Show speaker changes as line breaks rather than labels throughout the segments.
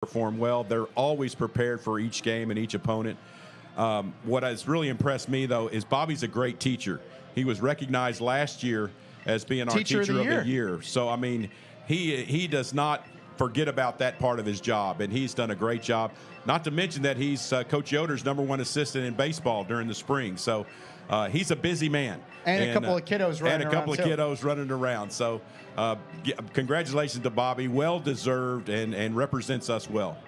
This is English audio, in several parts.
perform well. They're always prepared for each game and each opponent. What has really impressed me, though, is Bobby's a great teacher. He was recognized last year as being our teacher of the year. So, I mean, he does not forget about that part of his job, and he's done a great job. Not to mention that he's Coach Yoder's #1 assistant in baseball during the spring. So he's a busy man.
And a couple of kiddos
running around. So congratulations to Bobby. Well-deserved and represents us well.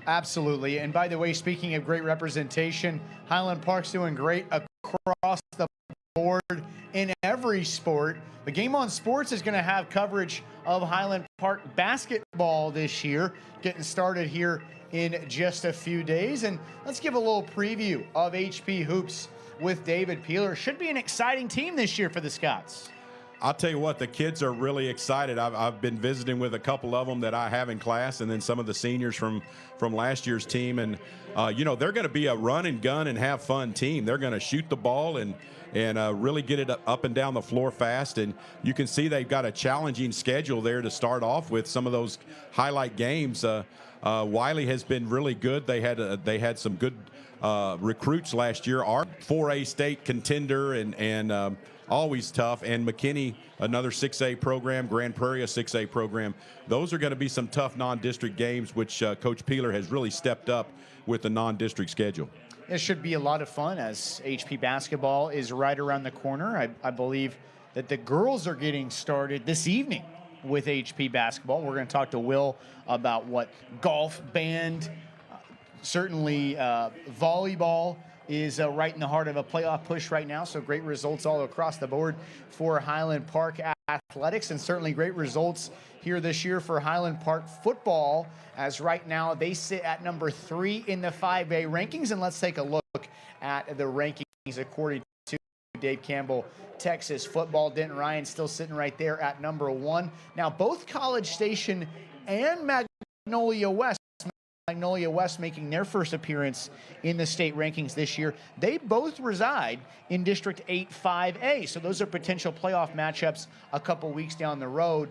Absolutely. And by the way, speaking of great representation, Highland Park's doing great across the board in every sport. The Game On Sports is going to have coverage of Highland Park basketball this year, getting started here in just a few days. And let's give a little preview of HP Hoops with David Peeler. Should be an exciting team this year for the Scots.
I'll tell you what, the kids are really excited. I've been visiting with a couple of them that I have in class, and then some of the seniors from last year's team. And, they're going to be a run and gun and have fun team. They're going to shoot the ball and really get it up and down the floor fast. And you can see they've got a challenging schedule there to start off with some of those highlight games. Wylie has been really good. They had some good recruits last year. Our 4A state contender and always tough. And McKinney, another 6A program, Grand Prairie, a 6A program. Those are going to be some tough non-district games, which Coach Peeler has really stepped up with the non-district schedule.
It should be a lot of fun as HP basketball is right around the corner. I believe that the girls are getting started this evening with HP basketball. We're going to talk to Will about what golf, band, certainly volleyball is right in the heart of a playoff push right now. So great results all across the board for Highland Park athletics, and certainly great results here this year for Highland Park football, as right now they sit at number 3 in the 5A rankings. And let's take a look at the rankings according to Dave Campbell. Texas football, Denton Ryan still sitting right there at number 1. Now both College Station and Magnolia West making their first appearance in the state rankings this year. They both reside in District 8 5A, so those are potential playoff matchups a couple weeks down the road.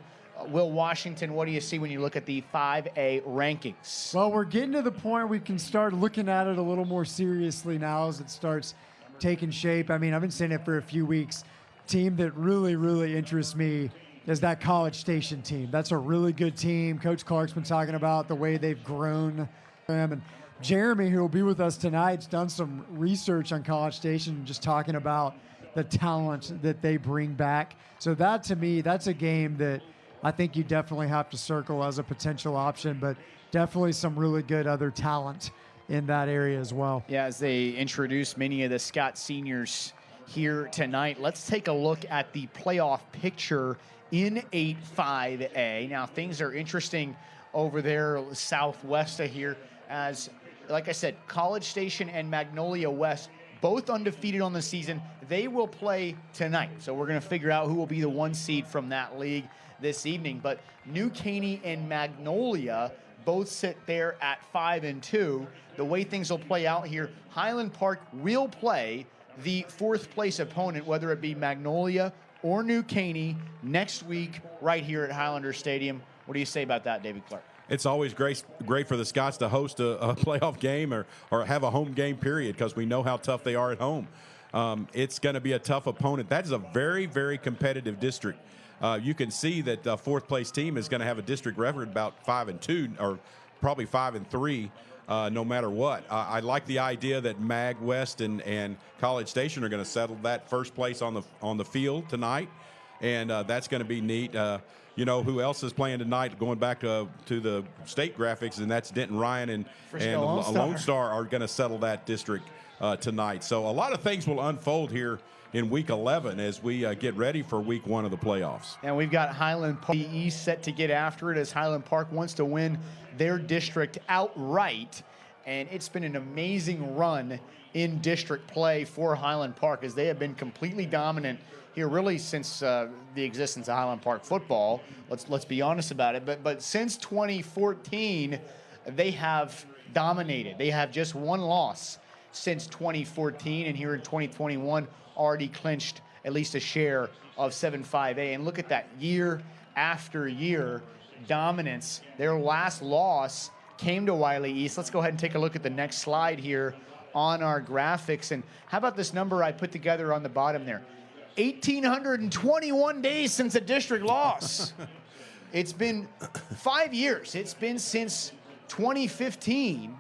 Will Washington, what do you see when you look at the 5A rankings?
Well, we're getting to the point we can start looking at it a little more seriously now as it starts taking shape. I mean, I've been saying it for a few weeks. Team that really, really interests me is that College Station team. That's a really good team. Coach Clark's been talking about the way they've grown. And Jeremy, who will be with us tonight, has done some research on College Station, just talking about the talent that they bring back. So that, to me, that's a game that I think you definitely have to circle as a potential option, but definitely some really good other talent in that area as well.
Yeah, as they introduce many of the Scott seniors here tonight, let's take a look at the playoff picture in 8-5A. Now, things are interesting over there southwest of here as, like I said, College Station and Magnolia West, both undefeated on the season. They will play tonight. So we're going to figure out who will be the 1 seed from that league this evening. But New Caney and Magnolia both sit there at 5-2. The way things will play out here, Highland Park will play the 4th place opponent, whether it be Magnolia or New Caney, next week right here at Highlander Stadium. What do you say about that, David Clark?
It's always great for the Scots to host a playoff game or have a home game period, because we know how tough they are at home. It's going to be a tough opponent. That is a very, very competitive district. You can see that the 4th place team is going to have a district record about 5-2 or probably 5-3. No matter what. I like the idea that Mag West and College Station are going to settle that 1st place on the field tonight, and that's going to be neat. Who else is playing tonight? Going back to the state graphics, and that's Denton Ryan and Lone Star are going to settle that district tonight. So a lot of things will unfold here in Week 11 as we get ready for Week 1 of the playoffs.
And we've got Highland Park East set to get after it as Highland Park wants to win their district outright. And it's been an amazing run in district play for Highland Park, as they have been completely dominant here really since the existence of Highland Park football. Let's be honest about it. But since 2014, they have dominated. They have just 1 loss since 2014, and here in 2021 already clinched at least a share of 7-5A. And look at that, year after year dominance. Their last loss came to Wylie East. Let's go ahead and take a look at the next slide here on our graphics. And how about this number I put together on the bottom there? 1,821 days since a district loss. It's been 5 years. It's been since 2016,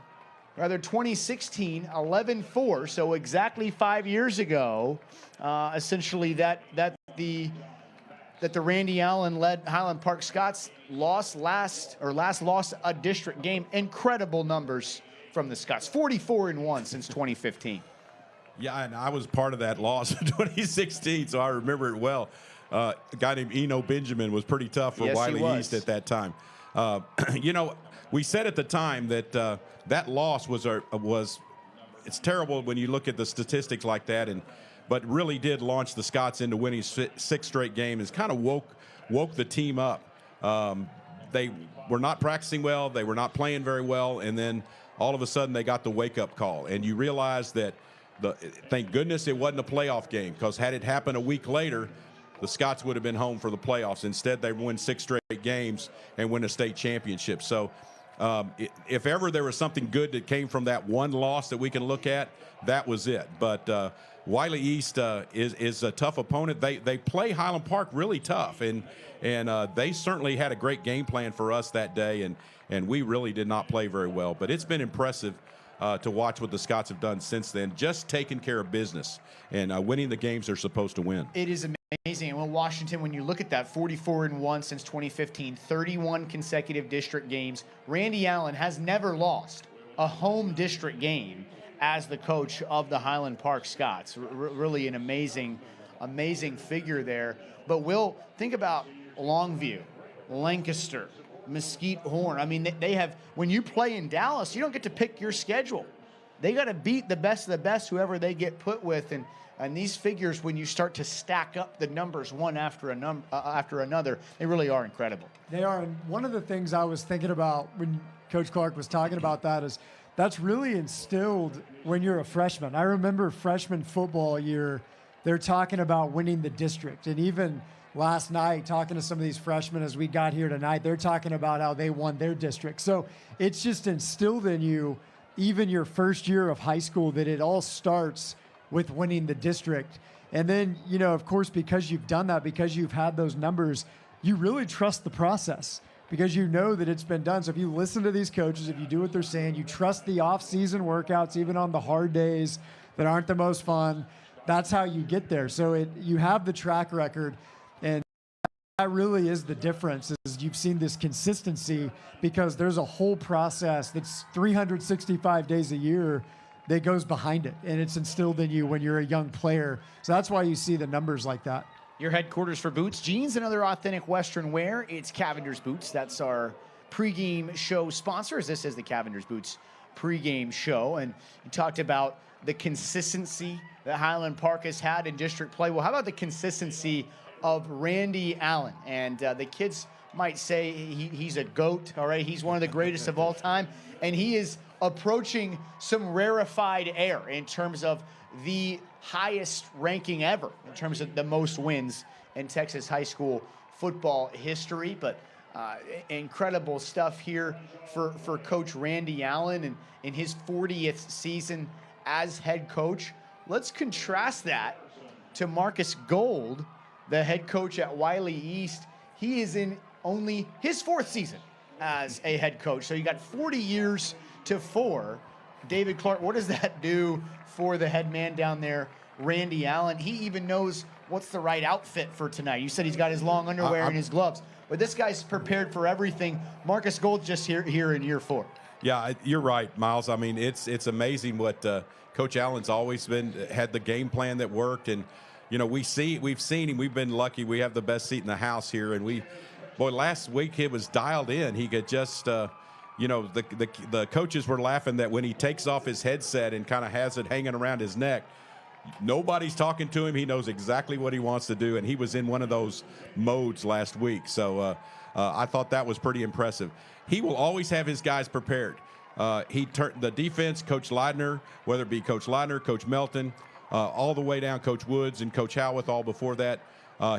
11-4. So exactly 5 years ago, essentially that the Randy Allen-led Highland Park Scots last lost a district game. Incredible numbers from the Scots. 44-1 since 2015.
Yeah, and I was part of that loss in 2016, so I remember it well. A guy named Eno Benjamin was pretty tough for Wylie East at that time. We said at the time that that loss was it's terrible when you look at the statistics like that, but really did launch the Scots into winning 6 straight games. Kind of woke the team up. They were not practicing well. They were not playing very well, and then all of a sudden they got the wake-up call, and you realize that. Thank goodness it wasn't a playoff game, because had it happened a week later, the Scots would have been home for the playoffs. Instead, they win 6 straight games and win a state championship. So if ever there was something good that came from that one loss that we can look at, that was it. But Wylie East is a tough opponent. They play Highland Park really tough, and they certainly had a great game plan for us that day, and we really did not play very well. But it's been impressive to watch what the Scots have done since then, just taking care of business and winning the games they're supposed to win.
It is amazing. And Washington, when you look at that, 44-1 since 2015, 31 consecutive district games. Randy Allen has never lost a home district game as the coach of the Highland Park Scots. Really an amazing figure there. But Will, think about Longview, Lancaster, Mesquite Horn. I mean, they have, when you play in Dallas, you don't get to pick your schedule. They got to beat the best of the best, whoever they get put with. And these figures, when you start to stack up the numbers one after another, they really are incredible.
They are. And one of the things I was thinking about when Coach Clark was talking about that is that's really instilled when you're a freshman. I remember freshman football year, they're talking about winning the district. And even last night, talking to some of these freshmen as we got here tonight, they're talking about how they won their district. So it's just instilled in you, even your first year of high school, that it all starts with winning the district. And then, of course, because you've done that, because you've had those numbers, you really trust the process because you know that it's been done. So if you listen to these coaches, if you do what they're saying, you trust the off-season workouts, even on the hard days that aren't the most fun, that's how you get there. So you have the track record. That really is the difference, is you've seen this consistency because there's a whole process that's 365 days a year that goes behind it, and it's instilled in you when you're a young player. So that's why you see the numbers like that.
Your headquarters for boots, jeans, and other authentic Western wear. It's Cavender's Boots. That's our pregame show sponsor, as this is the Cavender's Boots pregame show. And you talked about the consistency that Highland Park has had in district play. Well, how about the consistency of Randy Allen? And the kids might say he's a GOAT, all right? He's one of the greatest of all time. And he is approaching some rarefied air in terms of the highest ranking ever, in terms of the most wins in Texas high school football history. But incredible stuff here for Coach Randy Allen and in his 40th season as head coach. Let's contrast that to Marcus Gold, the head coach at Wylie East. He is in only his 4th season as a head coach. So you got 40 years to 4. David Clark, what does that do for the head man down there, Randy Allen? He even knows what's the right outfit for tonight. You said he's got his long underwear and his gloves, but this guy's prepared for everything. Marcus Gold just here in year 4.
Yeah, you're right, Miles. I mean, it's amazing what Coach Allen's always had the game plan that worked. And we've seen him. We've been lucky. We have the best seat in the house here. And last week he was dialed in. He could just, the coaches were laughing that when he takes off his headset and kind of has it hanging around his neck, nobody's talking to him. He knows exactly what he wants to do. And he was in one of those modes last week. So I thought that was pretty impressive. He will always have his guys prepared. The defense, Coach Leidner, whether it be Coach Leidner, Coach Melton, all the way down Coach Woods and Coach Howarth all before that.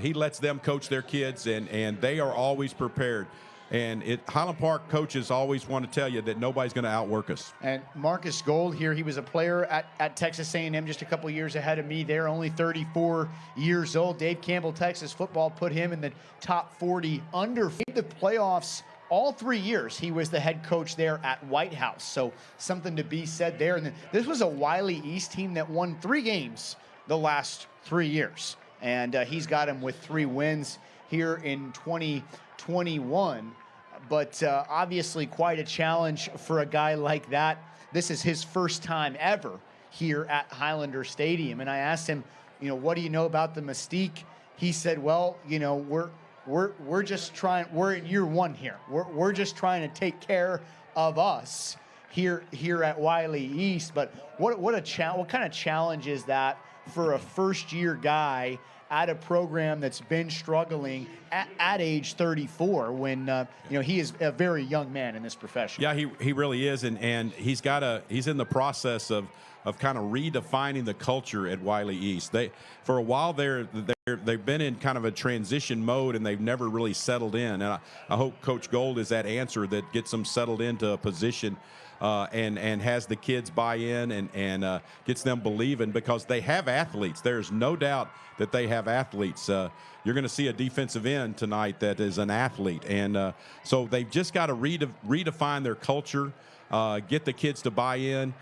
He lets them coach their kids, and they are always prepared. And Highland Park coaches always want to tell you that nobody's going to outwork us.
And Marcus Gold here, he was a player at Texas A&M just a couple years ahead of me there, only 34 years old. Dave Campbell, Texas football, put him in the top 40 under the playoffs all 3 years. He was the head coach there at White House. So something to be said there. And then this was a Wylie East team that won 3 games the last 3 years. And he's got him with 3 wins here in 2021. But obviously quite a challenge for a guy like that. This is his first time ever here at Highlander Stadium. And I asked him, you know, what do you know about the mystique? He said, well, you know, we're just trying, we're in year 1 here. We're just trying to take care of us here at Wylie East. But what kind of challenge is that for a first-year guy at a program that's been struggling at age 34 when you know, he is a very young man in this profession.
Yeah, he really is, and he's in the process of kind of redefining the culture at Wylie East. For a while they've been in kind of a transition mode, and they've never really settled in. And I hope Coach Gold is that answer that gets them settled into a position and has the kids buy in and gets them believing, because they have athletes. There's no doubt that they have athletes. You're going to see a defensive end tonight that is an athlete. And so they've just got to redefine their culture, get the kids to buy in.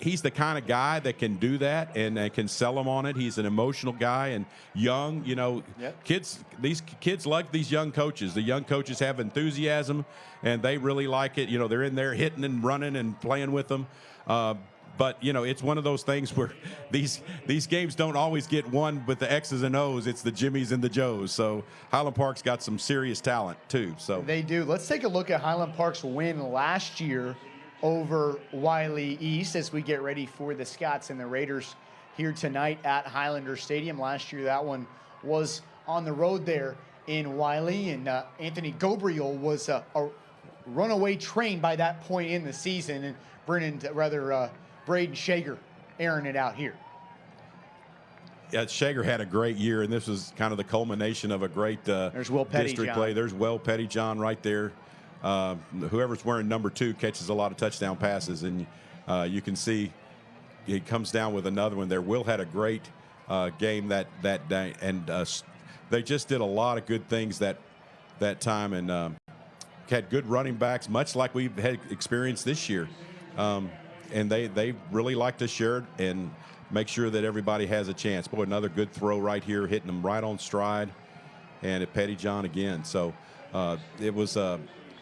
He's the kind of guy that can do that and can sell them on it. He's an emotional guy and young, you know. Yep. These kids like these young coaches. The young coaches have enthusiasm, and they really like it. You know, they're in there hitting and running and playing with them. But, you know, it's one of those things where these games don't always get won with the X's and O's. It's the Jimmies and the Joes. So Highland Park's got some serious talent, too. So
they do. Let's take a look at Highland Park's win last year over Wylie East as we get ready for the Scots and the Raiders here tonight at Highlander Stadium. Last year, that one was on the road there in Wylie, and Anthony Gobriel was a runaway train by that point in the season, and Braden Shager airing it out here.
Yeah, Shager had a great year, and this was kind of the culmination of a great
There's Will
district play. There's Will Pettyjohn right there. Whoever's wearing number 2 catches a lot of touchdown passes, and you can see he comes down with another one there. Will had a great game that day, and they just did a lot of good things that time, and had good running backs, much like we've had experienced this year. And they really like to share it and make sure that everybody has a chance. Boy, another good throw right here, hitting them right on stride, and at Pettyjohn again. So it was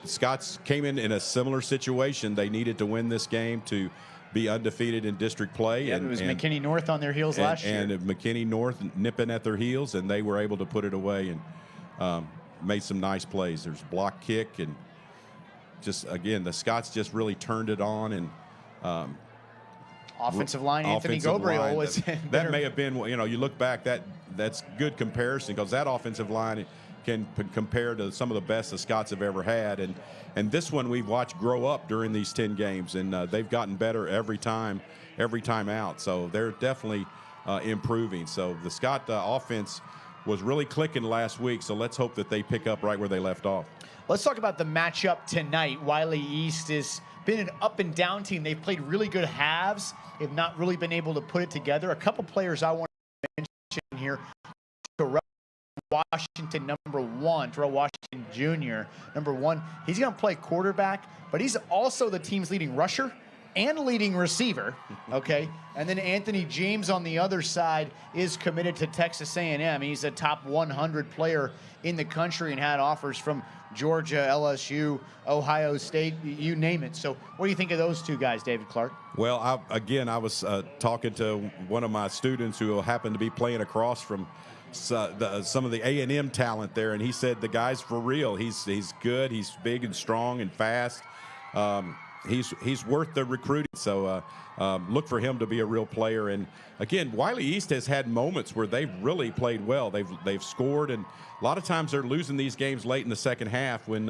Scots came in a similar situation. They needed to win this game to be undefeated in district play.
Yeah,
and
it was McKinney North on their heels last year.
And McKinney North nipping at their heels, and they were able to put it away and made some nice plays. There's block kick, and just, again, the Scots just really turned it on. And
offensive line, Anthony Gobriel was
that may have been, you know, you look back, that's good comparison, because that offensive line can compare to some of the best the Scots have ever had, and this one we've watched grow up during these 10 games, and they've gotten better every time out. So they're definitely improving. So the Scott offense was really clicking last week, so let's hope that they pick up right where they left off.
Let's talk about the matchup tonight. Wylie East has been an up and down team. They've played really good halves. They've not really been able to put it together. A couple players I want to mention here. Terrell Washington, number 1, Terrell Washington Jr., number 1. He's going to play quarterback, but he's also the team's leading rusher and leading receiver, okay? And then Anthony James on the other side is committed to Texas A&M. He's a top 100 player in the country and had offers from Georgia, LSU, Ohio State, you name it. So what do you think of those two guys, David Clark?
Well, I was talking to one of my students who happened to be playing across from some of the A&M talent there, and he said the guy's for real. He's good. He's big and strong and fast. He's worth the recruiting. So look for him to be a real player. And again, Wylie East has had moments where they've really played well. They've scored, and a lot of times they're losing these games late in the second half when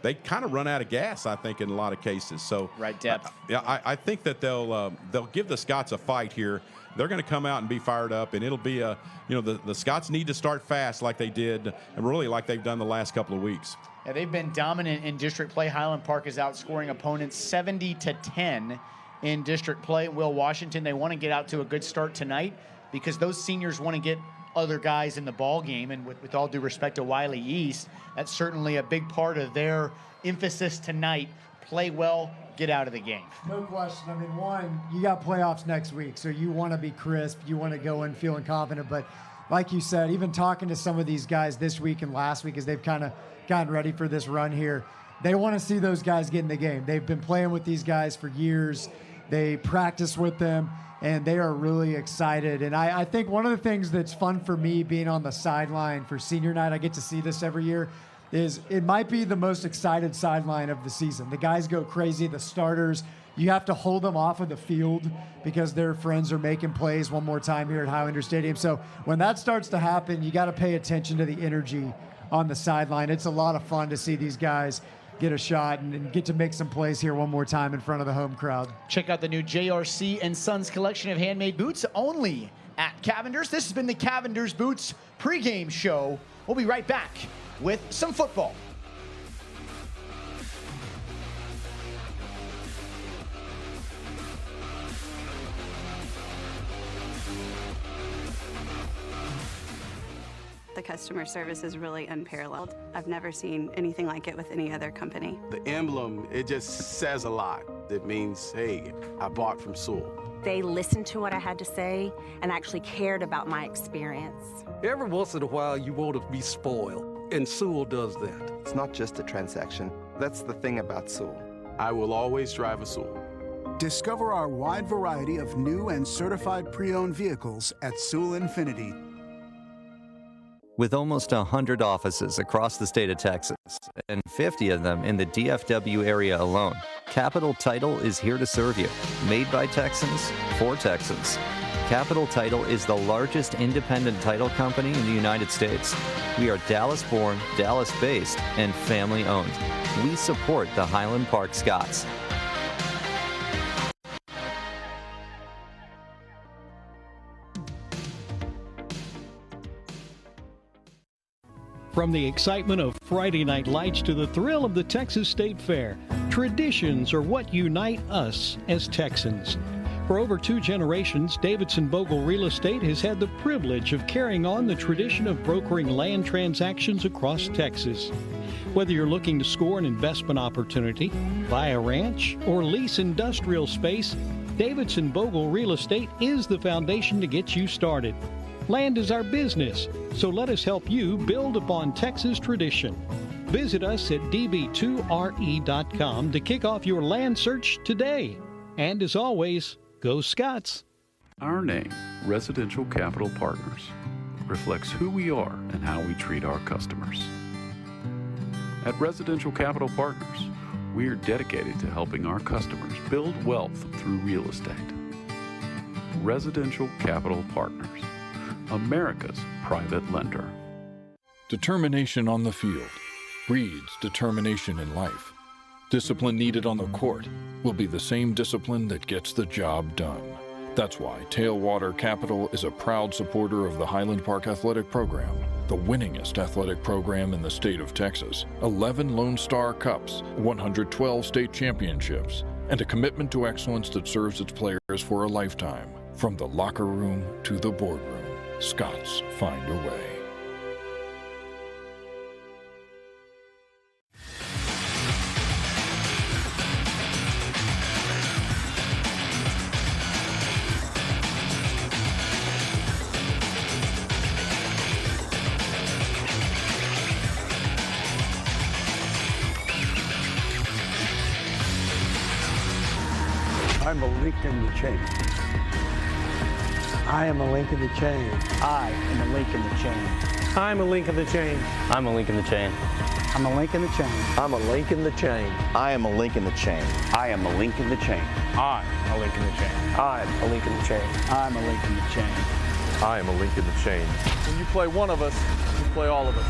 they kind of run out of gas, I think, in a lot of cases. So
right depth.
I think that they'll give the Scots a fight here. they're going to come out and be fired up, and it'll be the Scots need to start fast like they did, and really like they've done the last couple of weeks.
Yeah, they've been dominant in district play. Highland Park is outscoring opponents 70-10 in district play. Will Washington, they want to get out to a good start tonight because those seniors want to get other guys in the ball game, and with all due respect to Wylie East, that's certainly a big part of their emphasis tonight. Play well, get out of the game.
No question. I mean, one, you got playoffs next week, so you want to be crisp. You want to go in feeling confident. But like you said, even talking to some of these guys this week and last week as they've kind of gotten ready for this run here, they want to see those guys get in the game. They've been playing with these guys for years. They practice with them, and they are really excited. And I think one of the things that's fun for me being on the sideline for senior night, I get to see this every year, is it might be the most excited sideline of the season. The guys go crazy, the starters. You have to hold them off of the field because their friends are making plays one more time here at Highlander Stadium. So when that starts to happen, you got to pay attention to the energy on the sideline. It's a lot of fun to see these guys get a shot and get to make some plays here one more time in front of the home crowd.
Check out the new JRC and Sons collection of handmade boots only at Cavender's. This has been the Cavender's Boots pregame show. We'll be right back with some football.
The customer service is really unparalleled. I've never seen anything like it with any other company.
The emblem, it just says a lot. It means, hey, I bought from Sewell.
They listened to what I had to say and actually cared about my experience.
Every once in a while, you want to be spoiled, and Sewell does that.
It's not just a transaction. That's the thing about Sewell.
I will always drive a Sewell.
Discover our wide variety of new and certified pre-owned vehicles at Sewell Infiniti.
With almost 100 offices across the state of Texas and 50 of them in the DFW area alone, Capital Title is here to serve you. Made by Texans, for Texans. Capital Title is the largest independent title company in the United States. We are Dallas-born, Dallas-based, and family-owned. We support the Highland Park Scots.
From the excitement of Friday Night Lights to the thrill of the Texas State Fair, traditions are what unite us as Texans. For over 2 generations, Davidson Bogle Real Estate has had the privilege of carrying on the tradition of brokering land transactions across Texas. Whether you're looking to score an investment opportunity, buy a ranch, or lease industrial space, Davidson Bogle Real Estate is the foundation to get you started. Land is our business, so let us help you build upon Texas tradition. Visit us at db2re.com to kick off your land search today. And as always, go Scots.
Our name, Residential Capital Partners, reflects who we are and how we treat our customers. At Residential Capital Partners, we are dedicated to helping our customers build wealth through real estate. Residential Capital Partners, America's private lender.
Determination on the field breeds determination in life. Discipline needed on the court will be the same discipline that gets the job done. That's why Tailwater Capital is a proud supporter of the Highland Park Athletic Program, the winningest athletic program in the state of Texas. 11 Lone Star Cups, 112 state championships, and a commitment to excellence that serves its players for a lifetime. From the locker room to the boardroom, Scots find a way.
I'm a link in the chain. I am a link in the chain.
I am a link in the chain.
I'm a link in the chain.
I'm a link in the chain.
I'm a link in the chain.
I'm a link in the chain.
I am a link in the chain.
I am a link in the chain.
I'm a link in the chain.
I'm a link in the chain.
I'm a link in the chain.
I am a link in the chain.
When you play one of us, you play all of us.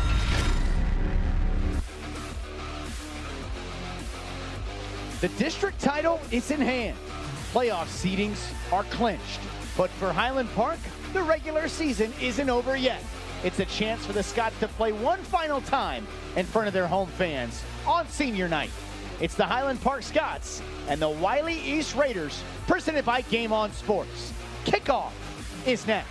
The district title is in hand. Playoff seedings are clinched. But for Highland Park, the regular season isn't over yet. It's a chance for the Scots to play one final time in front of their home fans on senior night. It's the Highland Park Scots and the Wylie East Raiders, presented by Game On Sports. Kickoff is next.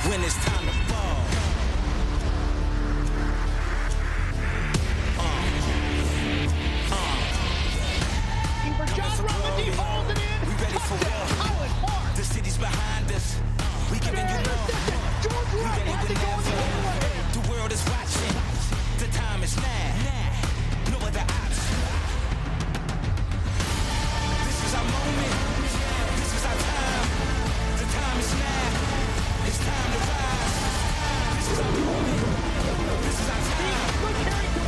When it's time to fall.
For John Robinson, holds it in.
We ready for war.
Highland Park.
The city's behind us. We giving you love. We ready whenever. The world is watching. The time is now. No other option. This is our moment. This is our time. The time is now. It's time to rise. This is our moment. This is our time.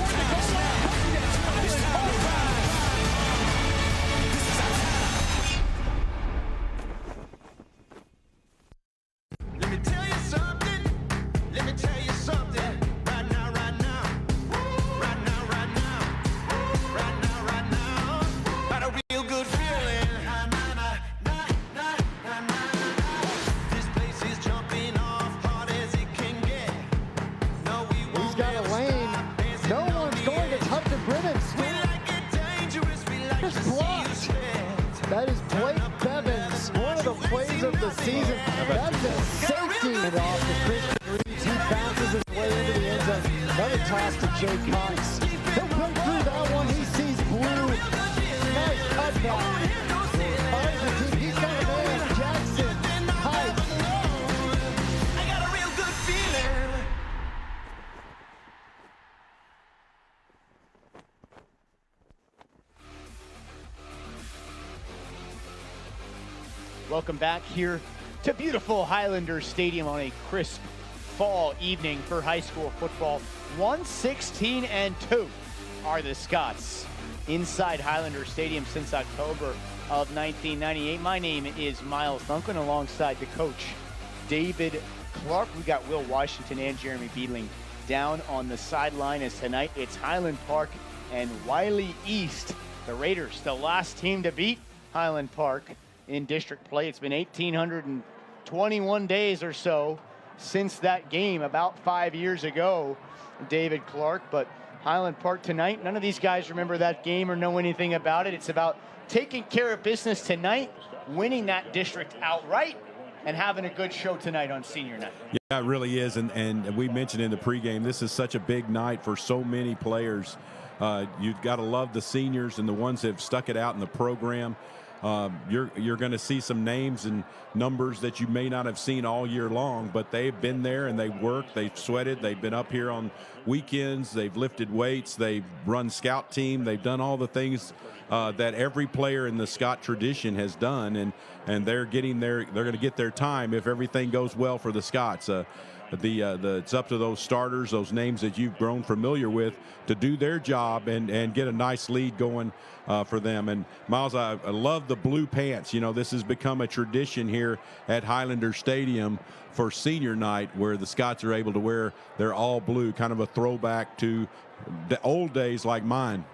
Time is now. It's time to rise. This is our time. Let me tell you something. Let me tell you something. Right now, right now. Right now, right now. Right now, right now. Got a real good feeling. This place is jumping off hard as it can get. No, we won't.
He's got a lane. No one's going to touch the ribbons. Just blocked. That is Blake Bevins, one of the plays of the season. That's a safety off the Christian Reeves. He bounces his way into the end zone. Another toss to Jay Cox. He'll break through that one. He sees blue. Nice cutback. He's got a man. Jackson. Height.
I got a real good feeling.
Welcome back here to beautiful Highlander Stadium on a crisp fall evening for high school football. 116-2 are the Scots inside Highlander Stadium since October of 1998. My name is Miles Duncan alongside the coach, David Clark. We got Will Washington and Jeremy Beedling down on the sideline as tonight it's Highland Park and Wylie East. The Raiders, the last team to beat Highland Park in district play. It's been 1,821 days or so since that game about 5 years ago, David Clark. But Highland Park tonight, none of these guys remember that game or know anything about it. It's about taking care of business tonight, winning that district outright, and having a good show tonight on senior night.
Yeah, it really is. And we mentioned in the pregame, this is such a big night for so many players. You've got to love the seniors and the ones that have stuck it out in the program. You're going to see some names and numbers that you may not have seen all year long, but they've been there and they've worked, they've sweated, they've been up here on weekends, they've lifted weights, they've run scout team, they've done all the things that every player in the Scott tradition has done, and they're going to get their time if everything goes well for the Scots. It's up to those starters, those names that you've grown familiar with, to do their job and get a nice lead going for them. And Miles, I love the blue pants. You know, this has become a tradition here at Highlander Stadium for senior night, where the Scots are able to wear their all blue, kind of a throwback to the old days like mine.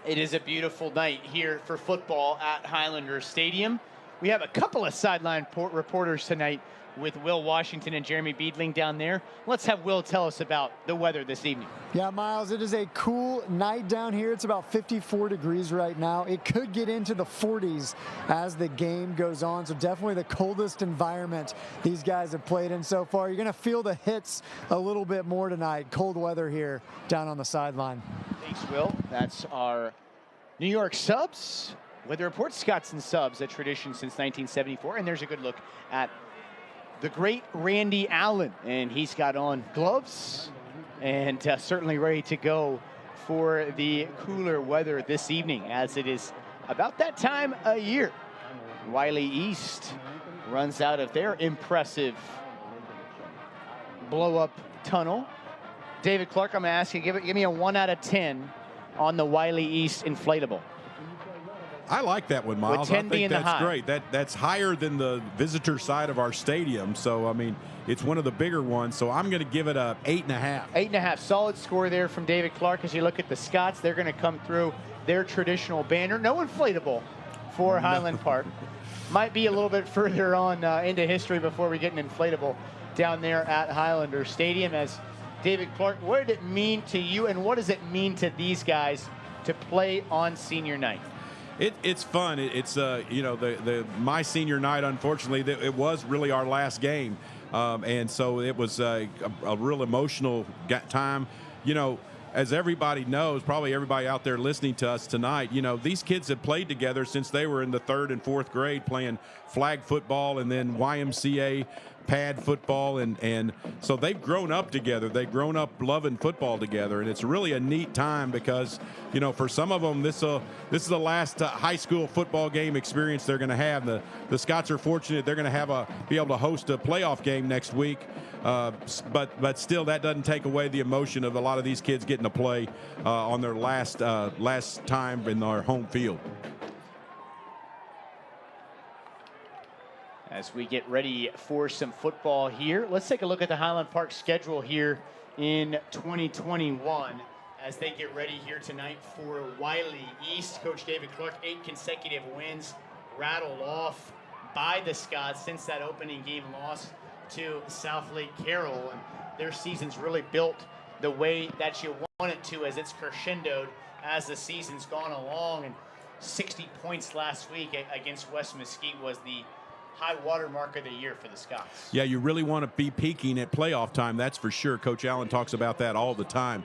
It is a beautiful night here for football at Highlander Stadium. We have a couple of sideline reporters tonight with Will Washington and Jeremy Beedling down there. Let's have Will tell us about the weather this evening.
Yeah, Miles, it is a cool night down here. It's about 54 degrees right now. It could get into the 40s as the game goes on, so definitely the coldest environment these guys have played in so far. You're going to feel the hits a little bit more tonight. Cold weather here down on the sideline.
Thanks, Will. That's our New York subs. Weather report, Scots and subs, a tradition since 1974. And there's a good look at the great Randy Allen. And he's got on gloves and certainly ready to go for the cooler weather this evening, as it is about that time of year. Wylie East runs out of their impressive blow-up tunnel. David Clark, I'm going to ask you, give me a 1 out of 10 on the Wylie East inflatable.
I like that one, Miles.
With 10
I think
being the
that's
high.
great. That's higher than the visitor side of our stadium. So, I mean, it's one of the bigger ones. So I'm going to give it a 8.5.
8.5. Solid score there from David Clark. As you look at the Scots, they're going to come through their traditional banner. No inflatable for Highland Park. Might be a little bit further on into history before we get an inflatable down there at Highlander Stadium. As David Clark, what did it mean to you, and what does it mean to these guys to play on senior night?
It's fun. It's you know, my senior night, unfortunately, it was really our last game, and so it was a real emotional time. You know, as everybody knows, probably everybody out there listening to us tonight, you know, these kids have played together since they were in the 3rd and 4th grade, playing flag football and then YMCA pad football, and so they've grown up together. They've grown up loving football together, and it's really a neat time because, you know, for some of them, this is the last high school football game experience they're going to have. The Scots are fortunate they're going to be able to host a playoff game next week, but still, that doesn't take away the emotion of a lot of these kids getting to play on their last time in our home field.
As we get ready for some football here, let's take a look at the Highland Park schedule here in 2021 as they get ready here tonight for Wylie East. Coach David Clark, 8 consecutive wins rattled off by the Scots since that opening game loss to South Lake Carroll. And their season's really built the way that you want it to, as it's crescendoed as the season's gone along. And 60 points last week against West Mesquite was the high water mark of the year for the Scots.
Yeah, you really want to be peaking at playoff time, that's for sure. Coach Allen talks about that all the time.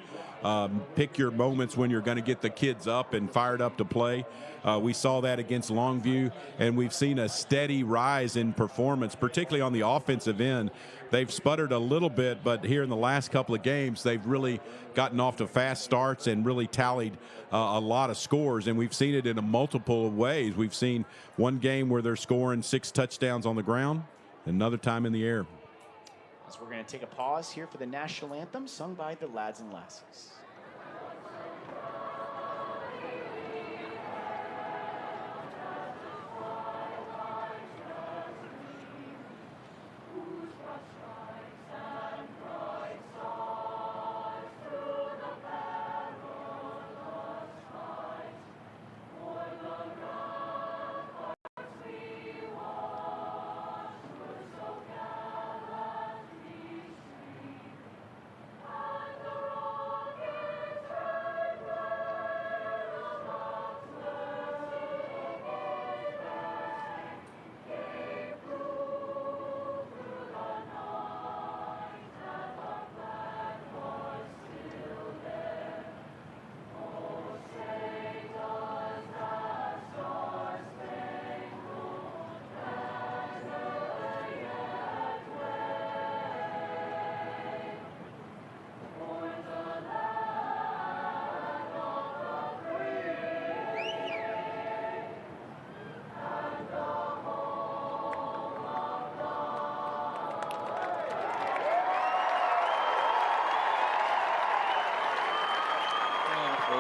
Pick your moments when you're going to get the kids up and fired up to play. We saw that against Longview, and we've seen a steady rise in performance, particularly on the offensive end. They've sputtered a little bit, but here in the last couple of games, they've really gotten off to fast starts and really tallied a lot of scores, and we've seen it in a multiple ways. We've seen one game where they're scoring 6 touchdowns on the ground, another time in the air.
as we're going to take a pause here for the national anthem sung by the Lads and Lassies.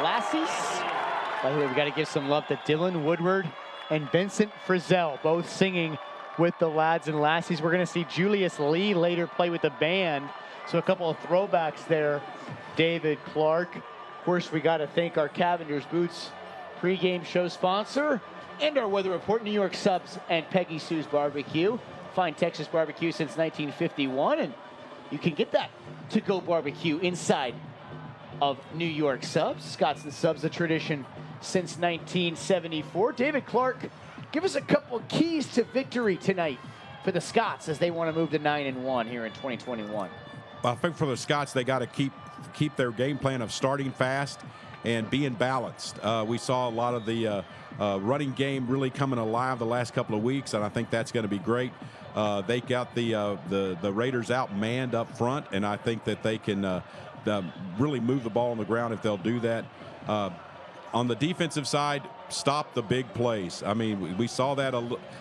Lassies. By the way, we got to give some love to Dylan Woodward and Vincent Frizzell, both singing with the Lads and Lassies. We're going to see Julius Lee later play with the band. So a couple of throwbacks there. David Clark. Of course, we got to thank our Cavender's Boots pregame show sponsor and our weather report, New York Subs and Peggy Sue's Barbecue. Fine Texas barbecue since 1951, and you can get that to-go barbecue inside of New York Subs. Scots and Subs, a tradition since 1974. David Clark, give us a couple of keys to victory tonight for the Scots as they want to move to 9-1 here in 2021.
I think for the Scots, they got to keep their game plan of starting fast and being balanced. We saw a lot of the running game really coming alive the last couple of weeks, and I think that's going to be great. They got the Raiders outmanned up front, and I think that they can really move the ball on the ground if they'll do that. On the defensive side, stop the big plays. I mean, we saw that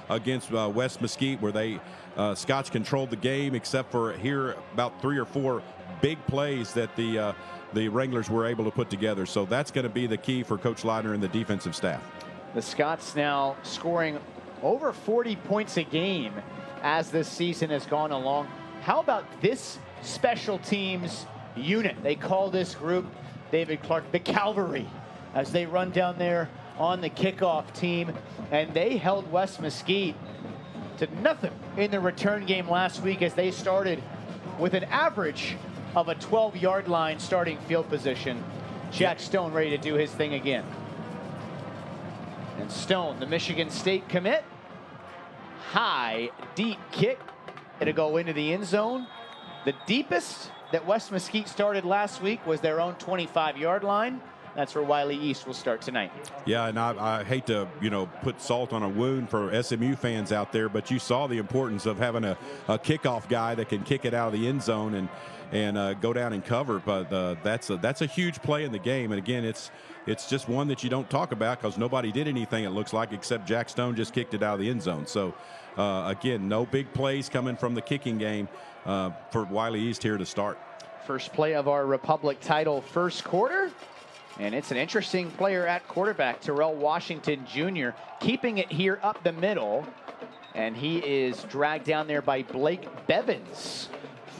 against West Mesquite, where they Scots controlled the game, except for here about 3 or 4 big plays that the Wranglers were able to put together. So that's going to be the key for Coach Leitner and the defensive staff.
The Scots now scoring over 40 points a game as this season has gone along. How about this special teams unit? They call this group, David Clark, the Cavalry, as they run down there on the kickoff team. And they held West Mesquite to nothing in the return game last week as they started with an average of a 12-yard line starting field position. Jack Stone ready to do his thing again. And Stone, the Michigan State commit. High, deep kick. It'll go into the end zone. The deepest that West Mesquite started last week was their own 25-yard line. That's where Wylie East will start tonight.
Yeah, and I hate to, put salt on a wound for SMU fans out there, but you saw the importance of having a kickoff guy that can kick it out of the end zone and go down and cover. But that's a huge play in the game. And again, it's just one that you don't talk about because nobody did anything, it looks like, except Jack Stone just kicked it out of the end zone. So again, no big plays coming from the kicking game for Wylie East here to start.
First play of our Republic title first quarter. And it's an interesting player at quarterback, Terrell Washington Jr., keeping it here up the middle. And he is dragged down there by Blake Bevins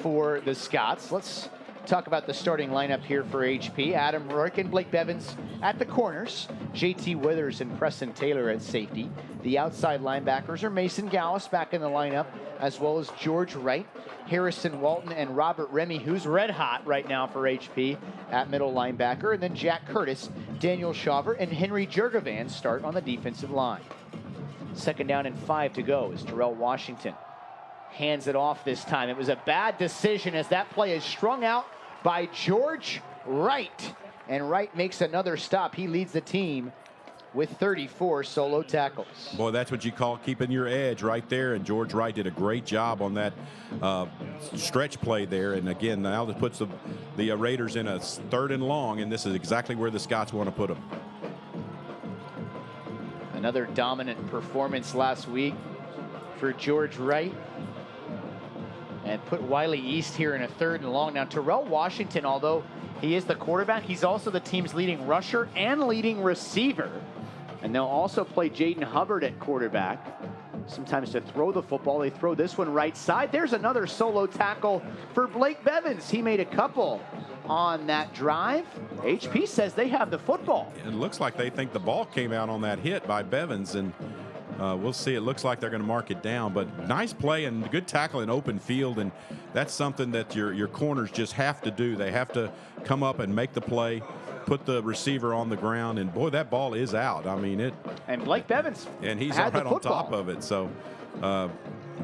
for the Scots. Let's talk about the starting lineup here for HP. Adam Rourke and Blake Bevins at the corners. JT Withers and Preston Taylor at safety. The outside linebackers are Mason Gallus back in the lineup, as well as George Wright, Harrison Walton, and Robert Remy, who's red hot right now for HP at middle linebacker. And then Jack Curtis, Daniel Shaver, and Henry Jurgovan start on the defensive line. 2nd down and 5 to go as Terrell Washington hands it off this time. It was a bad decision as that play is strung out by George Wright. And Wright makes another stop. He leads the team with 34 solo tackles.
Boy, that's what you call keeping your edge right there. And George Wright did a great job on that stretch play there. And again, now that puts the Raiders in a 3rd and long, and this is exactly where the Scots want to put them.
Another dominant performance last week for George Wright. and put Wylie East here in a 3rd and long. Now, Terrell Washington, although he is the quarterback, he's also the team's leading rusher and leading receiver. And they'll also play Jaden Hubbard at quarterback. Sometimes to throw the football, they throw this one right side. There's another solo tackle for Blake Bevins. He made a couple on that drive. HP says they have the football.
It looks like they think the ball came out on that hit by Bevins, and we'll see. It looks like they're going to mark it down, but nice play and good tackle in open field, and that's something that your corners just have to do. They have to come up and make the play, put the receiver on the ground, and boy, that ball is out. I mean it.
And Blake Bevins,
and he's right on top of it. So,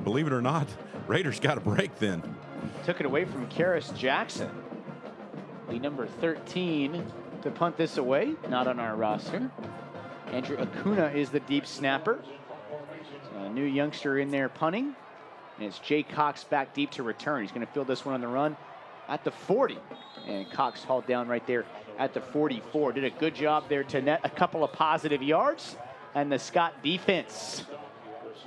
believe it or not, Raiders got a break then.
Took it away from Karis Jackson, the number 13, to punt this away. Not on our roster. Andrew Acuna is the deep snapper. So a new youngster in there punting. And it's Jay Cox back deep to return. He's going to field this one on the run at the 40. And Cox hauled down right there at the 44. Did a good job there to net a couple of positive yards. And the Scott defense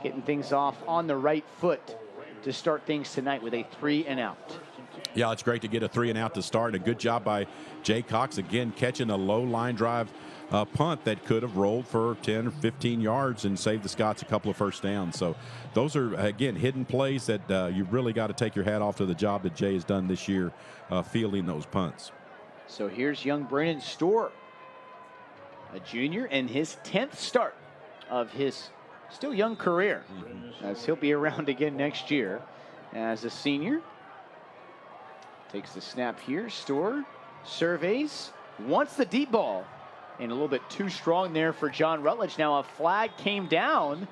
getting things off on the right foot to start things tonight with a 3 and out.
Yeah, it's great to get a 3 and out to start. A good job by Jay Cox, again, catching a low line drive punt that could have rolled for 10 or 15 yards and saved the Scots a couple of first downs. So those are, again, hidden plays that you really got to take your hat off to the job that Jay has done this year fielding those punts.
So here's young Brennan Storr, a junior, and his 10th start of his still young career, as he'll be around again next year as a senior. Takes the snap here. Storr surveys, wants the deep ball, and a little bit too strong there for John Rutledge. Now a flag came down.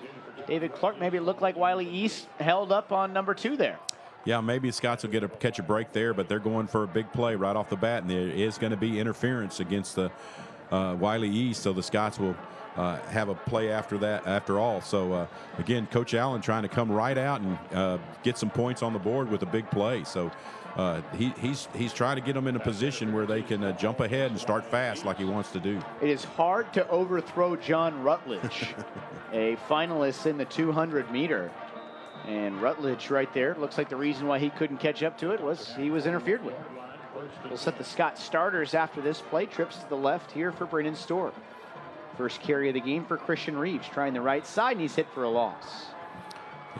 David Clark, maybe it looked like Wylie East held up on number 2 there.
Yeah, maybe Scots will catch a break there, but they're going for a big play right off the bat, and there is going to be interference against the Wylie East, so the Scots will have a play after that, after all. So, again, Coach Allen trying to come right out and get some points on the board with a big play. So he's trying to get them in a position where they can jump ahead and start fast like he wants to do.
It is hard to overthrow John Rutledge, a finalist in the 200 meter. And Rutledge right there, looks like the reason why he couldn't catch up to it was he was interfered with. We'll set the Scott starters after this play. Trips to the left here for Brennan Storr. First carry of the game for Christian Reeves, trying the right side, and he's hit for a loss.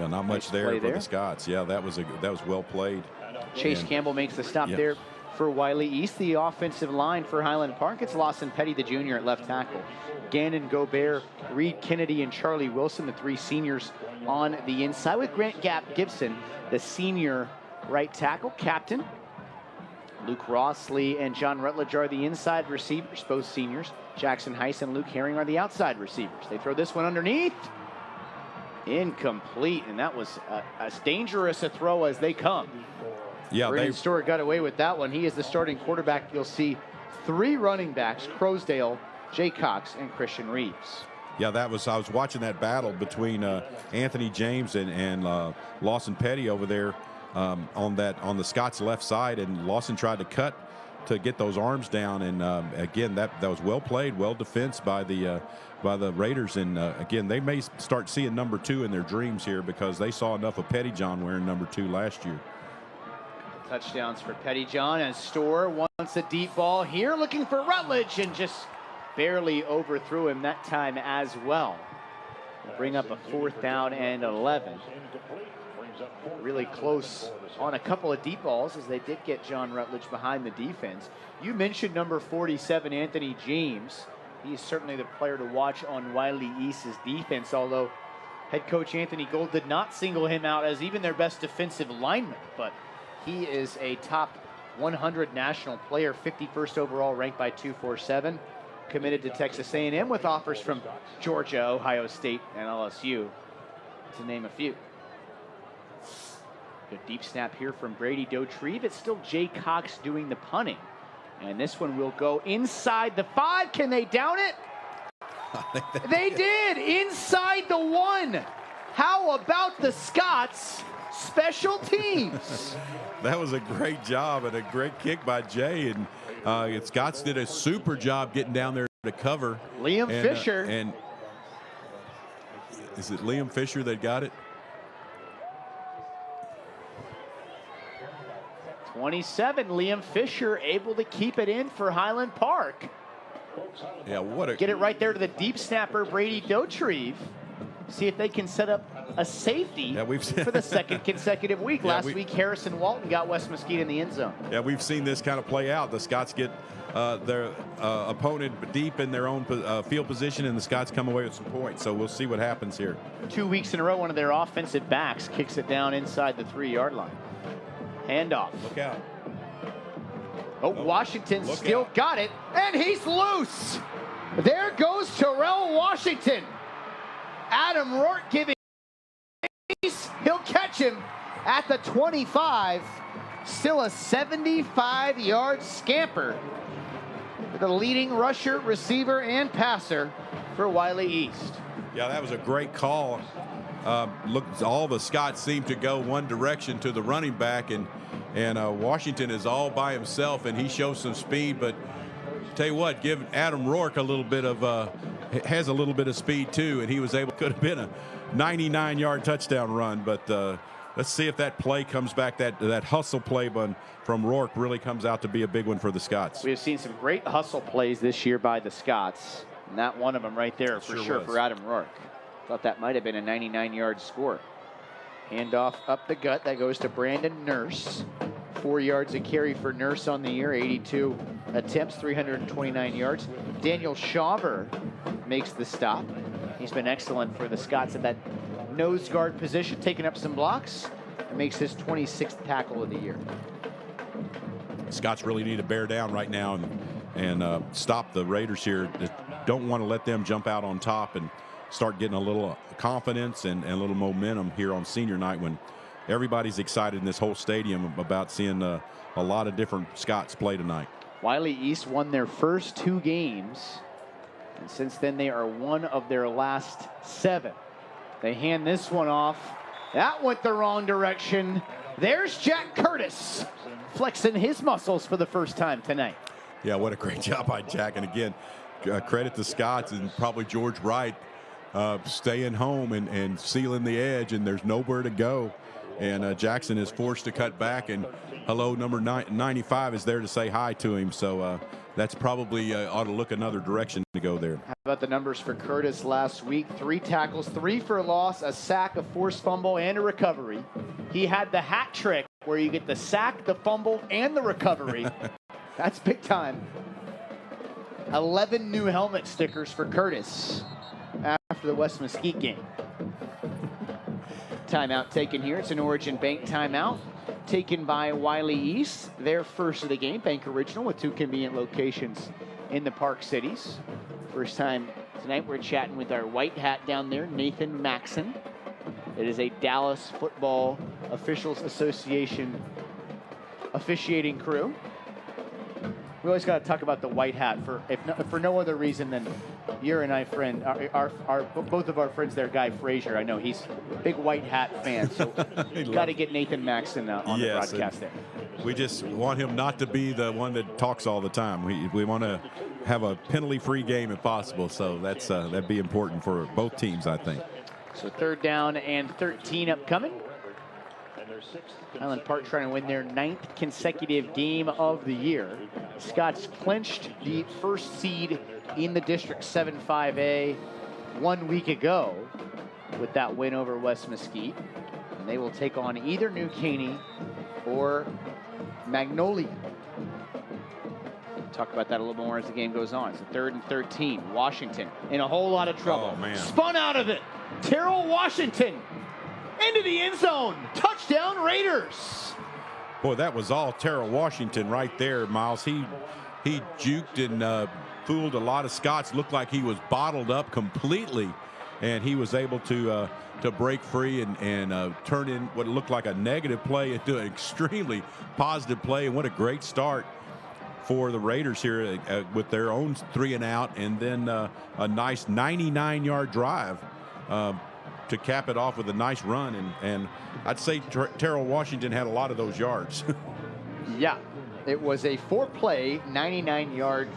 Yeah, not much there for the Scots. Yeah, that was well played.
Chase Campbell makes the stop there for Wylie East. The offensive line for Highland Park, it's Lawson Petty, the junior, at left tackle. Gannon Gobert, Reed Kennedy, and Charlie Wilson, the 3 seniors on the inside, with Grant Gibson, the senior right tackle. Captain Luke Rossley and John Rutledge are the inside receivers, both seniors. Jackson Heiss and Luke Herring are the outside receivers. They throw this one underneath. Incomplete, and that was as dangerous a throw as they come.
Yeah,
Brennan Storr got away with that one. He is the starting quarterback. You'll see 3 running backs, Croasdale, Jay Cox, and Christian Reeves.
Yeah, I was watching that battle between Anthony James and Lawson Petty over there on the Scots left side, and Lawson tried to cut to get those arms down, and again that was well played, well defensed by the Raiders, and again they may start seeing number 2 in their dreams here because they saw enough of Pettyjohn wearing number 2 last year.
Touchdowns for Pettyjohn, and Storr wants a deep ball here, looking for Rutledge, and just barely overthrew him that time as well. Bring up a 4th down and 11. Really close on a couple of deep balls as they did get John Rutledge behind the defense. You mentioned number 47, Anthony James. He's certainly the player to watch on Wylie East's defense, although head coach Anthony Gold did not single him out as even their best defensive lineman, but he is a top 100 national player, 51st overall, ranked by 247. Committed to Texas A&M with offers from Georgia, Ohio State, and LSU, to name a few. Good deep snap here from Brady Dotrieve. It's still Jay Cox doing the punting. And this one will go inside the 5. Can they down it? They did! Inside the 1. How about the Scots special teams?
That was a great job and a great kick by Jay, and Scots did a super job getting down there to cover.
Liam Fisher.
And is it Liam Fisher that got it?
27, Liam Fisher able to keep it in for Highland Park.
Yeah, what a...
Get it right there to the deep snapper, Brady Dotrieve. See if they can set up a safety for the second consecutive week. Last week, Harrison Walton got West Mesquite in the end zone.
Yeah, we've seen this kind of play out. The Scots get their opponent deep in their own field position, and the Scots come away with some points. So we'll see what happens here.
2 weeks in a row, one of their offensive backs kicks it down inside the 3-yard line. Handoff.
Look out.
Oh, Washington still got it, and he's loose. There goes Terrell Washington. Adam Rourke giving space. He'll catch him at the 25. Still a 75-yard scamper. The leading rusher, receiver, and passer for Wylie East.
Yeah, that was a great call. Look, all the Scots seem to go one direction to the running back, and Washington is all by himself, and he shows some speed. But tell you what, give Adam Rourke a little bit of has a little bit of speed too, and he was able, could have been a 99-yard touchdown run. But let's see if that play comes back. That hustle play from Rourke really comes out to be a big one for the Scots.
We have seen some great hustle plays this year by the Scots, and that one of them right there for sure for Adam Rourke. Thought that might have been a 99-yard score. Handoff up the gut. That goes to Brandon Nurse. 4 yards a carry for Nurse on the year. 82 attempts, 329 yards. Daniel Shawver makes the stop. He's been excellent for the Scots at that nose guard position, taking up some blocks, and makes his 26th tackle of the year.
Scots really need to bear down right now and stop the Raiders here. Don't want to let them jump out on top and start getting a little confidence and a little momentum here on senior night when everybody's excited in this whole stadium about seeing a lot of different Scots play tonight.
Wylie East won their first 2 games, and since then they are one of their last 7. They hand this one off. That went the wrong direction. There's Jack Curtis flexing his muscles for the first time tonight.
Yeah, what a great job by Jack. And again, credit to Scots and probably George Wright staying home and sealing the edge, and there's nowhere to go. And Jackson is forced to cut back, and hello, number 95 is there to say hi to him. So that's probably ought to look another direction to go there.
How about the numbers for Curtis last week? 3 tackles, 3 for a loss, a sack, a forced fumble, and a recovery. He had the hat trick where you get the sack, the fumble, and the recovery. That's big time. 11 new helmet stickers for Curtis after the West Mesquite game. Timeout taken here. It's an Origin Bank timeout taken by Wylie East. Their first of the game, Bank Original, with 2 convenient locations in the Park Cities. First time tonight, we're chatting with our white hat down there, Nathan Maxon. It is a Dallas Football Officials Association officiating crew. We always got to talk about the white hat for no other reason than you're and I friend, both of our friends there, Guy Frazier. I know he's a big white hat fan, so got to get Nathan Maxon on the broadcast there.
We just want him not to be the one that talks all the time. We want to have a penalty-free game if possible, so that'd be important for both teams, I think.
So 3rd down and 13 upcoming. Highland Park trying to win their 9th consecutive game of the year. Scots clinched the first seed in the District 7-5A 1 week ago with that win over West Mesquite. And they will take on either New Caney or Magnolia. We'll talk about that a little more as the game goes on. It's 3rd and 13. Washington in a whole lot of trouble.
Oh, man.
Spun out of it. Terrell Washington into the end zone. Touchdown Raiders.
Boy, that was all Terrell Washington right there, Miles. He juked and fooled a lot of Scots. Looked like he was bottled up completely, and he was able to break free and turn in what looked like a negative play into an extremely positive play. And what a great start for the Raiders here with their own 3 and out, and then a nice 99-yard drive to cap it off with a nice run. And I'd say Terrell Washington had a lot of those yards.
Yeah, it was a 4-play, 99-yard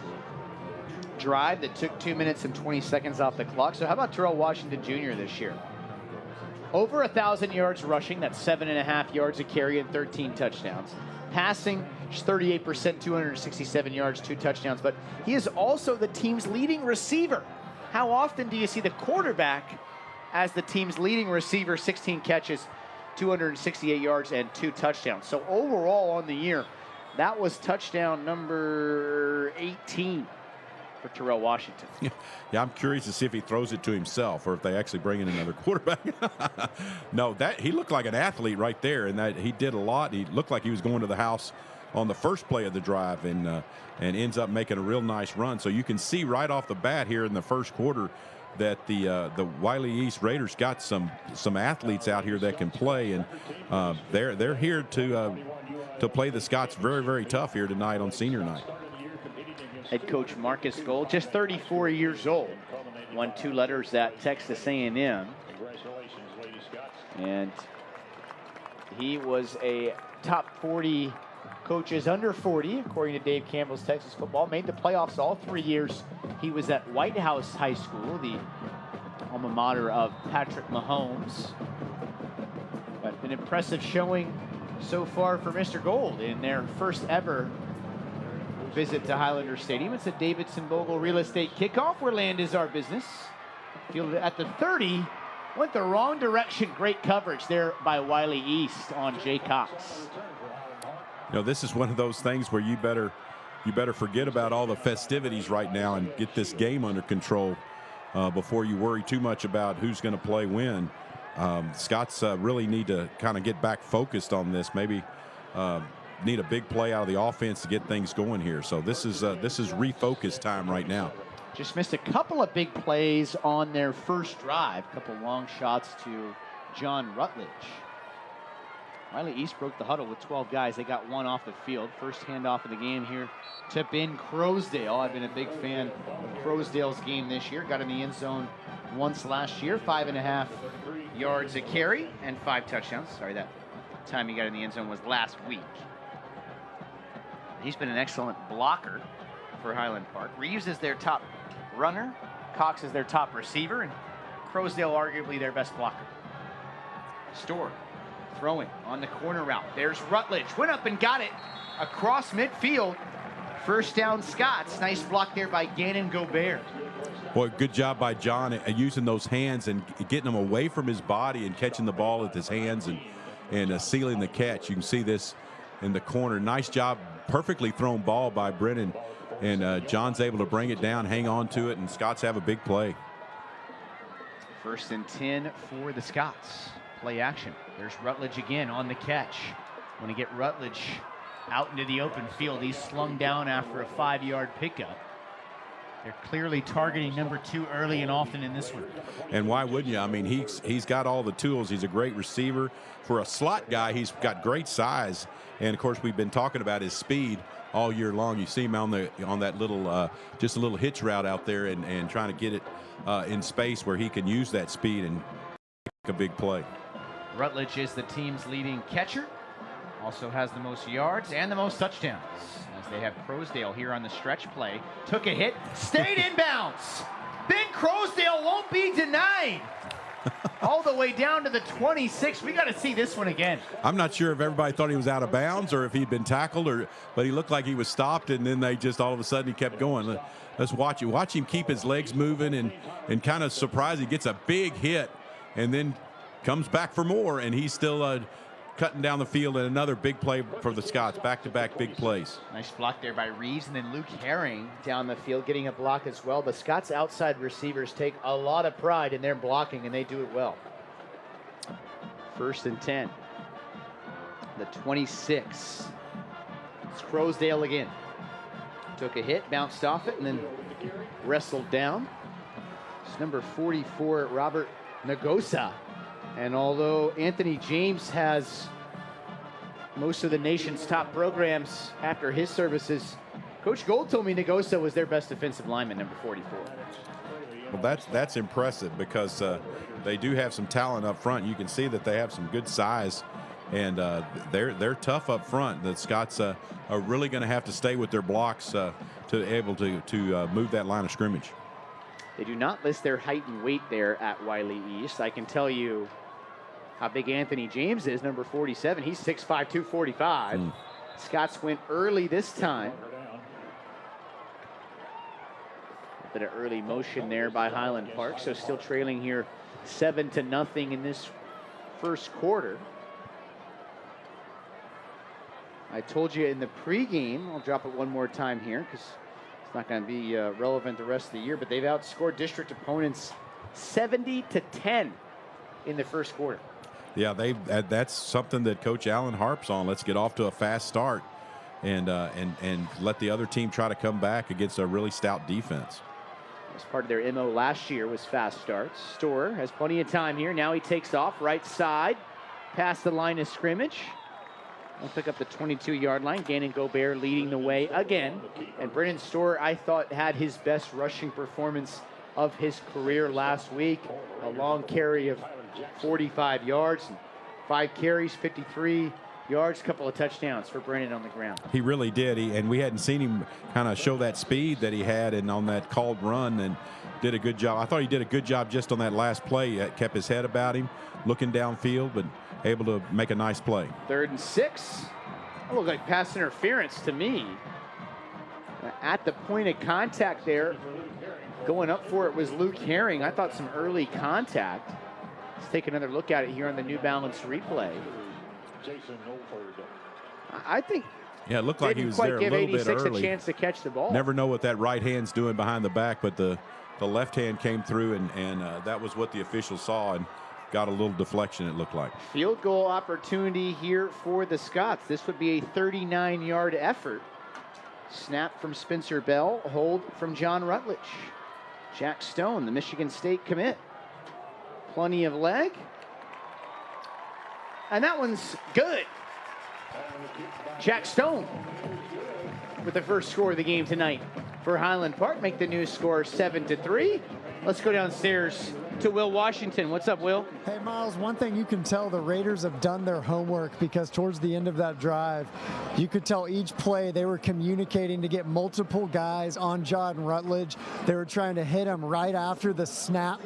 drive that took 2 minutes and 20 seconds off the clock. So how about Terrell Washington Jr. this year? over 1,000 yards rushing. That's 7.5 yards a carry and 13 touchdowns. Passing, just 38%, 267 yards, 2 touchdowns. But he is also the team's leading receiver. How often do you see the quarterback as the team's leading receiver? 16 catches, 268 yards, and 2 touchdowns. So overall on the year, that was touchdown number 18 for Terrell Washington.
Yeah, I'm curious to see if he throws it to himself or if they actually bring in another quarterback. No, that he looked like an athlete right there, and that he did a lot. He looked like he was going to the house on the first play of the drive, and ends up making a real nice run. So you can see right off the bat here in the first quarter that the Wylie East Raiders got some athletes out here that can play, and they're here to play the Scots very, very tough here tonight on senior night.
Head coach Marcus Gold, just 34 years old, won 2 letters at Texas A&M, and he was a top 40 coaches under 40, according to Dave Campbell's Texas Football. Made the playoffs all 3 years. He was at White House High School, the alma mater of Patrick Mahomes. But an impressive showing so far for Mr. Gold in their first ever visit to Highlander Stadium. It's a Davidson Bogle Real Estate kickoff where land is our business. Fielded at the 30, went the wrong direction. Great coverage there by Wylie East on Jay Cox.
You know, this is one of those things where you better forget about all the festivities right now and get this game under control before you worry too much about who's going to play when. Scots really need to kind of get back focused on this. Maybe need a big play out of the offense to get things going here. So this is refocus time right now.
Just missed a couple of big plays on their first drive. A couple long shots to John Rutledge. Wylie East broke the huddle with 12 guys. They got 1 off the field. First handoff of the game here to Ben Croasdale. I've been a big fan of Croasdale's game this year. Got in the end zone once last year. 5.5 yards a carry and 5 touchdowns. Sorry, that time he got in the end zone was last week. He's been an excellent blocker for Highland Park. Reeves is their top runner. Cox is their top receiver. And Croasdale arguably their best blocker. Storr throwing on the corner route. There's Rutledge. Went up and got it across midfield. First down Scots. Nice block there by Gannon Gobert.
Boy, good job by John using those hands and getting him away from his body and catching the ball with his hands and sealing the catch. You can see this in the corner. Nice job. Perfectly thrown ball by Brennan. And John's able to bring it down, hang on to it, and Scots have a big play.
1st and 10 for the Scots. Play action. There's Rutledge again on the catch. Want to get Rutledge out into the open field. He's slung down after a 5-yard pickup. They're clearly targeting number 2 early and often in this one.
And why wouldn't you? I mean, he's got all the tools. He's a great receiver. For a slot guy, he's got great size. And of course, we've been talking about his speed all year long. You see him on that little just a little hitch route out there and trying to get it in space where he can use that speed and make a big play.
Rutledge is the team's leading catcher. Also has the most yards and the most touchdowns. As they have Croasdale here on the stretch play. Took a hit, stayed in bounds. Ben Croasdale won't be denied. All the way down to the 26. We got to see this one again.
I'm not sure if everybody thought he was out of bounds or if he'd been tackled, but he looked like he was stopped, and then they just all of a sudden he kept going. Let's watch it. Watch him keep his legs moving and kind of surprised. He gets a big hit and then comes back for more, and he's still cutting down the field, and another big play for the Scots. Back-to-back big plays.
Nice block there by Reeves, and then Luke Herring down the field getting a block as well. The Scots outside receivers take a lot of pride in their blocking, and they do it well. 1st and 10. The 26. It's Croasdale again. Took a hit, bounced off it, and then wrestled down. It's number 44, Robert Nagosa. And although Anthony James has most of the nation's top programs after his services, Coach Gold told me Nagosa was their best defensive lineman, number 44.
Well, that's impressive because they do have some talent up front. You can see that they have some good size, and they're tough up front. The Scots are really going to have to stay with their blocks to be able to move that line of scrimmage.
They do not list their height and weight there at Wylie East. I can tell you how big Anthony James is, number 47. He's 6'5", 245. Scots went early this time. A bit of early motion there by Highland Park, so still trailing here 7-0 in this first quarter. I told you in the pregame, I'll drop it one more time here because it's not going to be relevant the rest of the year, but they've outscored district opponents 70-10 in the first quarter.
Yeah, that's something that Coach Allen harps on. Let's get off to a fast start and let the other team try to come back against a really stout defense.
As part of their MO last year was fast starts. Storer has plenty of time here. Now he takes off right side past the line of scrimmage. He'll pick up the 22-yard line. Gannon Gobert leading the way again. And Brennan Storer, I thought, had his best rushing performance of his career last week. A long carry of 45 yards, 5 carries, 53 yards, a couple of touchdowns for Brennan on the ground.
He really did. And we hadn't seen him kind of show that speed that he had and on that called run, and did a good job. I thought he did a good job just on that last play. He kept his head about him, looking downfield, but able to make a nice play.
3rd and 6. That looked like pass interference to me. At the point of contact there, going up for it was Luke Herring. I thought some early contact. Let's take another look at it here on the New Balance replay. I think
it looked like he was there a little bit early.
A chance to catch the ball.
Never know what that right hand's doing behind the back, but the left hand came through, and that was what the official saw and got a little deflection, it looked like.
Field goal opportunity here for the Scots. This would be a 39-yard effort. Snap from Spencer Bell, hold from John Rutledge. Jack Stone, the Michigan State commit. Plenty of leg. And that one's good. Jack Stone with the first score of the game tonight for Highland Park. Make the new score 7-3. Let's go downstairs to Will Washington. What's up, Will?
Hey, Miles, one thing you can tell, the Raiders have done their homework, because towards the end of that drive, you could tell each play they were communicating to get multiple guys on John Rutledge. They were trying to hit him right after the snap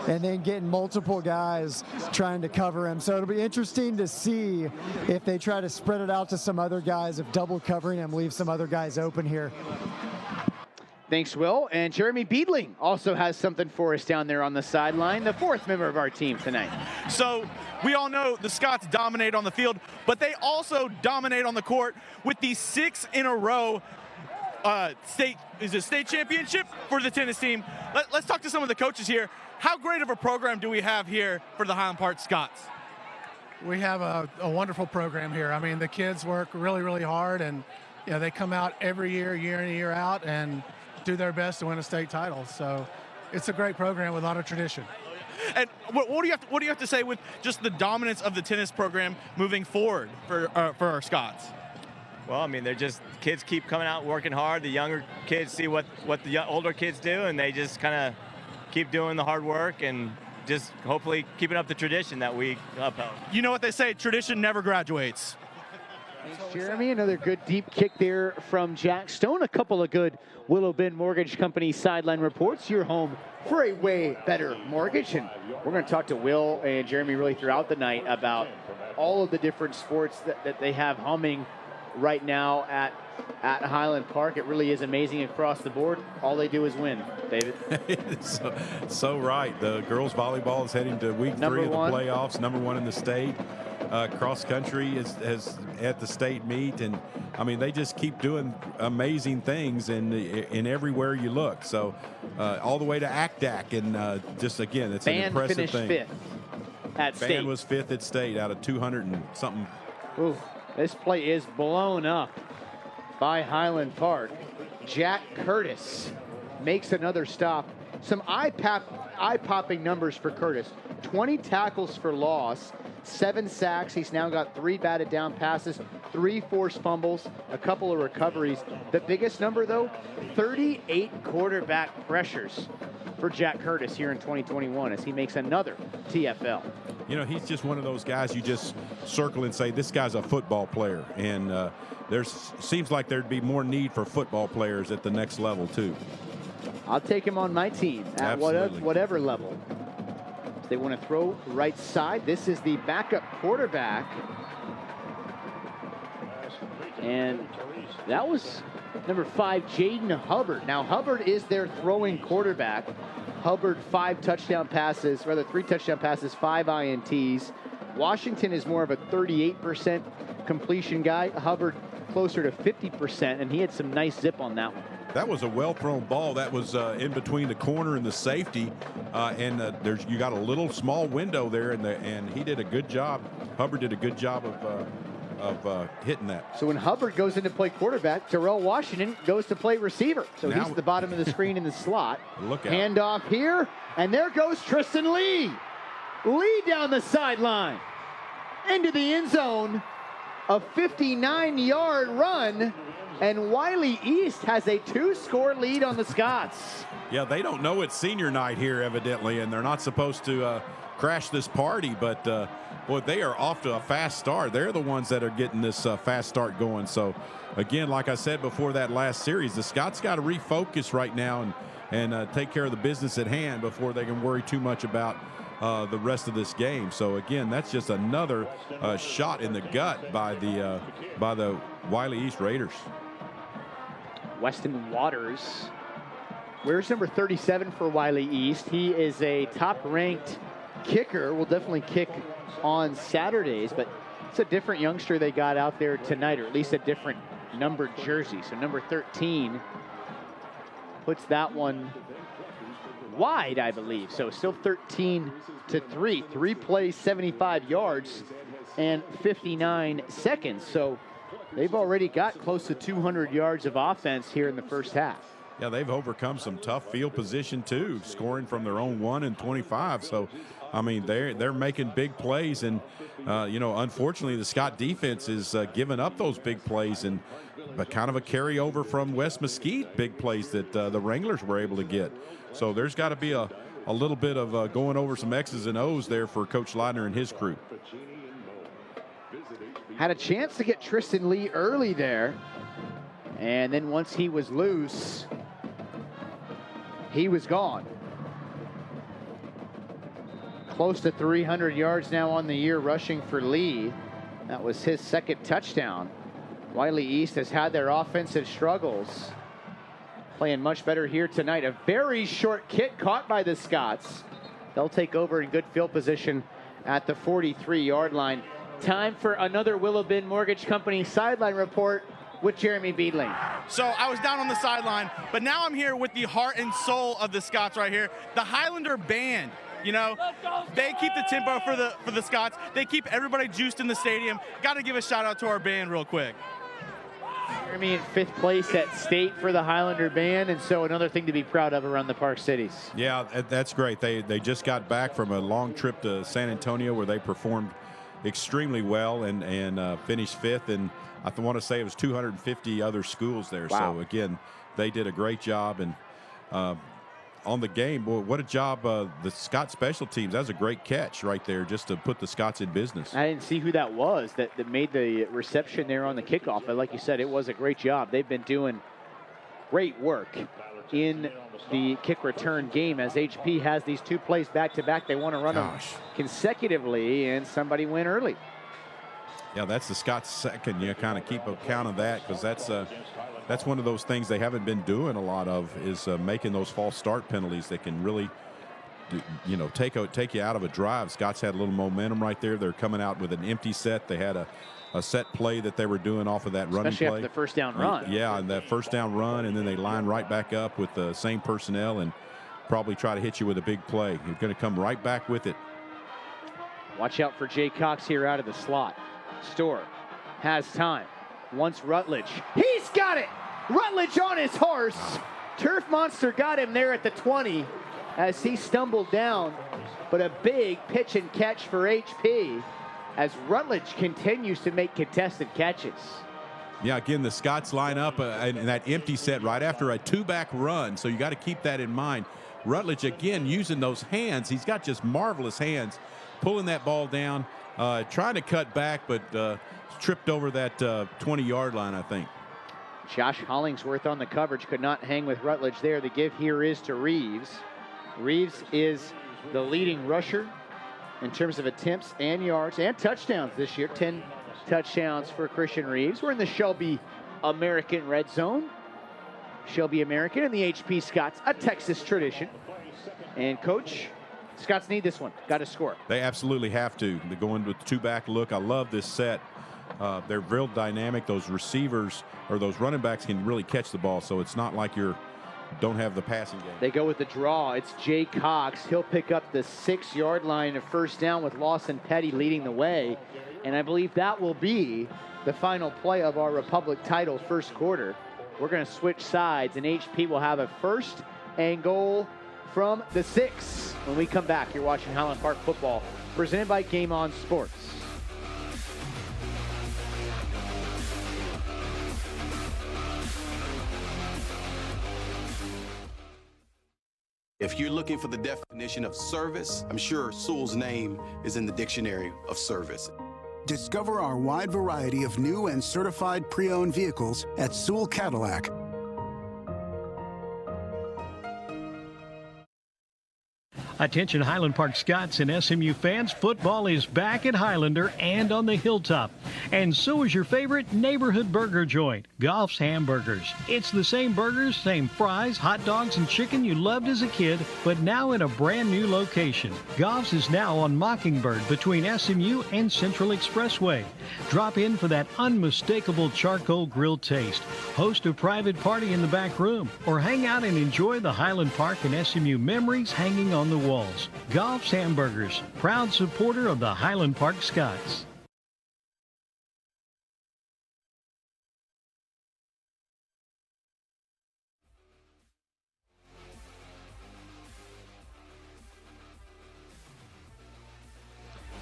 and then getting multiple guys trying to cover him. So it'll be interesting to see if they try to spread it out to some other guys, if double covering him leaves some other guys open here.
Thanks, Will. And Jeremy Beedling also has something for us down there on the sideline, the 4th member of our team tonight.
So we all know the Scots dominate on the field, but they also dominate on the court with the 6 in a row state championship for the tennis team. Let's talk to some of the coaches here. How great of a program do we have here for the Highland Park Scots?
We have a wonderful program here. I mean, the kids work really, really hard, and they come out every year in and year out, and do their best to win a state title. So it's a great program with a lot of tradition.
And what do you have to say with just the dominance of the tennis program moving forward for our Scots?
Well, I mean, they're just kids keep coming out working hard. The younger kids see what the older kids do, and they just kind of keep doing the hard work and just hopefully keeping up the tradition that we upheld.
You know what they say, tradition never graduates.
Thanks, Jeremy. Another good deep kick there from Jack Stone. A couple of good Willow Bend Mortgage Company sideline reports. Your home for a way better mortgage. And we're going to talk to Will and Jeremy really throughout the night about all of the different sports that they have humming right now at Highland Park. It really is amazing across the board. All they do is win, David.
so right. The girls volleyball is heading to week 3 of the playoffs, #1 in the state. Cross country is at the state meet, and I mean, they just keep doing amazing things in everywhere you look. So all the way to ACDAC, and just again, it's an impressive thing.
Finished 5th at state.
Band was 5th at state out of 200 and something.
Ooh, this play is blown up by Highland Park. Jack Curtis makes another stop. Some eye-popping numbers for Curtis. 20 tackles for loss. 7 sacks. He's now got 3 batted down passes, 3 forced fumbles, a couple of recoveries. The biggest number, though, 38 quarterback pressures for Jack Curtis here in 2021 as he makes another TFL.
You know, he's just one of those guys you just circle and say, this guy's a football player. And seems like there'd be more need for football players at the next level, too.
I'll take him on my team at whatever level. So they want to throw right side. This is the backup quarterback. And that was number 5, Jaden Hubbard. Now, Hubbard is their throwing quarterback. Hubbard, 3 touchdown passes, 5 INTs. Washington is more of a 38% completion guy. Hubbard closer to 50%, and he had some nice zip on that one.
That was a well-thrown ball. That was in between the corner and the safety, you got a little small window there, and he did a good job. Hubbard did a good job of hitting that.
So when Hubbard goes in to play quarterback, Terrell Washington goes to play receiver. So now, he's at the bottom of the screen in the slot.
Look out.
Handoff here, and there goes Tristan Lee. Lee down the sideline into the end zone. A 59-yard run, and Wylie East has a 2-score lead on the Scots.
Yeah, they don't know it's senior night here, evidently, and they're not supposed to crash this party, but boy, they are off to a fast start. They're the ones that are getting this fast start going. So, again, like I said before that last series, the Scots got to refocus right now and take care of the business at hand before they can worry too much about the rest of this game. So again, that's just another shot in the gut by the Wylie East Raiders.
Weston Waters. Where's number 37 for Wylie East? He is a top-ranked kicker. Will definitely kick on Saturdays, but it's a different youngster they got out there tonight, or at least a different numbered jersey. So number 13 puts that one wide, I believe. So still 13-3. 3 plays, 75 yards, and 59 seconds. So they've already got close to 200 yards of offense here in the first half.
Yeah, they've overcome some tough field position too, scoring from their own 1 and 25. So, I mean, they're making big plays, and unfortunately, the Scott defense is giving up those big plays, but kind of a carryover from West Mesquite big plays that the Wranglers were able to get. So there's got to be a little bit of going over some X's and O's there for Coach Leitner and his crew.
Had a chance to get Tristan Lee early there, and then once he was loose, he was gone. Close to 300 yards now on the year rushing for Lee. That was his second touchdown. Wylie East has had their offensive struggles. Playing much better here tonight. A very short kick caught by the Scots. They'll take over in good field position at the 43-yard line. Time for another Willow Bend Mortgage Company sideline report with Jeremy Beedling.
So I was down on the sideline, but now I'm here with the heart and soul of the Scots right here, the Highlander Band. They keep the tempo for the Scots. They keep everybody juiced in the stadium. Got to give a shout out to our band real quick.
Jeremy in 5th place at state for the Highlander Band, and so another thing to be proud of around the Park Cities.
Yeah, that's great. They just got back from a long trip to San Antonio where they performed extremely well and finished 5th, and I want to say it was 250 other schools there.
Wow.
So again, they did a great job, and on the game, boy, what a job the Scots special teams. That was a great catch right there just to put the Scots in business.
I didn't see who that was that made the reception there on the kickoff, but like you said, it was a great job. They've been doing great work in the kick return game as HP has these 2 plays back-to-back. They want to run them consecutively, and somebody went early.
Yeah, that's the Scots second. You kind of keep a count of that, because that's one of those things they haven't been doing a lot of, is making those false start penalties that can really, take you out of a drive. Scots had a little momentum right there. They're coming out with an empty set. They had a set play that they were doing off of that running
Especially
play.
After the first down run.
Yeah, and that first down run, and then they line right back up with the same personnel and probably try to hit you with a big play. You're going to come right back with it.
Watch out for Jay Cox here out of the slot. Storr has time. Wants Rutledge. He's got it! Rutledge on his horse. Turf Monster got him there at the 20 as he stumbled down. But a big pitch and catch for HP as Rutledge continues to make contested catches.
Yeah, again, the Scots line up in that empty set right after a 2-back run, so you got to keep that in mind. Rutledge, again, using those hands. He's got just marvelous hands, pulling that ball down, trying to cut back, but tripped over that 20-yard line, I think.
Josh Hollingsworth on the coverage, could not hang with Rutledge there. The give here is to Reeves. Reeves is the leading rusher in terms of attempts and yards and touchdowns this year. 10 touchdowns for Christian Reeves. We're in the Shelby American Red Zone. Shelby American and the HP Scots, a Texas tradition. And Coach, Scots need this one. Got to score.
They absolutely have to. They're going with the two-back look. I love this set. They're real dynamic. Those receivers or those running backs can really catch the ball, so it's not like you don't have the passing game.
They go with the draw. It's Jay Cox. He'll pick up the 6-yard line of first down with Lawson Petty leading the way. And I believe that will be the final play of our Republic title first quarter. We're going to switch sides, and HP will have a 1st and goal from the 6. When we come back, you're watching Highland Park football, presented by Game On Sports.
If you're looking for the definition of service, I'm sure Sewell's name is in the dictionary of service.
Discover our wide variety of new and certified pre-owned vehicles at Sewell Cadillac.
Attention Highland Park Scots and SMU fans, football is back at Highlander and on the Hilltop. And so is your favorite neighborhood burger joint, Goff's Hamburgers. It's the same burgers, same fries, hot dogs, and chicken you loved as a kid, but now in a brand new location. Goff's is now on Mockingbird between SMU and Central Expressway. Drop in for that unmistakable charcoal grill taste. Host a private party in the back room, or hang out and enjoy the Highland Park and SMU memories hanging on the walls. Goff's Hamburgers, proud supporter of the Highland Park Scots.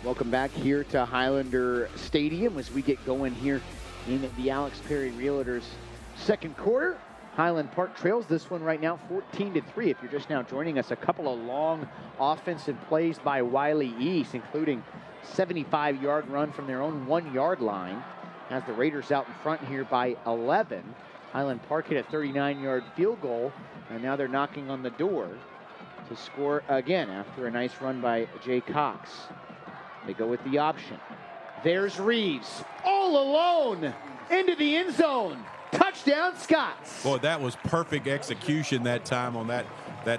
Welcome back here to Highlander Stadium as we get going here in the Alex Perry Realtors second quarter. Highland Park trails this one right now 14-3. If you're just now joining us, a couple of long offensive plays by Wylie East, including 75-yard run from their own 1-yard line. Has the Raiders out in front here by 11. Highland Park hit a 39-yard field goal, and now they're knocking on the door to score again after a nice run by Jay Cox. They go with the option. There's Reeves all alone into the end zone. Touchdown, Scots.
Boy, that was perfect execution that time on that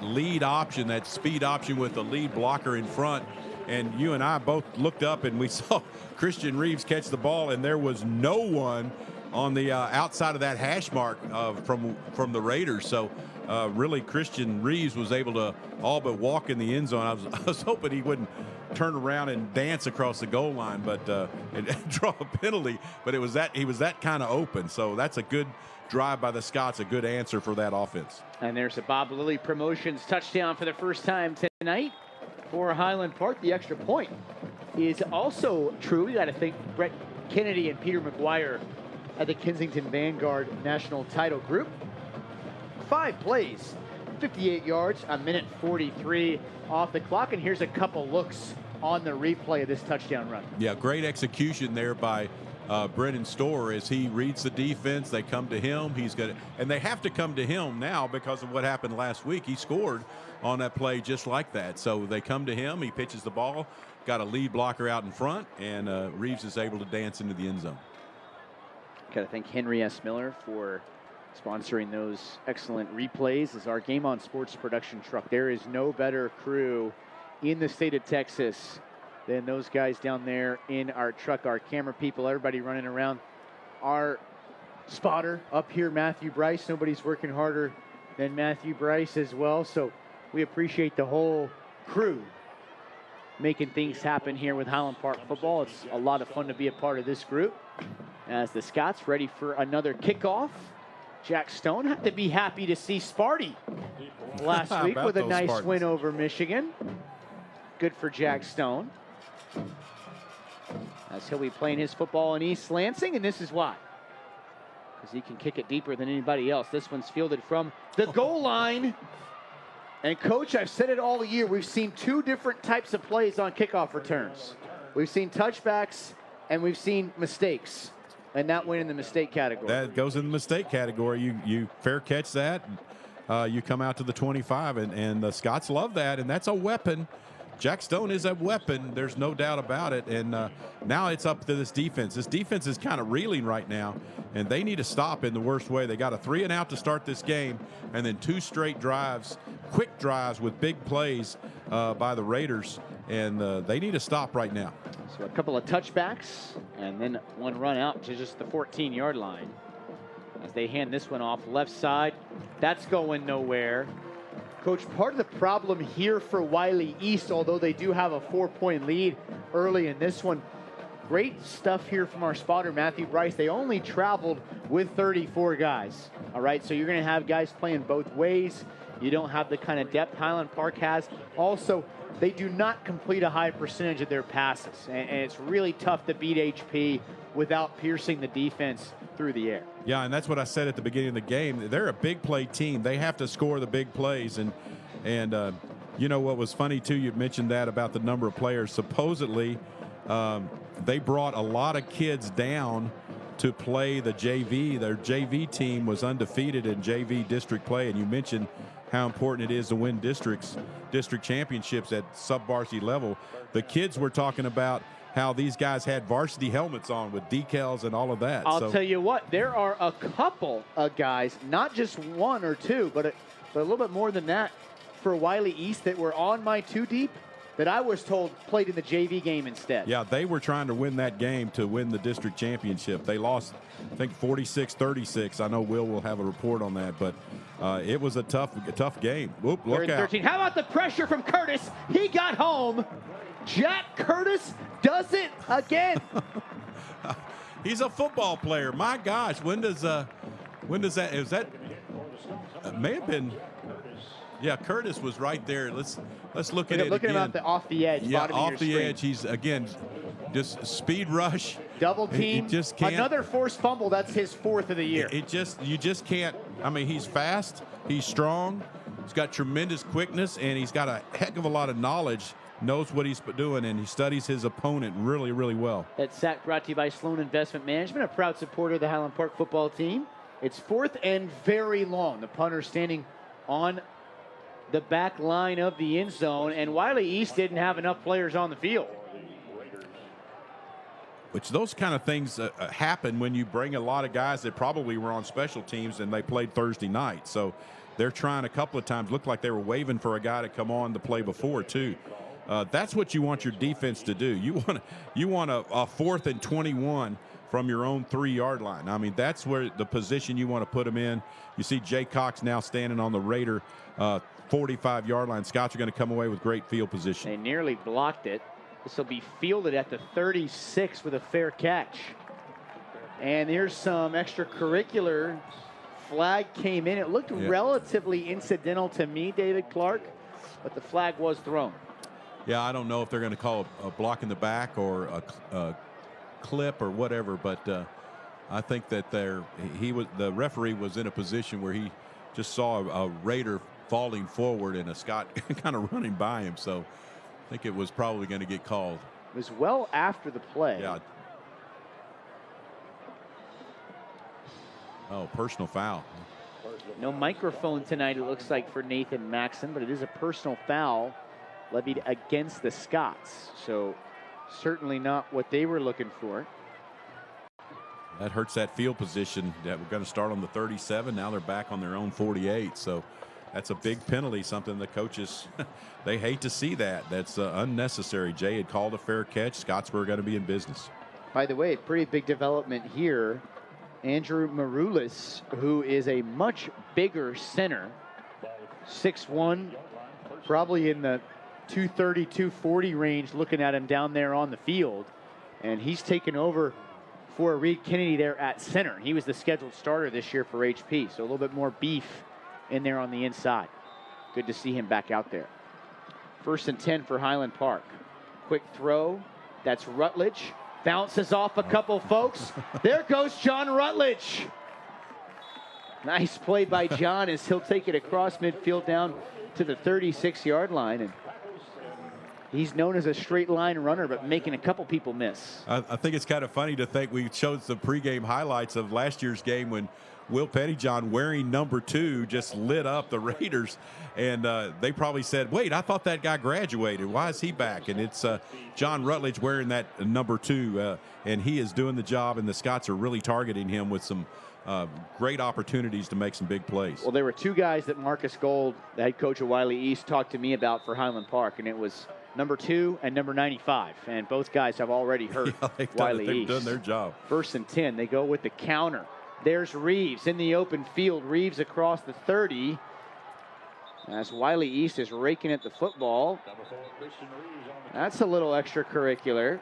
lead option, that speed option with the lead blocker in front. And you and I both looked up and we saw Christian Reeves catch the ball, and there was no one on the outside of that hash mark from the Raiders. So really, Christian Reeves was able to all but walk in the end zone. I was hoping he wouldn't turn around and dance across the goal line, but and draw a penalty. But he was that kind of open. So that's a good drive by the Scots, a good answer for that offense.
And there's a Bob Lilly Promotions touchdown for the first time tonight for Highland Park. The extra point is also true. We got to thank Brett Kennedy and Peter McGuire at the Kensington Vanguard National Title Group. 5 plays, 58 yards, a minute 43 off the clock. And here's a couple looks on the replay of this touchdown run.
Yeah, great execution there by Brennan Storr as he reads the defense. They come to him. And they have to come to him now because of what happened last week. He scored on that play just like that. So they come to him. He pitches the ball, got a lead blocker out in front, and Reeves is able to dance into the end zone.
Got to thank Henry S. Miller for sponsoring those excellent replays as our Game On Sports production truck. There is no better crew in the state of Texas than those guys down there in our truck. Our camera people, everybody running around. Our spotter up here, Matthew Bryce. Nobody's working harder than Matthew Bryce as well. So we appreciate the whole crew making things happen here with Highland Park football. It's a lot of fun to be a part of this group as the Scots ready for another kickoff. Jack Stone had to be happy to see Sparty last week with a nice Spartans win over Michigan. Good for Jack Stone, as he'll be playing his football in East Lansing, and this is why. Because he can kick it deeper than anybody else. This one's fielded from the goal line. And Coach, I've said it all year, we've seen 2 different types of plays on kickoff returns. We've seen touchbacks and we've seen mistakes. And that went in the mistake category.
That goes in the mistake category. You fair catch that. you come out to the 25, and the Scots love that, and that's a weapon. Jack Stone is a weapon. There's no doubt about it. And now it's up to this defense. This defense is kind of reeling right now, and they need to stop in the worst way. They got a 3-and-out to start this game, and then 2 straight drives, quick drives with big plays by the Raiders, and they need to stop right now.
So a couple of touchbacks, and then one run out to just the 14-yard line. As they hand this one off left side, that's going nowhere. Coach, part of the problem here for Wylie East, although they do have a 4-point lead early in this one, great stuff here from our spotter, Matthew Bryce. They only traveled with 34 guys. All right, so you're going to have guys playing both ways. You don't have the kind of depth Highland Park has. Also, they do not complete a high percentage of their passes, and it's really tough to beat HP without piercing the defense through the air.
Yeah, and that's what I said at the beginning of the game. They're a big play team. They have to score the big plays. And you know what was funny, too, you mentioned that about the number of players. Supposedly, they brought a lot of kids down to play the JV. Their JV team was undefeated in JV district play, and you mentioned how important it is to win district championships at sub-varsity level. The kids were talking about how these guys had varsity helmets on with decals and all of that.
I'll tell you what, there are a couple of guys, not just one or two, but a little bit more than that for Wylie East that were on my 2 deep that I was told played in the JV game instead.
Yeah, they were trying to win that game to win the district championship. They lost, I think, 46-36. I know will have a report on that, but it was a tough game. Whoop, look out.
13. How about the pressure from Curtis? He got home. Jack Curtis does it again.
He's a football player. My gosh, when does that? Is that? May have been. Yeah, Curtis was right there. Let's look at it
Looking
again.
about off the edge.
Yeah, off the
screen.
edge. He's again just speed rush.
Double team.
He just can't.
Another forced fumble. That's his 4th of the year.
You just can't. I mean, he's fast. He's strong. He's got tremendous quickness, and he's got a heck of a lot of knowledge. Knows what he's doing, and he studies his opponent really, really well.
That sack brought to you by Sloan Investment Management, a proud supporter of the Highland Park football team. It's 4th and very long. The punter standing on the back line of the end zone, and Wylie East didn't have enough players on the field.
Which those kind of things happen when you bring a lot of guys that probably were on special teams and they played Thursday night. So they're trying a couple of times. Looked like they were waving for a guy to come on to play before, too. That's what you want your defense to do. You want a 4th and 21 from your own 3-yard line. I mean, that's where the position you want to put them in. You see Jay Cox now standing on the Raider 45-yard line. Scots are going to come away with great field position.
They nearly blocked it. This will be fielded at the 36 with a fair catch. And here's some extracurricular. Flag came in. It looked relatively incidental to me, David Clark, but the flag was thrown.
Yeah, I don't know if they're going to call a block in the back or a clip or whatever, but I think that the referee was in a position where he just saw a Raider falling forward and a Scot kind of running by him, so I think it was probably going to get called.
It was well after the play.
Yeah. Oh, personal foul.
No microphone tonight, it looks like, for Nathan Maxson, but it is a personal foul levied against the Scots. So certainly not what they were looking for.
That hurts that field position. That we're going to start on the 37. Now they're back on their own 48. So that's a big penalty, something the coaches, they hate to see that. That's unnecessary. Jay had called a fair catch. Scots were going to be in business.
By the way, pretty big development here. Andrew Maroulis, who is a much bigger center, 6'1", probably in the 230, 240 range, looking at him down there on the field. And he's taken over for Reed Kennedy there at center. He was the scheduled starter this year for HP, so a little bit more beef in there on the inside. Good to see him back out there. 1st and 10 for Highland Park. Quick throw. That's Rutledge. Bounces off a couple folks. There goes John Rutledge. Nice play by John as he'll take it across midfield down to the 36-yard line. And he's known as a straight line runner, but making a couple people miss.
I think it's kind of funny to think we showed some pregame highlights of last year's game when Will Pettyjohn wearing number 2 just lit up the Raiders, and they probably said, wait, I thought that guy graduated. Why is he back? And it's John Rutledge wearing that number 2, and he is doing the job, and the Scots are really targeting him with some great opportunities to make some big plays.
Well, there were 2 guys that Marcus Gold, the head coach of Wylie East, talked to me about for Highland Park, and it was number 2 and number 95, and both guys have already hurt Wylie East.
They've done their job.
1st and 10. They go with the counter. There's Reeves in the open field. Reeves across the 30. As Wylie East is raking at the football. That's a little extracurricular.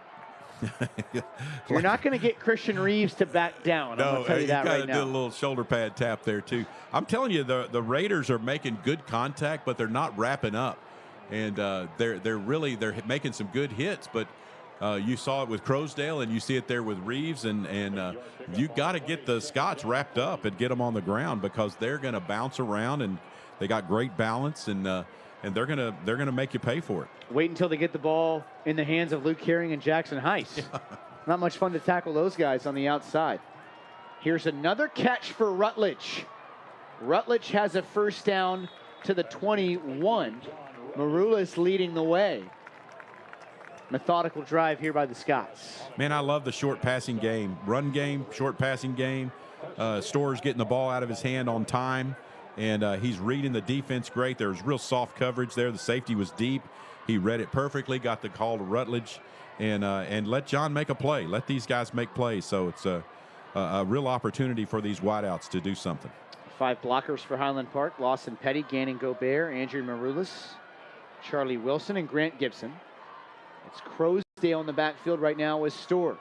You're not going to get Christian Reeves to back down. I'm going to tell you that right now.
Do a little shoulder pad tap there, too. I'm telling you, the Raiders are making good contact, but they're not wrapping up. And they're making some good hits, but you saw it with Crosdale, and you see it there with Reeves, and you got to get the Scots wrapped up and get them on the ground, because they're going to bounce around, and they got great balance, and they're gonna make you pay for it.
Wait until they get the ball in the hands of Luke Herring and Jackson Heiss. Not much fun to tackle those guys on the outside. Here's another catch for Rutledge. Rutledge has a first down to the 21. Maroulis leading the way. Methodical drive here by the Scots.
Man, I love the short passing game. Run game, short passing game. Storrs getting the ball out of his hand on time, and he's reading the defense great. There's real soft coverage there. The safety was deep. He read it perfectly, got the call to Rutledge, and let John make a play. Let these guys make plays. So it's a real opportunity for these wideouts to do something.
5 blockers for Highland Park. Lawson Petty, Gannon Gobert, Andrew Maroulis, Charlie Wilson, and Grant Gibson. It's Crosdale in the backfield right now with Storr.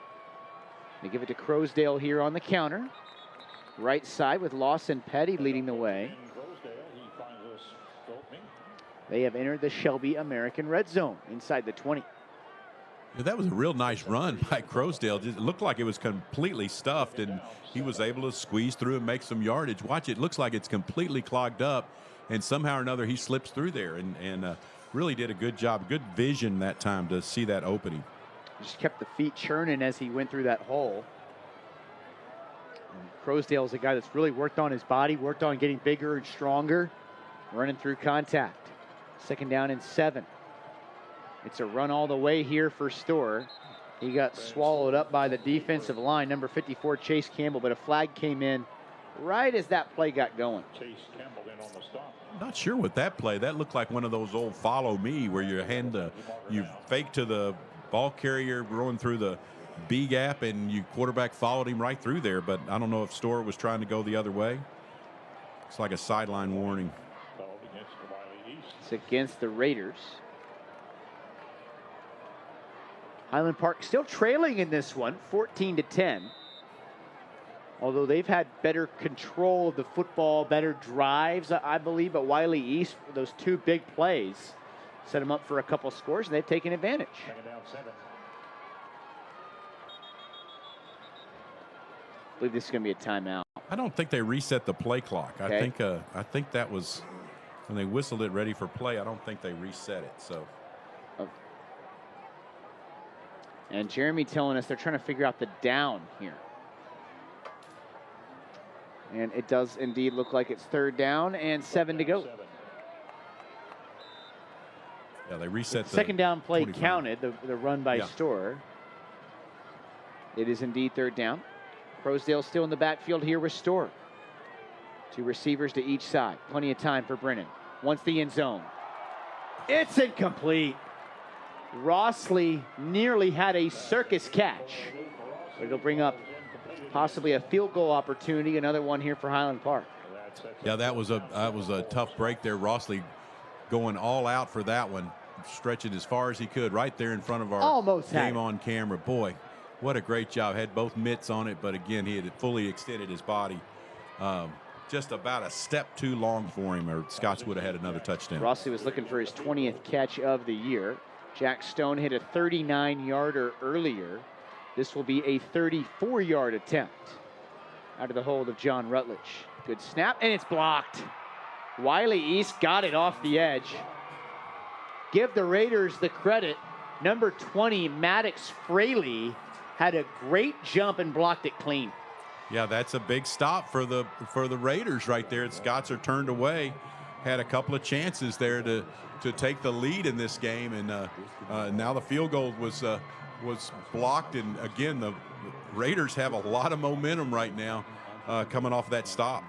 They give it to Crosdale here on the counter. Right side with Lawson Petty leading the way. They have entered the Shelby American Red Zone inside the 20.
Yeah, that was a real nice run by Crosdale. It looked like it was completely stuffed, and he was able to squeeze through and make some yardage. Watch, it looks like it's completely clogged up, and somehow or another he slips through there, and really did a good job. Good vision that time to see that opening.
Just kept the feet churning as he went through that hole. Crosdale is a guy that's really worked on his body, worked on getting bigger and stronger, running through contact. 2nd down and 7. It's a run all the way here for Storr. He got swallowed up by the defensive line, number 54, Chase Campbell, but a flag came in right as that play got going.
Chase Campbell in on the stop.
Not sure what that play. That looked like one of those old follow me where you fake to the ball carrier going through the B gap, and you quarterback followed him right through there. But I don't know if Storr was trying to go the other way. It's like a sideline warning.
It's against the Raiders. Highland Park still trailing in this one, 14-10. Although they've had better control of the football, better drives, I believe, but Wylie East, those 2 big plays, set them up for a couple scores, and they've taken advantage. I believe this is going to be a timeout.
I don't think they reset the play clock.
Okay.
I think that was when they whistled it ready for play. I don't think they reset it. So.
And Jeremy telling us they're trying to figure out the down here. And it does indeed look like it's 3rd down and 7 to go.
Yeah, they reset the
2nd down play
25.
counted, the run by Storr. It is indeed 3rd down. Crosdale still in the backfield here with Storr. 2 receivers to each side. Plenty of time for Brennan. Wants the end zone. It's incomplete. Rossley nearly had a circus catch. But it'll bring up possibly a field goal opportunity, another one here for Highland Park.
Yeah, that was a tough break there. Rossley going all out for that one, stretching as far as he could right there in front of our
Almost
game on camera. Boy, what a great job. Had both mitts on it, but again, he had fully extended his body. Just about a step too long for him, or Scots would have had another touchdown.
Rossley was looking for his 20th catch of the year. Jack Stone hit a 39-yarder earlier. This will be a 34-yard attempt out of the hold of John Rutledge. Good snap, and it's blocked. Wylie East got it off the edge. Give the Raiders the credit. Number 20, Maddox Fraley, had a great jump and blocked it clean.
Yeah, that's a big stop for the Raiders right there. The Scots are turned away. Had a couple of chances there to take the lead in this game, and now the field goal was blocked. And again, the Raiders have a lot of momentum right now coming off that stop.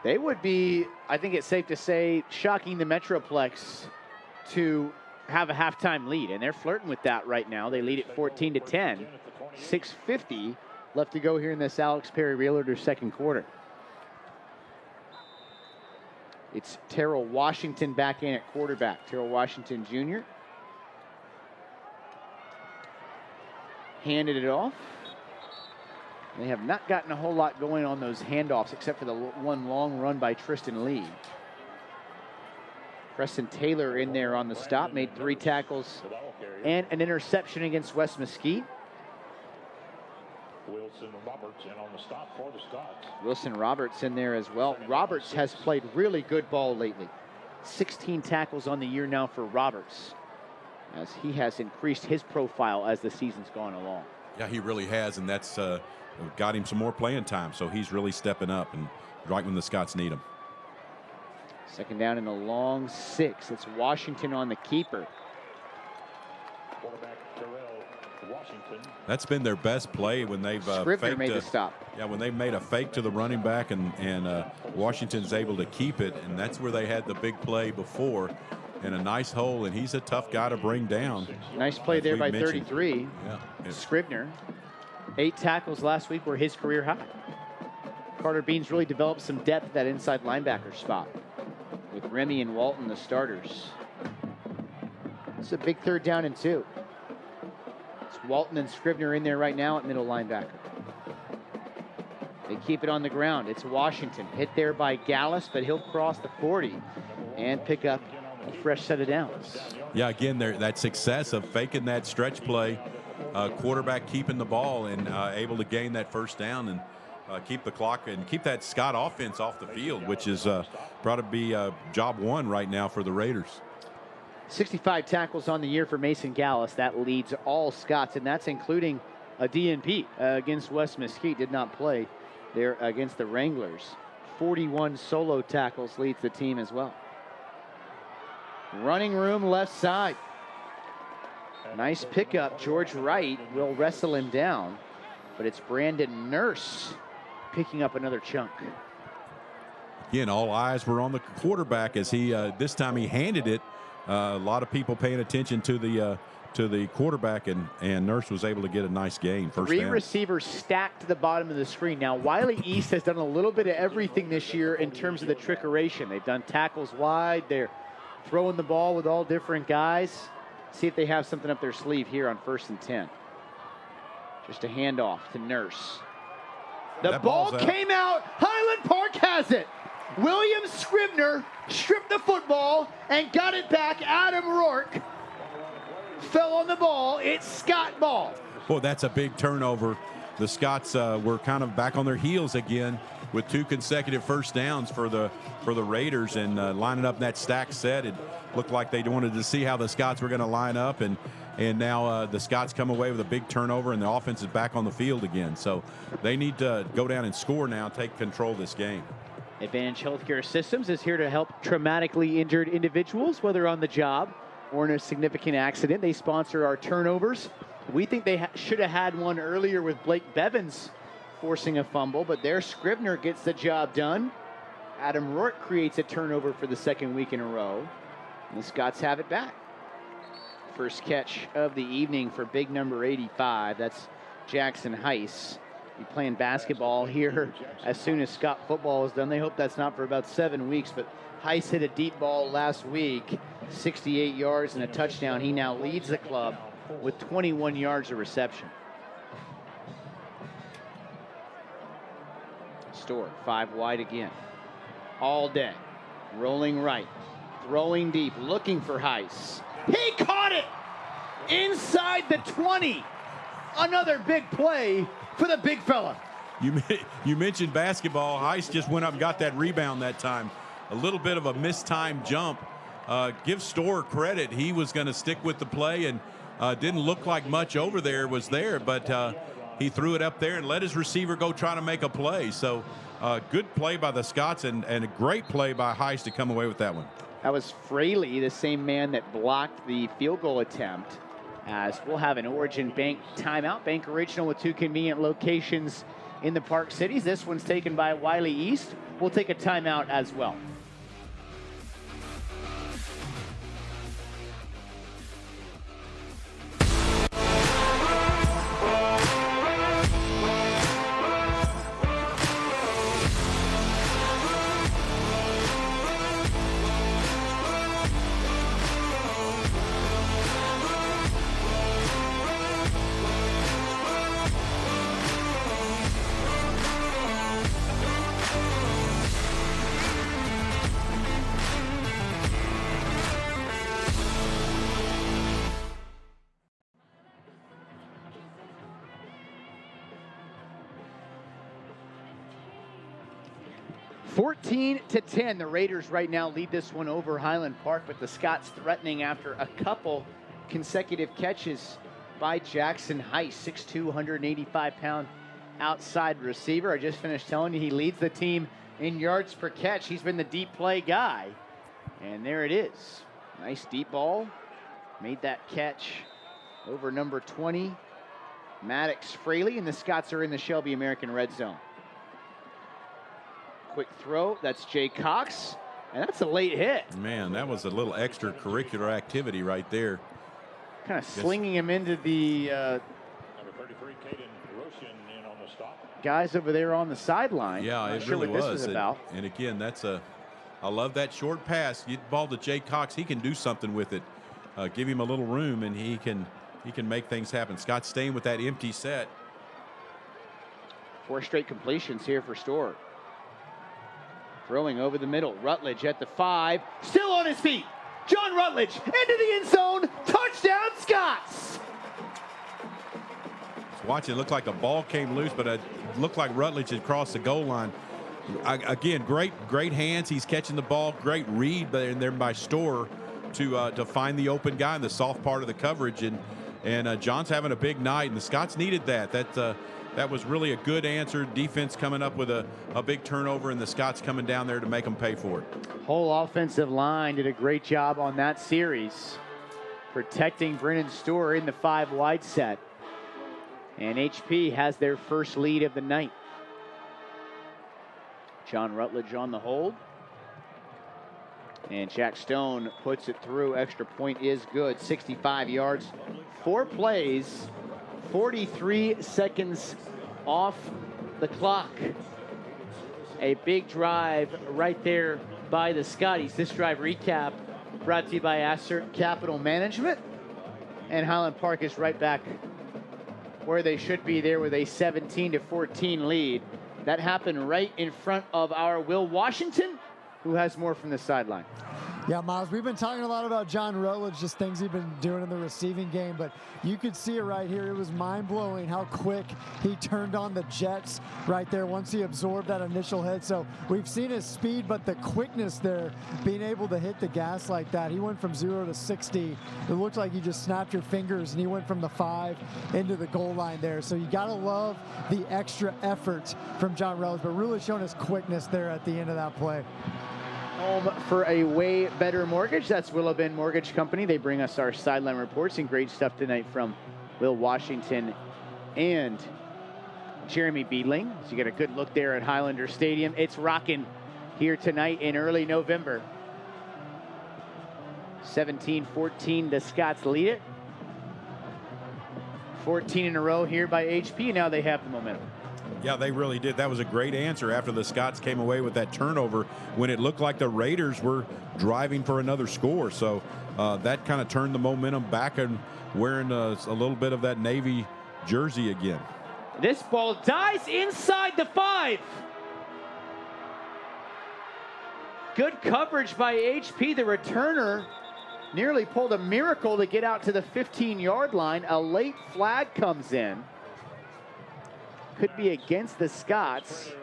They would be, I think it's safe to say, shocking the Metroplex to have a halftime lead, and they're flirting with that right now. They lead at 14-10. 6:50 left to go here in this Alex Perry Realtor second quarter. It's Terrell Washington back in at quarterback. Terrell Washington Jr. handed it off. They have not gotten a whole lot going on those handoffs except for the one long run by Tristan Lee. Preston Taylor in there on the stop, made 3 tackles and an interception against West Mesquite.
Wilson Roberts in on the stop for the Scots.
Wilson Roberts in there as well. Roberts has played really good ball lately. 16 tackles on the year now for Roberts, as he has increased his profile as the season's gone along.
Yeah, he really has, and that's got him some more playing time, so he's really stepping up, and right when the Scots need him.
Second down and a long 6. It's Washington on the keeper.
Quarterback Terrell Washington.
That's been their best play when they've
Scrivener made the stop.
Yeah, when they made a fake to the running back, and Washington's able to keep it, and that's where they had the big play before, and a nice hole, and he's a tough guy to bring down.
Nice play there by 33.
Yeah,
Scrivener. 8 tackles last week were his career high. Carter Beans really developed some depth at that inside linebacker spot, with Remy and Walton the starters. It's a big 3rd down and 2. It's Walton and Scrivener in there right now at middle linebacker. They keep it on the ground. It's Washington, hit there by Gallus, but he'll cross the 40 and pick up a fresh set of downs.
Yeah, again, that success of faking that stretch play, quarterback keeping the ball and able to gain that first down and keep the clock and keep that Scott offense off the field, which is probably be job 1 right now for the Raiders.
65 tackles on the year for Mason Gallus. That leads all Scots, and that's including a DNP against West Mesquite. Did not play there against the Wranglers. 41 solo tackles leads the team as well. Running room left side. Nice pickup. George Wright will wrestle him down, but it's Brandon Nurse picking up another chunk.
Again, all eyes were on the quarterback as he this time he handed it. A lot of people paying attention to the quarterback, and Nurse was able to get a nice gain. First
3
down.
receivers stacked to the bottom of the screen. Now, Wylie East has done a little bit of everything this year in terms of the trickeration. They've done tackles wide. They're throwing the ball with all different guys. See if they have something up their sleeve here on 1st and 10. Just a handoff to Nurse. The ball came out. Highland Park has it. William Scrivener stripped the football and got it back. Adam Rourke fell on the ball. It's Scott ball.
Boy, that's a big turnover. The Scots were kind of back on their heels again with 2 consecutive first downs for the Raiders, and lining up that stack set. It looked like they wanted to see how the Scots were going to line up, and now the Scots come away with a big turnover, and the offense is back on the field again. So they need to go down and score now, take control of this game.
Advantage Healthcare Systems is here to help traumatically injured individuals, whether on the job or in a significant accident. They sponsor our turnovers. We think they should have had one earlier with Blake Bevins forcing a fumble, but their Scrivener gets the job done. Adam Rourke creates a turnover for the 2nd week in a row. And the Scots have it back. First catch of the evening for big number 85. That's Jackson Heiss. Be playing basketball here as soon as Scott football is done. They hope that's not for about 7 weeks, but Heiss hit a deep ball last week, 68 yards and a touchdown. He now leads the club with 21 yards of reception. Storr 5 wide again. All day. Rolling right. Throwing deep. Looking for Heiss. He caught it inside the 20. Another big play for the big fella.
You mentioned basketball. Heiss just went up and got that rebound that time. A little bit of a mistimed jump. Give Storr credit. He was going to stick with the play, and didn't look like much over there was there, but he threw it up there and let his receiver go try to make a play. So good play by the Scots and a great play by Heiss to come away with that one.
That was Fraley, the same man that blocked the field goal attempt. As we'll have an Origin Bank timeout. Bank Original with 2 convenient locations in the Park Cities. This one's taken by Wylie East. We'll take a timeout as well. (14-10). The Raiders right now lead this one over Highland Park, but the Scots threatening after a couple consecutive catches by Jackson Heiss, 6'2", 185-pound outside receiver. I just finished telling you he leads the team in yards per catch. He's been the deep play guy. And there it is. Nice deep ball. Made that catch over number 20, Maddox Fraley, and the Scots are in the Shelby American red zone. Quick throw, that's Jay Cox, and that's a late hit.
Man, that was a little extracurricular activity right there.
Kind of slinging him into the
Number 33, Caden Roshan in on the stop.
guys over there on the sideline.
Yeah,
Not
it
sure
really
what
was.
This was about.
And again, I love that short pass. You ball to Jay Cox, he can do something with it. Give him a little room, and he can make things happen. Scott's staying with that empty set.
4 straight completions here for Storr. Throwing over the middle. Rutledge at the 5. Still on his feet. John Rutledge into the end zone. Touchdown, Scots.
Watch it, looked like a ball came loose, but it looked like Rutledge had crossed the goal line. Again, great hands. He's catching the ball. Great read there by Storr to find the open guy in the soft part of the coverage. And John's having a big night, and the Scots needed that. That was really a good answer. Defense coming up with a big turnover, and the Scots coming down there to make them pay for it.
Whole offensive line did a great job on that series, protecting Brennan Storr in the 5 wide set. And HP has their first lead of the night. John Rutledge on the hold. And Jack Stone puts it through. Extra point is good. 65 yards, 4 plays, 43 seconds off the clock. A big drive right there by the Scotties. This drive recap brought to you by Assert Capital Management. And Highland Park is right back where they should be there with a 17-14 lead. That happened right in front of our Will Washington, who has more from the sideline.
Yeah, Miles, we've been talking a lot about John Rutledge, just things he's been doing in the receiving game, but you could see it right here. It was mind-blowing how quick he turned on the jets right there once he absorbed that initial hit. So we've seen his speed, but the quickness there, being able to hit the gas like that. He went from 0 to 60. It looked like you just snapped your fingers, and he went from the 5 into the goal line there. So you got to love the extra effort from John Rutledge, but really showing his quickness there at the end of that play.
Home for a way better mortgage. That's Willow Bend Mortgage Company. They bring us our sideline reports and great stuff tonight from Will Washington and Jeremy Beedling. So you get a good look there at Highlander Stadium. It's rocking here tonight in early November. 17-14, the Scots lead it. 14 in a row here by HP. Now they have the momentum.
Yeah, they really did. That was a great answer after the Scots came away with that turnover when it looked like the Raiders were driving for another score. So that kind of turned the momentum back and wearing a little bit of that Navy jersey again.
This ball dies inside the 5. Good coverage by HP. The returner nearly pulled a miracle to get out to the 15-yard line. A late flag comes in. Could be against the Scots.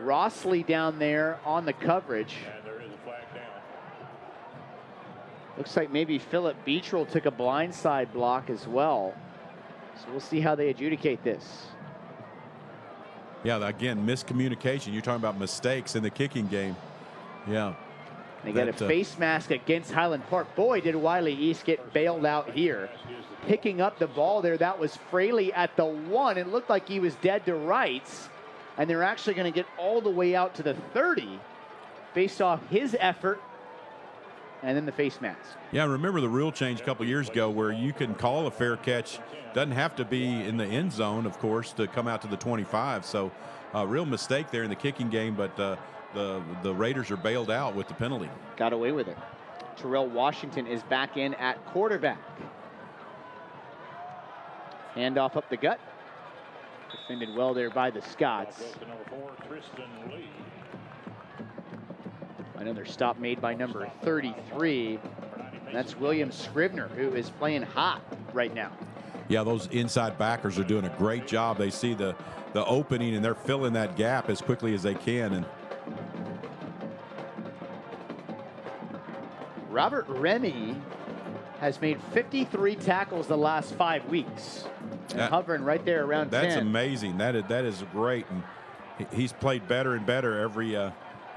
Rossley down there on the coverage. Looks like maybe Philip Beetrell took a blindside block as well.
So we'll see how they adjudicate this.
Yeah, again, miscommunication. You're talking about mistakes in the kicking game. Yeah.
They got a face mask against Highland Park. Boy, did Wylie East get bailed out here. Picking up the ball there, that was Fraley at the 1. It looked like he was dead to rights. And they're actually going to get all the way out to the 30 based off his effort and then the face mask.
Yeah, remember the rule change a couple years ago where you can call a fair catch. Doesn't have to be in the end zone, of course, to come out to the 25. So a real mistake there in the kicking game, but the Raiders are bailed out with the penalty.
Got away with it. Terrell Washington is back in at quarterback. Handoff up the gut. Defended well there by the Scots. Another stop made by number 33. That's William Scrivener, who is playing hot right now.
Yeah, those inside backers are doing a great job. They see the opening, and they're filling that gap as quickly as they can. And
Robert Remy has made 53 tackles the last 5 weeks. And hovering right there around 10.
That's amazing. That is great. And he's played better and better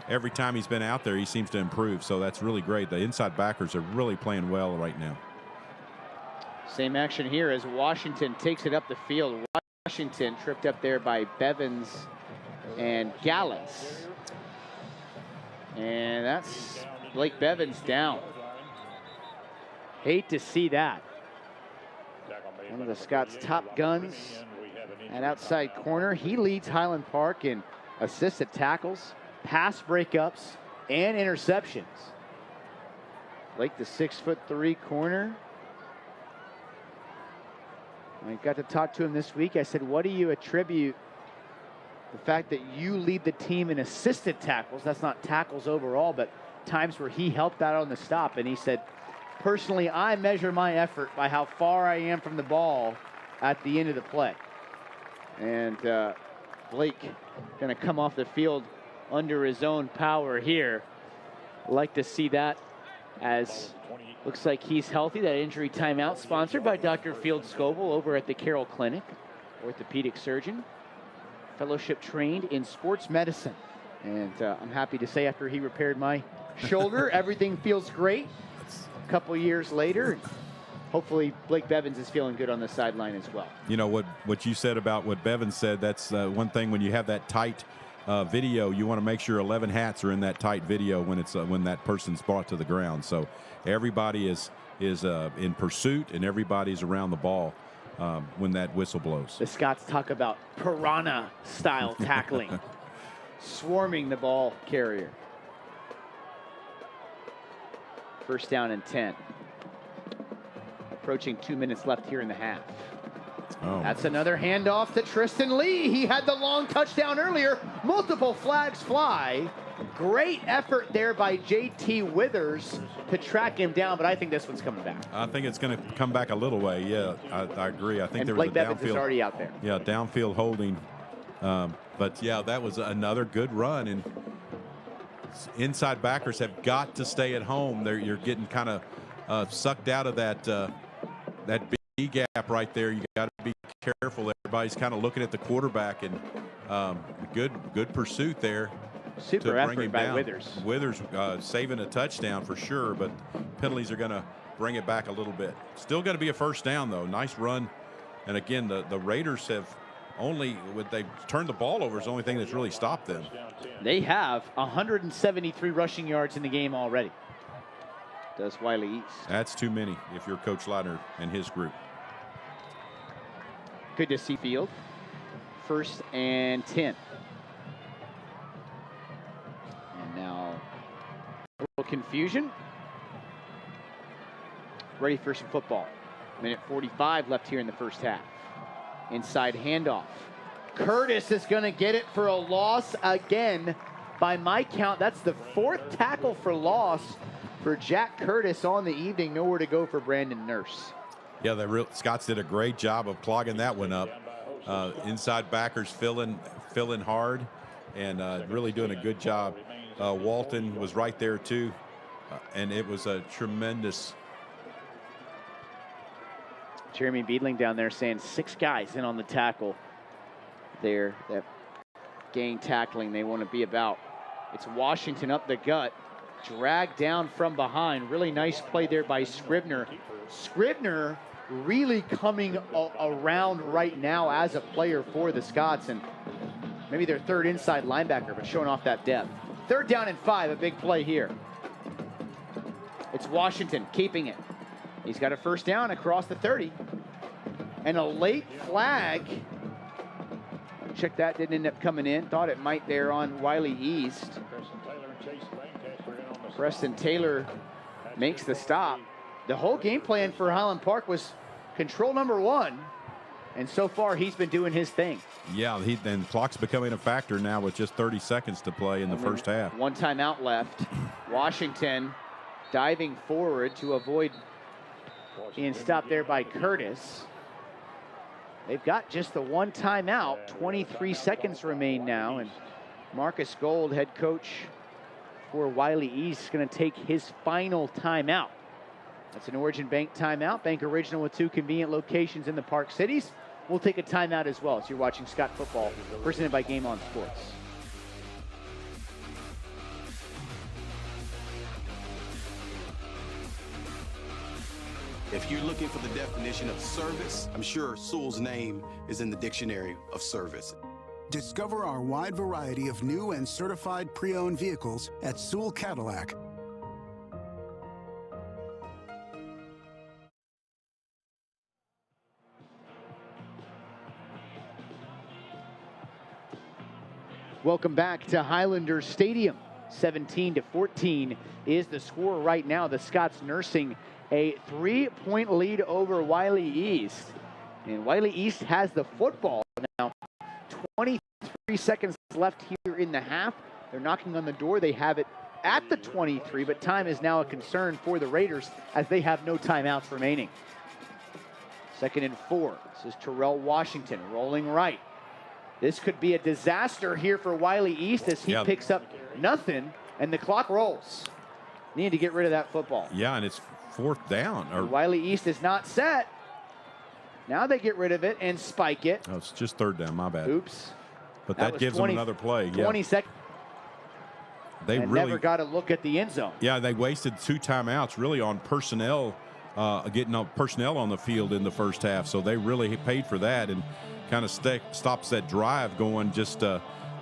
every time he's been out there. He seems to improve. So that's really great. The inside backers are really playing well right now.
Same action here as Washington takes it up the field. Washington tripped up there by Bevins and Gallus. And that's Blake Bevins down. Hate to see that. One of the Scots' top guns at outside corner. He leads Highland Park in assisted tackles, pass breakups, and interceptions. Blake, the 6'3" corner. I got to talk to him this week. I said, what do you attribute the fact that you lead the team in assisted tackles? That's not tackles overall, but times where he helped out on the stop. And he said, personally, I measure my effort by how far I am from the ball at the end of the play. And Blake going to come off the field under his own power here. Like to see that, as looks like he's healthy. That injury timeout sponsored by Dr. Field Scoville over at the Carroll Clinic, orthopedic surgeon, fellowship trained in sports medicine. And I'm happy to say after he repaired my shoulder, everything feels great. A couple years later, hopefully Blake Bevins is feeling good on the sideline as well.
You know what you said about what Bevins said, that's one thing when you have that tight video, you want to make sure 11 hats are in that tight video when it's when that person's brought to the ground. So everybody is in pursuit and everybody's around the ball when that whistle blows.
The Scots talk about piranha style tackling, swarming the ball carrier. First down and 10. Approaching 2 minutes left here in the half.
Oh.
That's another handoff to Tristan Lee. He had the long touchdown earlier. Multiple flags fly. Great effort there by JT Withers to track him down, but I think this one's coming back.
I think it's going to come back a little way. Yeah, I agree. I think
and
there was
Blake
a
Bevins
downfield.
is already out there.
Yeah, downfield holding. But yeah, that was another good run. And inside backers have got to stay at home. You're getting kind of sucked out of that B gap right there. You got to be careful. Everybody's kind of looking at the quarterback, and good pursuit there.
Super
to bring
effort
him
by
down.
Withers.
Withers saving a touchdown for sure, but penalties are going to bring it back a little bit. Still going to be a first down though. Nice run, and again the Raiders have they've turned the ball over is the only thing that's really stopped them.
They have 173 rushing yards in the game already. Does Wylie East.
That's too many if you're Coach Leitner and his group.
Good to see field. First and 10. And now a little confusion. Ready for some football. Minute 45 left here in the first half. Inside handoff. Curtis is going to get it for a loss again. By my count, that's the 4th tackle for loss for Jack Curtis on the evening. Nowhere to go for Brandon Nurse.
Yeah, the Scots did a great job of clogging that one up. Inside backers filling hard and really doing a good job. Walton was right there too, and it was a tremendous
Jeremy Beedling down there saying 6 guys in on the tackle there. That gang tackling they want to be about. It's Washington up the gut. Dragged down from behind. Really nice play there by Scribner. Scribner really coming around right now as a player for the Scots, and maybe their third inside linebacker, but showing off that depth. 3rd down and 5, a big play here. It's Washington keeping it. He's got a 1st down across the 30. And a late flag. Check that, didn't end up coming in. Thought it might there on Wylie East. Preston Taylor makes the stop. The whole game plan for Highland Park was control number 1. And so far, he's been doing his thing.
Yeah, and clock's becoming a factor now with just 30 seconds to play in the first half.
1 timeout left. Washington diving forward to avoid being stopped there by Curtis. They've got just the 1 timeout. 23 seconds remain now. And Marcus Gold, head coach for Wylie East, is going to take his final timeout. That's an Origin Bank timeout. Bank Original with 2 convenient locations in the Park Cities. We'll take a timeout as well. So you're watching Scott Football, presented by Game On Sports.
If you're looking for the definition of service, I'm sure Sewell's name is in the dictionary of service.
Discover our wide variety of new and certified pre-owned vehicles at Sewell Cadillac.
Welcome back to Highlander Stadium. 17-14 is the score right now. The Scots nursing a 3-point lead over Wylie East. And Wylie East has the football now. 23 seconds left here in the half. They're knocking on the door. They have it at the 23, but time is now a concern for the Raiders as they have no timeouts remaining. 2nd and 4. This is Terrell Washington rolling right. This could be a disaster here for Wylie East as he picks up nothing, and the clock rolls. Need to get rid of that football.
Yeah, and it's 4th down. Or
Wylie East is not set. Now they get rid of it and spike it.
Oh, it's just 3rd down, my bad.
Oops.
But that gives them another play.
20 seconds.
They
and
really
never got a look at the end zone.
Yeah, they wasted 2 timeouts really on personnel, getting personnel on the field in the first half. So they really paid for that and kind of stops that drive going just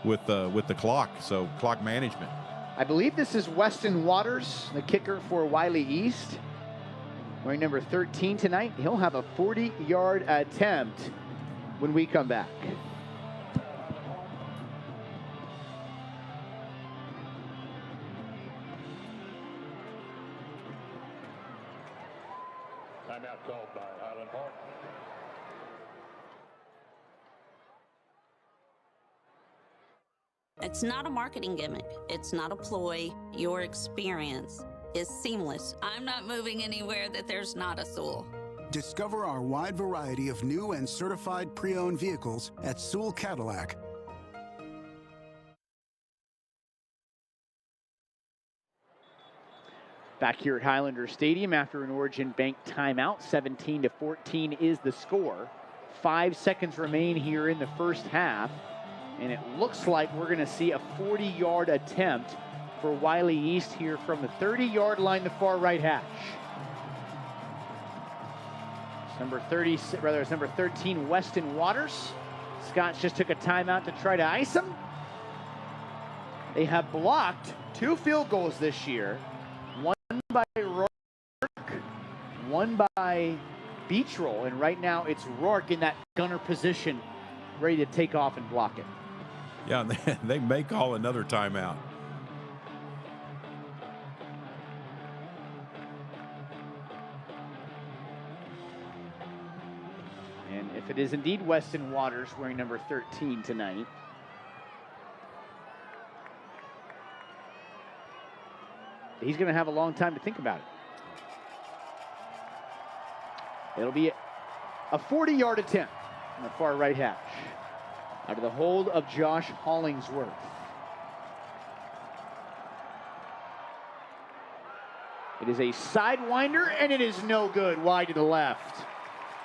with the clock. So clock management.
I believe this is Weston Waters, the kicker for Wylie East. Wearing number 13 tonight. He'll have a 40-yard attempt when we come back.
Timeout called by Highland Park.
It's not a marketing gimmick. It's not a ploy. Your experience is seamless. I'm not moving anywhere that there's not a Sewell.
Discover our wide variety of new and certified pre-owned vehicles at Sewell Cadillac.
Back here at Highlander Stadium after an Origin Bank timeout. 17-14 is the score. 5 seconds remain here in the first half. And it looks like we're going to see a 40-yard attempt for Wylie East here from the 30-yard line, the far right hash. It's number 13, Weston Waters. Scots just took a timeout to try to ice him. They have blocked 2 field goals this year. One by Rourke, one by Beachroll, and right now it's Rourke in that gunner position, ready to take off and block it.
Yeah, they may call another timeout.
And if it is indeed Weston Waters wearing number 13 tonight, he's going to have a long time to think about it. It'll be a 40-yard attempt on the far right hash. Out of the hold of Josh Hollingsworth. It is a sidewinder, and it is no good. Wide to the left.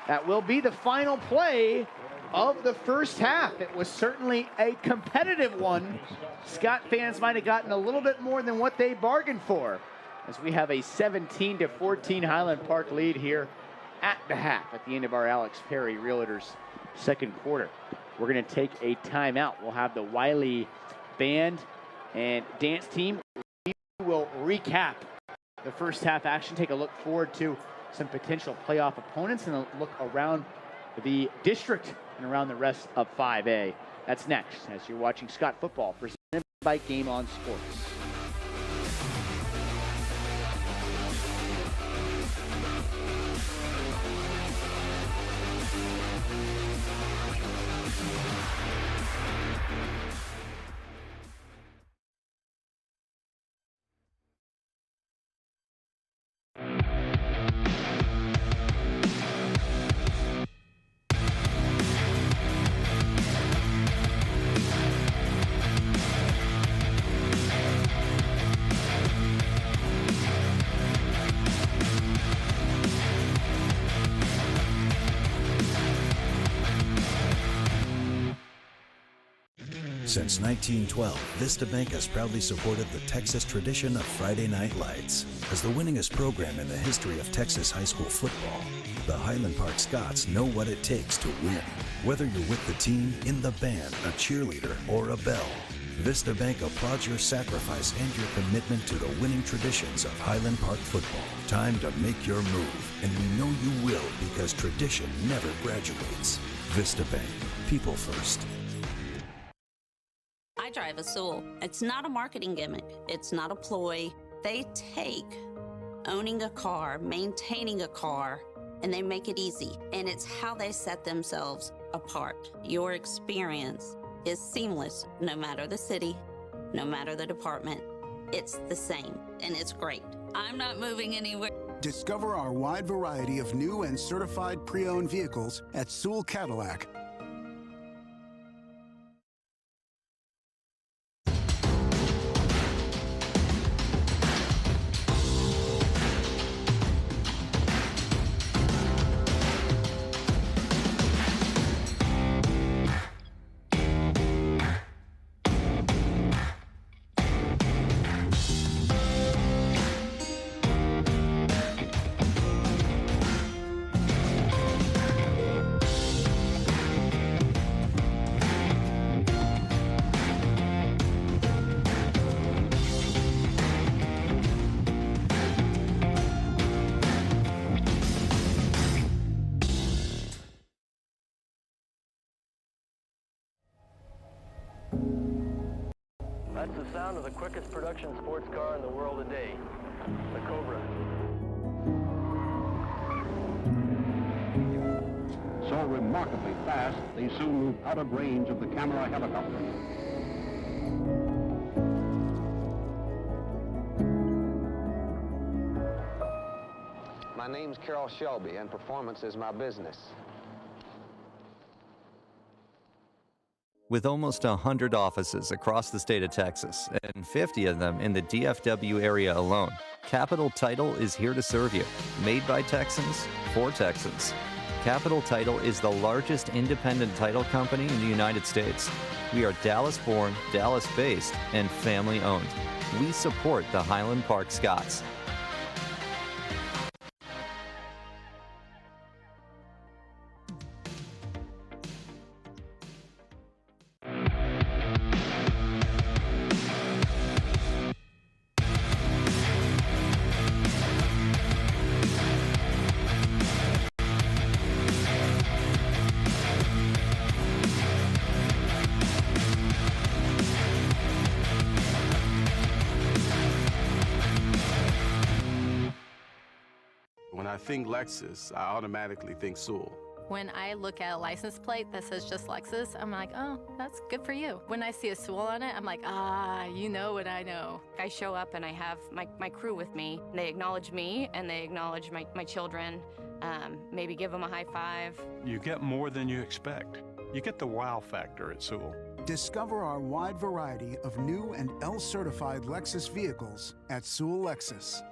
That will be the final play of the first half. It was certainly a competitive one. Scott fans might have gotten a little bit more than what they bargained for, as we have a 17-14 Highland Park lead here at the half at the end of our Alex Perry Realtors second quarter. We're going to take a timeout. We'll have the Wylie band and dance team. We will recap the first half action, take a look forward to some potential playoff opponents, and a look around the district and around the rest of 5A. That's next, as you're watching Scott Football, presented by Game On Sports.
Since 1912, Vista Bank has proudly supported the Texas tradition of Friday Night Lights. As the winningest program in the history of Texas high school football, the Highland Park Scots know what it takes to win. Whether you're with the team, in the band, a cheerleader, or a bell, Vista Bank applauds your sacrifice and your commitment to the winning traditions of Highland Park football. Time to make your move, and we know you will, because tradition never graduates. Vista Bank, people first.
I drive a Sewell. It's not a marketing gimmick. It's not a ploy. They take owning a car, maintaining a car, and they make it easy. And it's how they set themselves apart. Your experience is seamless, no matter the city, no matter the department. It's the same, and it's great. I'm not moving anywhere.
Discover our wide variety of new and certified pre-owned vehicles at Sewell Cadillac.
That's the sound of the quickest production sports car in the world today, the Cobra.
So remarkably fast, they soon moved out of range of the camera helicopter.
My name's Carroll Shelby, and performance is my business.
With almost 100 offices across the state of Texas and 50 of them in the DFW area alone, Capital Title is here to serve you. Made by Texans, for Texans. Capital Title is the largest independent title company in the United States. We are Dallas-born, Dallas-based, and family-owned. We support the Highland Park Scots.
When I think Lexus, I automatically think Sewell.
When I look at a license plate that says just Lexus, I'm like, oh, that's good for you. When I see a Sewell on it, I'm like, you know what I know.
I show up and I have my crew with me. They acknowledge me and they acknowledge my children, maybe give them a high five.
You get more than you expect. You get the wow factor at Sewell.
Discover our wide variety of new and L-certified Lexus vehicles at Sewell Lexus.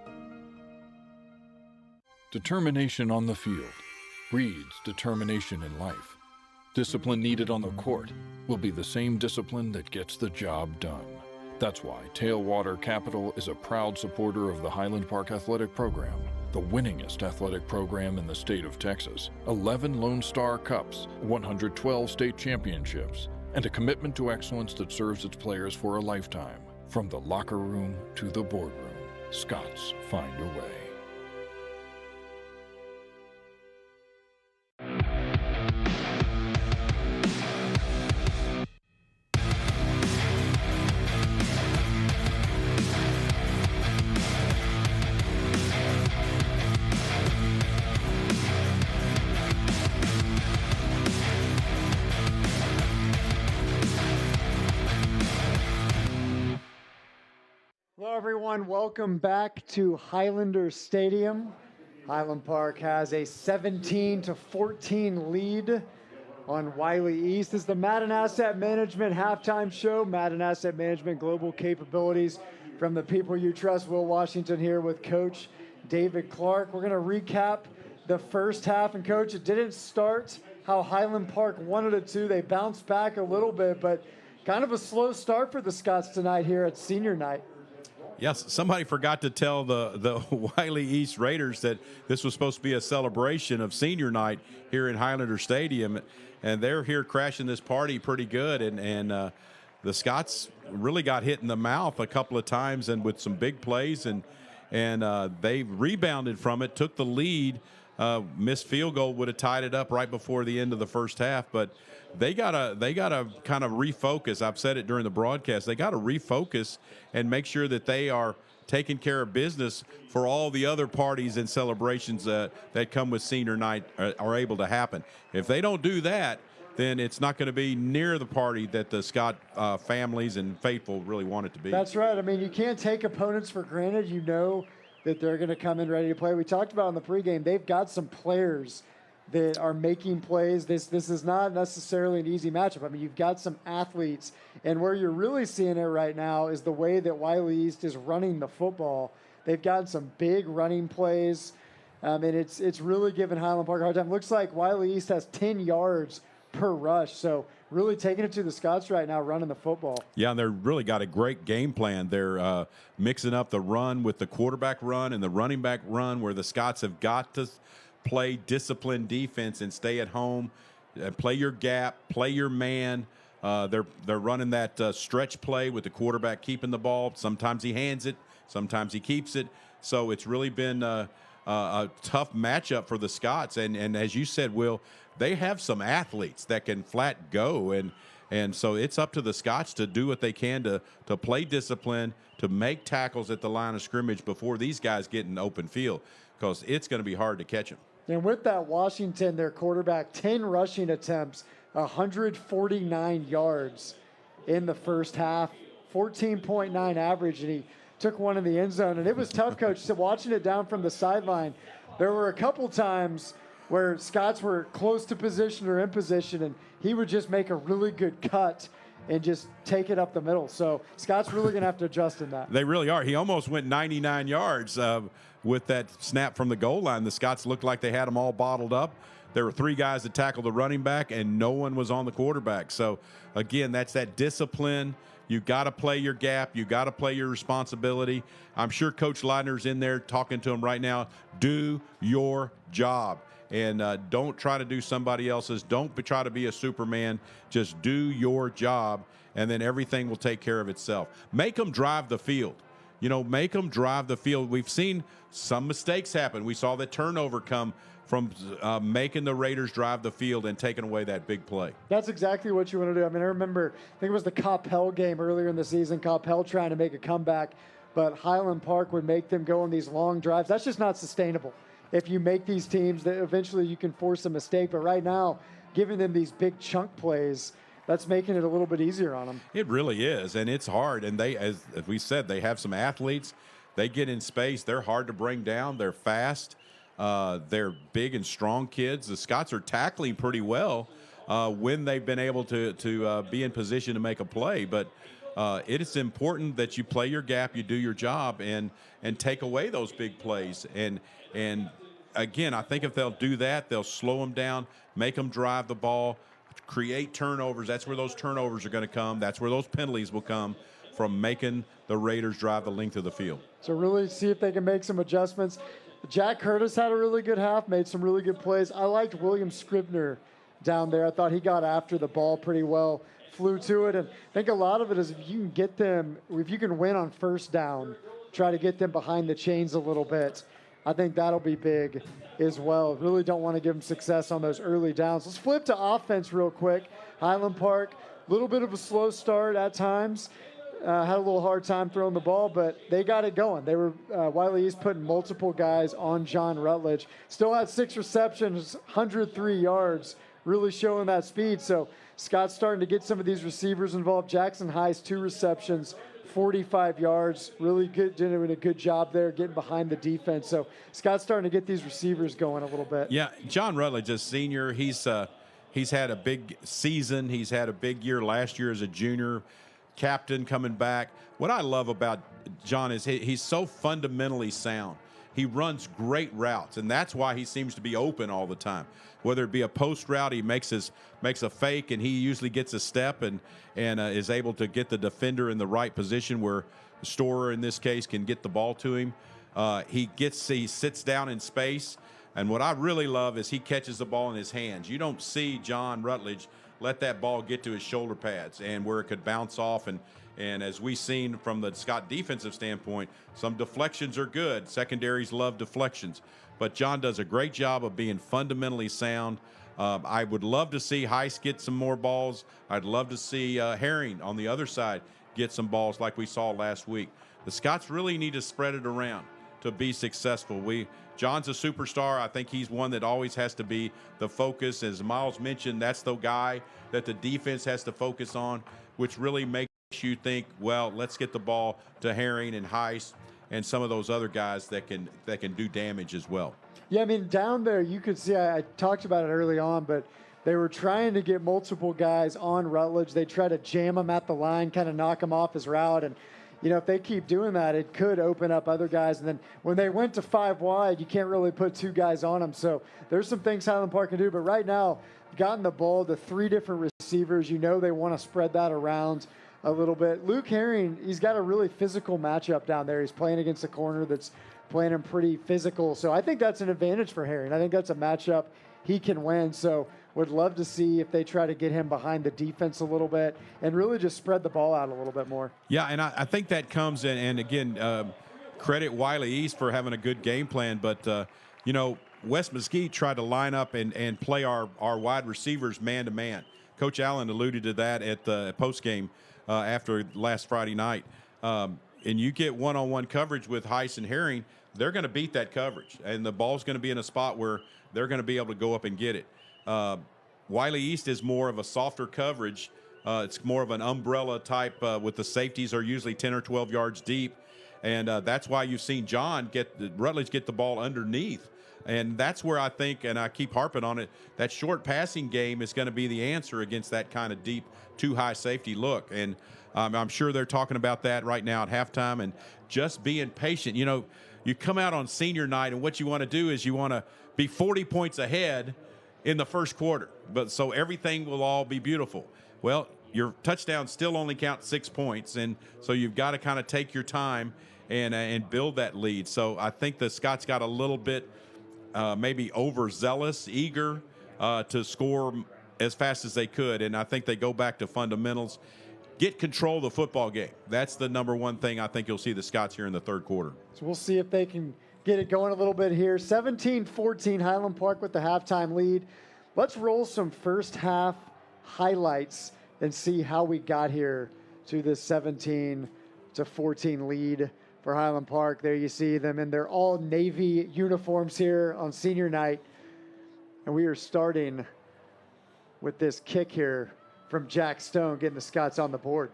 Determination on the field breeds determination in life. Discipline needed on the court will be the same discipline that gets the job done. That's why Tailwater Capital is a proud supporter of the Highland Park Athletic Program, the winningest athletic program in the state of Texas. 11 Lone Star Cups, 112 state championships, and a commitment to excellence that serves its players for a lifetime. From the locker room to the boardroom, Scots find a way.
Hello, everyone. Welcome back to Highlander Stadium. Highland Park has a 17-14 lead on Wylie East. This is the Madden Asset Management halftime show. Madden Asset Management global capabilities from the people you trust. Will Washington here with Coach David Clark. We're going to recap the first half. And, Coach, it didn't start how Highland Park wanted it to. They bounced back a little bit, but kind of a slow start for the Scots tonight here at senior night.
Yes, somebody forgot to tell the Wylie East Raiders that this was supposed to be a celebration of senior night here in Highlander Stadium, and they're here crashing this party pretty good. And the Scots really got hit in the mouth a couple of times, and with some big plays, and they rebounded from it, took the lead. Missed field goal would have tied it up right before the end of the first half, but they gotta kind of refocus. I've said it during the broadcast. They got to refocus and make sure that they are taking care of business for all the other parties and celebrations that come with senior night are able to happen. If they don't do that, then it's not going to be near the party that the Scott families and faithful really want it to be.
That's right. I mean, you can't take opponents for granted. You know that they're going to come in ready to play. We talked about in the pregame, they've got some players that are making plays. This is not necessarily an easy matchup. I mean, you've got some athletes, and where you're really seeing it right now is the way that Wylie East is running the football. They've got some big running plays, and it's really giving Highland Park a hard time. Looks like Wylie East has 10 yards per rush, so really taking it to the Scots right now, running the football.
Yeah, and they're really got a great game plan. They're mixing up the run with the quarterback run and the running back run, where the Scots have got to play disciplined defense and stay at home, play your gap, play your man. They're running that stretch play with the quarterback keeping the ball. Sometimes he hands it, sometimes he keeps it. So it's really been a tough matchup for the Scots. And as you said, Will, they have some athletes that can flat go, and so it's up to the Scots to do what they can to play discipline, to make tackles at the line of scrimmage before these guys get in open field, because it's going to be hard to catch them.
And with that, Washington, their quarterback, 10 rushing attempts, 149 yards in the first half, 14.9 average, and he took one in the end zone. And it was tough, Coach, so watching it down from the sideline. There were a couple times where Scots were close to position or in position, and he would just make a really good cut and just take it up the middle. So Scott's really going to have to adjust in that.
They really are. He almost went 99 yards with that snap from the goal line. The Scots looked like they had them all bottled up. There were 3 guys that tackled the running back, and no one was on the quarterback. So, again, that's that discipline. You got to play your gap. You got to play your responsibility. I'm sure Coach Leitner's in there talking to him right now. Do your job. And don't try to do somebody else's. Don't try to be a Superman. Just do your job, and then everything will take care of itself. Make them drive the field. Make them drive the field. We've seen some mistakes happen. We saw that turnover come from making the Raiders drive the field and taking away that big play.
That's exactly what you want to do. I mean, I remember, I think it was the Coppell game earlier in the season, Coppell trying to make a comeback, but Highland Park would make them go on these long drives. That's just not sustainable. If you make these teams, that eventually you can force a mistake. But right now, giving them these big chunk plays, that's making it a little bit easier on them.
It really is, and it's hard. And they, as we said, they have some athletes. They get in space. They're hard to bring down. They're fast. They're big and strong kids. The Scots are tackling pretty well when they've been able to be in position to make a play. But it is important that you play your gap, you do your job, and take away those big plays. And again, I think if they'll do that, they'll slow them down, make them drive the ball, create turnovers. That's where those turnovers are going to come. That's where those penalties will come, from making the Raiders drive the length of the field.
So really see if they can make some adjustments. Jack Curtis had a really good half, made some really good plays. I liked William Scribner down there. I thought he got after the ball pretty well, flew to it. And I think a lot of it is if you can get them, if you can win on first down, try to get them behind the chains a little bit. I think that'll be big as well. Really don't want to give them success on those early downs. Let's flip to offense real quick. Highland Park, a little bit of a slow start at times. Had a little hard time throwing the ball, but they got it going. They were Wylie East putting multiple guys on John Rutledge. Still had 6 receptions, 103 yards, really showing that speed. So Scott's starting to get some of these receivers involved. Jackson High's 2 receptions, 45 yards, really good, doing a good job there, getting behind the defense. So Scott's starting to get these receivers going a little bit.
Yeah, John Rutledge, a senior, he's had a big season. He's had a big year last year as a junior. Captain coming back. What I love about John is he's so fundamentally sound. He runs great routes, and that's why he seems to be open all the time. Whether it be a post route, he makes a fake, and he usually gets a step and is able to get the defender in the right position where the Storer, in this case, can get the ball to him. He sits down in space, and what I really love is he catches the ball in his hands. You don't see John Rutledge let that ball get to his shoulder pads and where it could bounce off. And as we've seen from the Scott defensive standpoint, some deflections are good. Secondaries love deflections. But John does a great job of being fundamentally sound. I would love to see Heiss get some more balls. I'd love to see Herring on the other side get some balls like we saw last week. The Scots really need to spread it around to be successful. John's a superstar. I think he's one that always has to be the focus. As Miles mentioned, that's the guy that the defense has to focus on, which really makes you think, well, let's get the ball to Herring and Heiss and some of those other guys that can do damage as well.
Yeah, I mean, down there you could see, I talked about it early on, but they were trying to get multiple guys on Rutledge. They try to jam him at the line, kind of knock him off his route. And you know, if they keep doing that, it could open up other guys. And then when they went to 5 wide, you can't really put 2 guys on them. So there's some things Highland Park can do. But right now, gotten the ball to 3 different receivers. You know they want to spread that around a little bit. Luke Herring, he's got a really physical matchup down there. He's playing against a corner that's playing him pretty physical. So I think that's an advantage for Herring. I think that's a matchup he can win. So would love to see if they try to get him behind the defense a little bit and really just spread the ball out a little bit more.
Yeah, and I think that comes in, and again, credit Wylie East for having a good game plan. But, you know, West Mesquite tried to line up and play our wide receivers man-to-man. Coach Allen alluded to that at the postgame after last Friday night. And you get one-on-one coverage with Heiss and Herring, they're going to beat that coverage. And the ball's going to be in a spot where they're going to be able to go up and get it. Wylie East is more of a softer coverage. It's more of an umbrella type with the safeties are usually 10 or 12 yards deep. And that's why you've seen Rutledge get the ball underneath. And that's where I think, and I keep harping on it, that short passing game is going to be the answer against that kind of deep, too high safety look. And I'm sure they're talking about that right now at halftime and just being patient. You know, you come out on senior night and what you want to do is you want to be 40 points ahead in the first quarter, but so everything will all be beautiful. Well, your touchdowns still only count 6 points, and so you've got to kind of take your time and build that lead. So I think the Scots got a little bit maybe overzealous, eager to score as fast as they could, and I think they go back to fundamentals. Get control of the football game. That's the number one thing I think you'll see the Scots here in the third quarter.
So we'll see if they can get it going a little bit here. 17-14, Highland Park with the halftime lead. Let's roll some first half highlights and see how we got here to this 17-14 lead for Highland Park. There you see them in their all Navy uniforms here on senior night. And we are starting with this kick here from Jack Stone, getting the Scots on the board.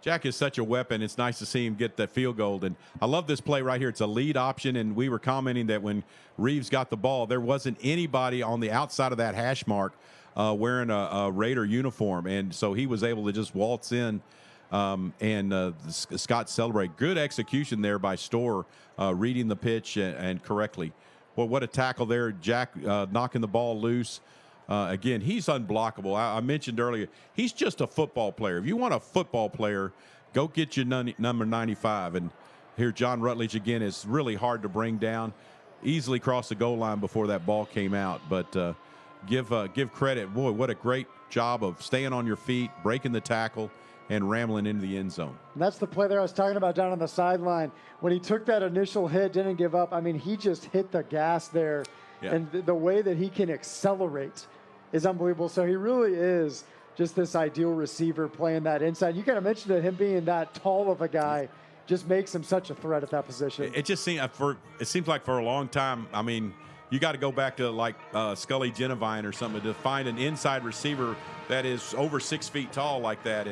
Jack is such a weapon. It's nice to see him get that field goal. And I love this play right here. It's a lead option, and we were commenting that when Reeves got the ball, there wasn't anybody on the outside of that hash mark wearing a Raider uniform. And so he was able to just waltz in and Scott celebrate. Good execution there by Storr, reading the pitch and correctly. Well, what a tackle there. Jack knocking the ball loose. Again, he's unblockable. I mentioned earlier, he's just a football player. If you want a football player, go get your number 95. And here, John Rutledge again is really hard to bring down. Easily crossed the goal line before that ball came out. But give credit. Boy, what a great job of staying on your feet, breaking the tackle, and rambling into the end zone.
And that's the play there I was talking about down on the sideline. When he took that initial hit, didn't give up. I mean, he just hit the gas there. Yeah. And the way that he can accelerate is unbelievable. So he really is just this ideal receiver playing that inside. You kind of mentioned it, him being that tall of a guy just makes him such a threat at that position.
It just seems like for a long time, I mean, you got to go back to like Scully Genevine or something to find an inside receiver that is over 6 feet tall like that,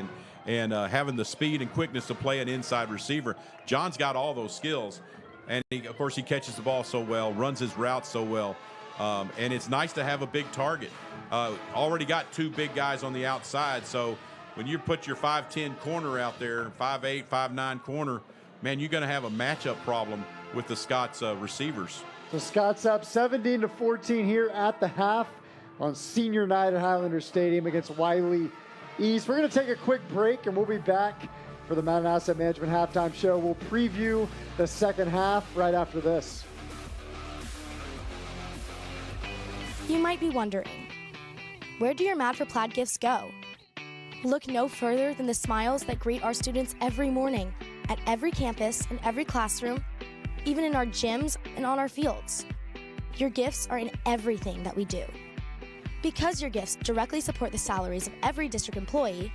and having the speed and quickness to play an inside receiver. John's got all those skills, and of course he catches the ball so well, runs his routes so well, and it's nice to have a big target. Already got 2 big guys on the outside, so when you put your 5'10" corner out there, 5'8", 5'9" corner, man, you're going to have a matchup problem with the Scots receivers.
So Scott's up 17-14 here at the half on senior night at Highlander Stadium against Wylie East. We're going to take a quick break, and we'll be back for the Madden Asset Management Halftime Show. We'll preview the second half right after this.
You might be wondering, where do your Mad for Plaid gifts go? Look no further than the smiles that greet our students every morning at every campus, in every classroom, even in our gyms and on our fields. Your gifts are in everything that we do. Because your gifts directly support the salaries of every district employee,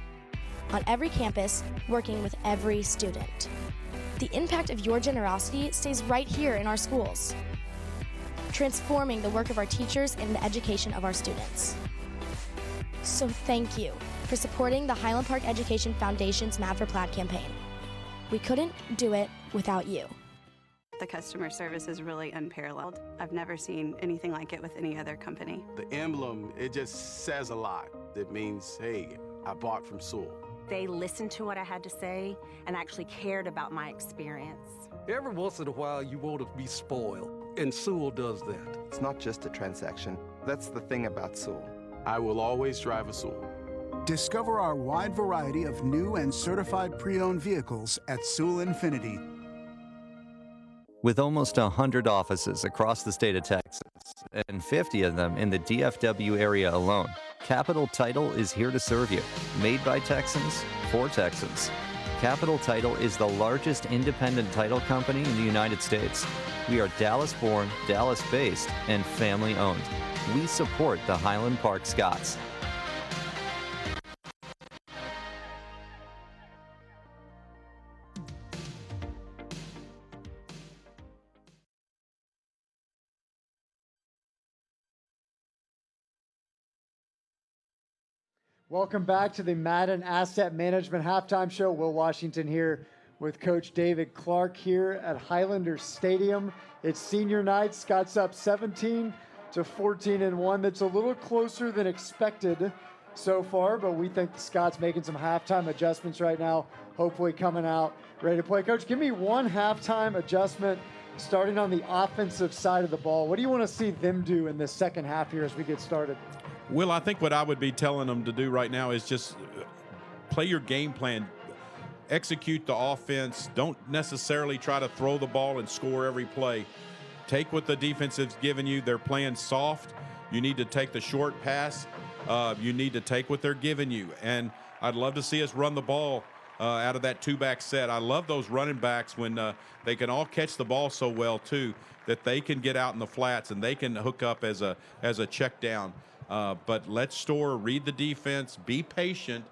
on every campus, working with every student. The impact of your generosity stays right here in our schools, transforming the work of our teachers and the education of our students. So thank you for supporting the Highland Park Education Foundation's Mad for Plaid campaign. We couldn't do it without you.
The customer service is really unparalleled. I've never seen anything like it with any other company.
The emblem, it just says a lot. It means, hey, I bought from Sewell.
They listened to what I had to say and actually cared about my experience.
Every once in a while, you want to be spoiled, and Sewell does that.
It's not just a transaction. That's the thing about Sewell.
I will always drive a Sewell.
Discover our wide variety of new and certified pre-owned vehicles at Sewell Infinity.
With almost 100 offices across the state of Texas, and 50 of them in the DFW area alone, Capital Title is here to serve you. Made by Texans, for Texans. Capital Title is the largest independent title company in the United States. We are Dallas-born, Dallas-based, and family-owned. We support the Highland Park Scots.
Welcome back to the Madden Asset Management Halftime Show. Will Washington here with Coach David Clark here at Highlander Stadium. It's senior night. Scott's up 17-14-1. That's a little closer than expected so far, but we think the Scots making some halftime adjustments right now, hopefully coming out ready to play. Coach, give me one halftime adjustment starting on the offensive side of the ball. What do you want to see them do in this second half here as we get started?
Will, I think what I would be telling them to do right now is just play your game plan. Execute the offense. Don't necessarily try to throw the ball and score every play. Take what the defense has given you. They're playing soft. You need to take the short pass. You need to take what they're giving you. And I'd love to see us run the ball out of that two-back set. I love those running backs when they can all catch the ball so well, too, that they can get out in the flats and they can hook up as a check down. But let's read the defense, be patient,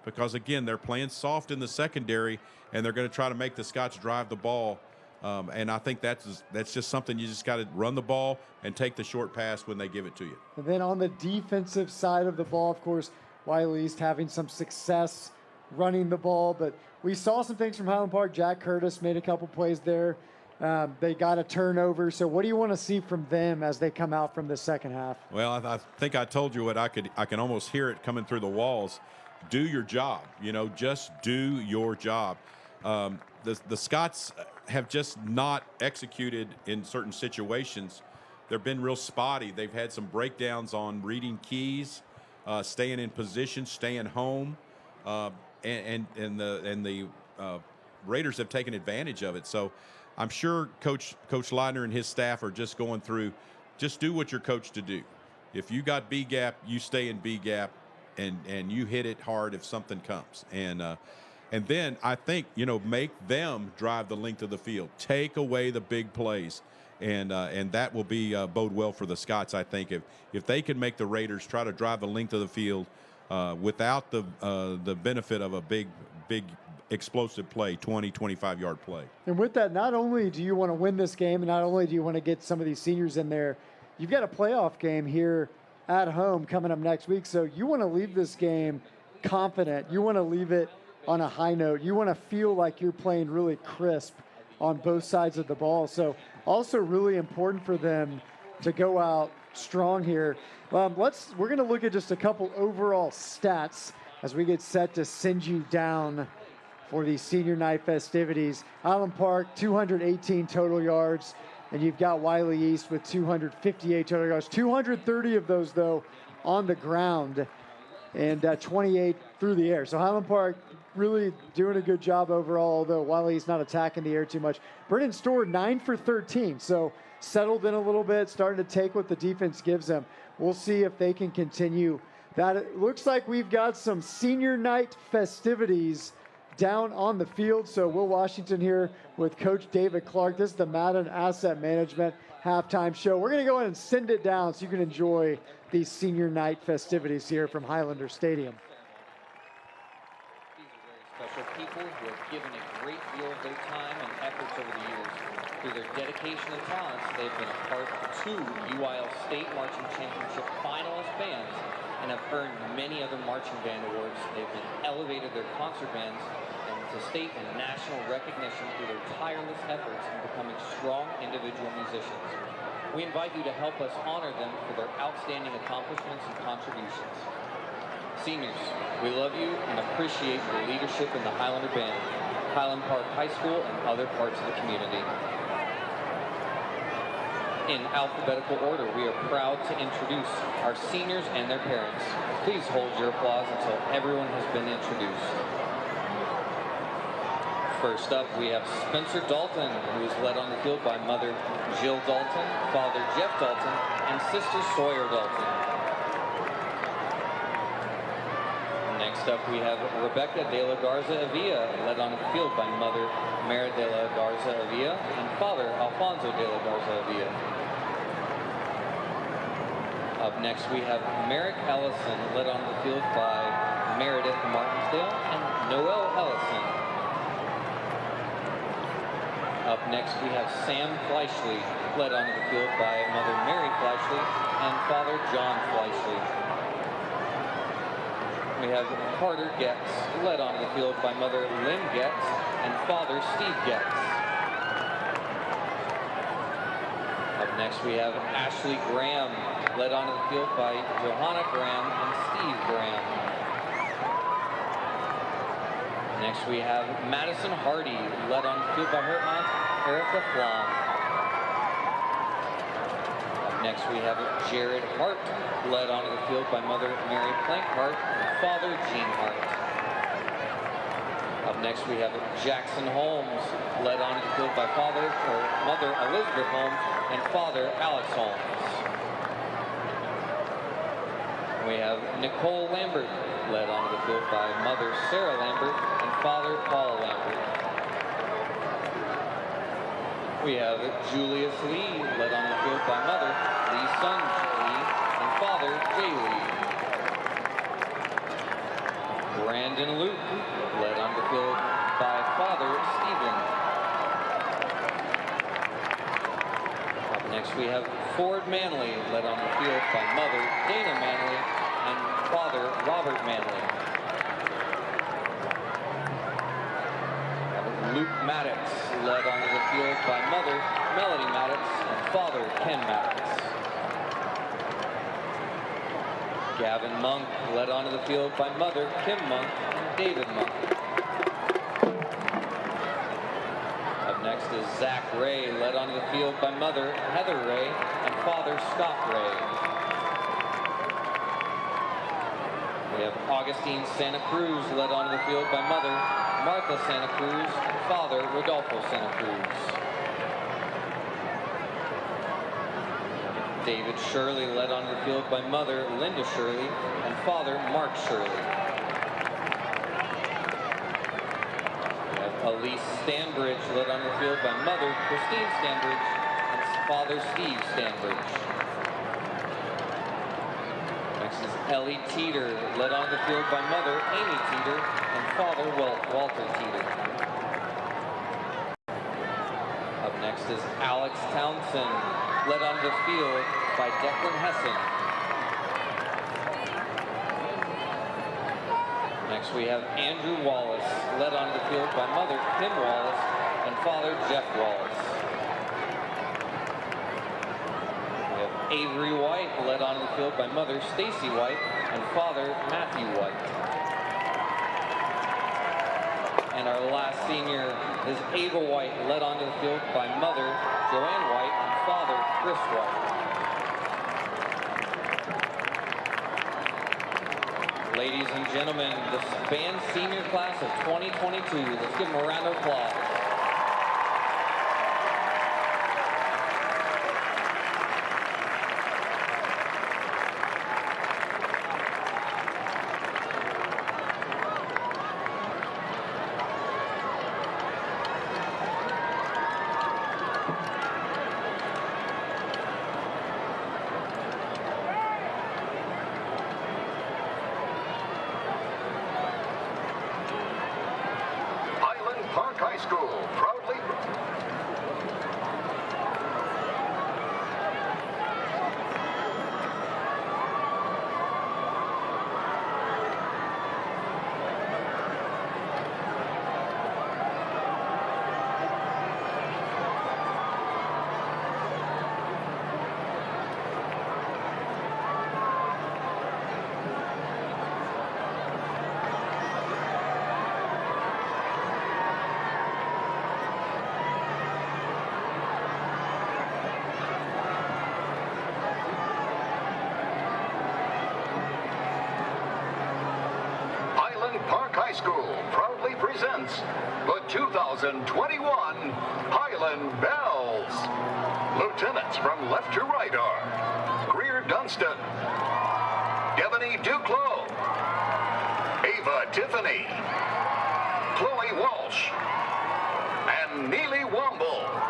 because, again, they're playing soft in the secondary, and they're going to try to make the Scots drive the ball. And I think that's just something you just got to run the ball and take the short pass when they give it to you.
And then on the defensive side of the ball, of course, Wylie East having some success running the ball. But we saw some things from Highland Park. Jack Curtis made a couple plays there. They got a turnover. So what do you want to see from them as they come out from the second half?
Well, I think I told you what I can almost hear it coming through the walls. Do your job. Just do your job. The Scots have just not executed in certain situations they've been real spotty. They've had some breakdowns on reading keys, staying in position, staying home, and the Raiders have taken advantage of it. So I'm sure Coach Leitner and his staff are just going through, just do what you're coached to do. If you got B gap, you stay in B gap, and you hit it hard if something comes. And then I think, make them drive the length of the field, take away the big plays, and that will be bode well for the Scots. I think if they can make the Raiders try to drive the length of the field without the benefit of a big explosive play, 20, 25-yard play.
And with that, not only do you want to win this game, and not only do you want to get some of these seniors in there, you've got a playoff game here at home coming up next week. So you want to leave this game confident. You want to leave it on a high note. You want to feel like you're playing really crisp on both sides of the ball. So also really important for them to go out strong here. We're going to look at just a couple overall stats as we get set to send you down for the senior night festivities. Highland Park, 218 total yards, and you've got Wylie East with 258 total yards. 230 of those, though, on the ground, and 28 through the air. So Highland Park really doing a good job overall, although Wylie's not attacking the air too much. Brennan Storr, 9 for 13, so settled in a little bit, starting to take what the defense gives them. We'll see if they can continue that. It looks like we've got some senior night festivities down on the field. So Will Washington here with Coach David Clark. This is the Madden Asset Management halftime show. We're going to go ahead and send it down so you can enjoy these senior night festivities here from Highlander Stadium.
These are very special people who have given a great deal of their time and efforts over the years. Through their dedication and talents, they've been a part of 2 UIL State Marching Championship finalist bands and have earned many other marching band awards. They've been elevated their concert bands to state and national recognition through their tireless efforts in becoming strong individual musicians. We invite you to help us honor them for their outstanding accomplishments and contributions. Seniors, we love you and appreciate your leadership in the Highlander Band, Highland Park High School, and other parts of the community. In alphabetical order, we are proud to introduce our seniors and their parents. Please hold your applause until everyone has been introduced. First up, we have Spencer Dalton, who is led on the field by mother Jill Dalton, father Jeff Dalton, and sister Sawyer Dalton. Next up, we have Rebecca de la Garza Avila, led on the field by mother Mara de la Garza Avila and father Alfonso de la Garza Avila. Up next, we have Merrick Ellison, led on the field by Meredith Martinsdale and Noel Ellison. Up next, we have Sam Fleischley, led onto the field by mother Mary Fleischley and father John Fleischley. We have Carter Getz, led onto the field by mother Lynn Getz and father Steve Getz. Up next, we have Ashley Graham, led onto the field by Johanna Graham and Steve Graham. Next, we have Madison Hardy, led on the field by her aunt, Erica Flom. Up next, we have Jared Hart, led onto the field by mother Mary Plank Hart and father Gene Hart. Up next, we have Jackson Holmes, led onto the field by mother Elizabeth Holmes and father Alex Holmes. We have Nicole Lambert, led onto the field by mother Sarah Lambert and father Paul Lambert. We have Julius Lee, led on the field by mother Lee Sun Lee and father Jay Lee. Brandon Luke, led on the field by father Stephen. Up next, we have Ford Manley, led on the field by mother Dana Manley and father Robert Manley. Luke Maddox, led onto the field by mother Melody Maddox and father Ken Maddox. Gavin Monk, led onto the field by mother Kim Monk and David Monk. Up next is Zach Ray led onto the field by mother Heather Ray and father Scott Ray. We have Augustine Santa Cruz led onto the field by mother Martha Santa Cruz and father Rodolfo Santa Cruz. David Shirley led onto the field by mother Linda Shirley and father Mark Shirley. Elise Stanbridge led on the field by mother Christine Stanbridge and father Steve Stanbridge. Next is Ellie Teeter led on the field by mother Amy Teeter and father Walter Teeter. Up next is Alex Townsend led on the field by Declan Hessen. Next we have Andrew Wallace, led onto the field by mother Kim Wallace and father Jeff Wallace. We have Avery White, led onto the field by mother Stacy White and father Matthew White. And our last senior is Ava White, led onto the field by mother Joanne White and father Chris White. Ladies and gentlemen, the band senior class of 2022. Let's give them a round of applause.
High School proudly presents the 2021 Highland Bells. Lieutenants from left to right are Greer Dunstan, Devaney Duclos, Ava Tiffany, Chloe Walsh, and Neely Womble.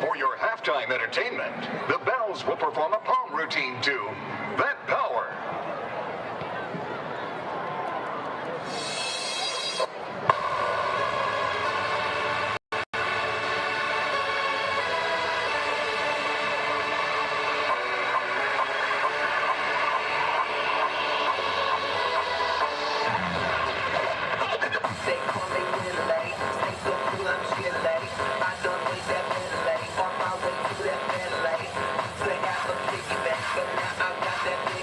For your halftime entertainment, the Bells will perform a palm routine to That Power.
That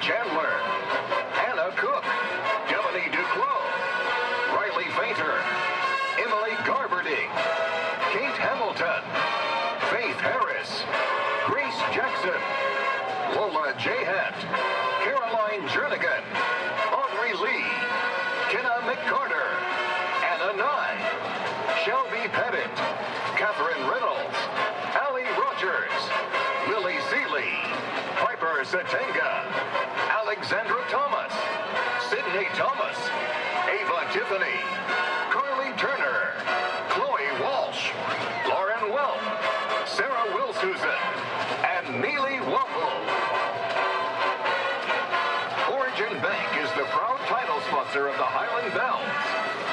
Chandler, Anna Cook, Devaney Duclos, Riley Fainter, Emily Garberding, Kate Hamilton, Faith Harris, Grace Jackson, Lola Jahat, Caroline Jernigan, Audrey Lee, Kenna McCarter, Anna Nye, Shelby Pettit, Catherine Reynolds, Allie Rogers, Lily Seeley, Piper Satenga, Alexandra Thomas, Sydney Thomas, Ava Tiffany, Carly Turner, Chloe Walsh, Lauren Welp, Sarah Wilsusan, and Neely Wumble. Origin Bank is the proud title sponsor of the Highland Bells.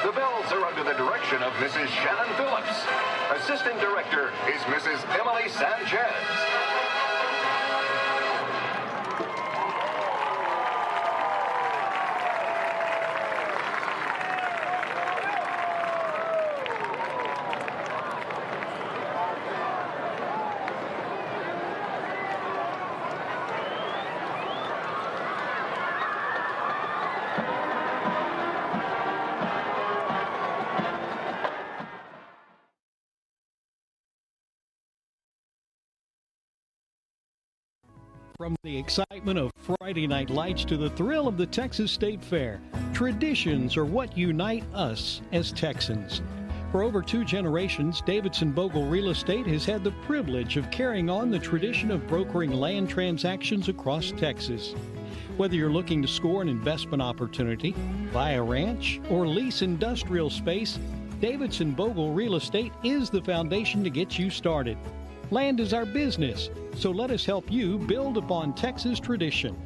The Bells are under the direction of Mrs. Shannon Phillips. Assistant Director is Mrs. Emily Sanchez.
From the excitement of Friday Night Lights to the thrill of the Texas State Fair, traditions are what unite us as Texans. For over 2 generations, Davidson Bogle Real Estate has had the privilege of carrying on the tradition of brokering land transactions across Texas. Whether you're looking to score an investment opportunity, buy a ranch, or lease industrial space, Davidson Bogle Real Estate is the foundation to get you started. Land is our business, so let us help you build upon Texas tradition.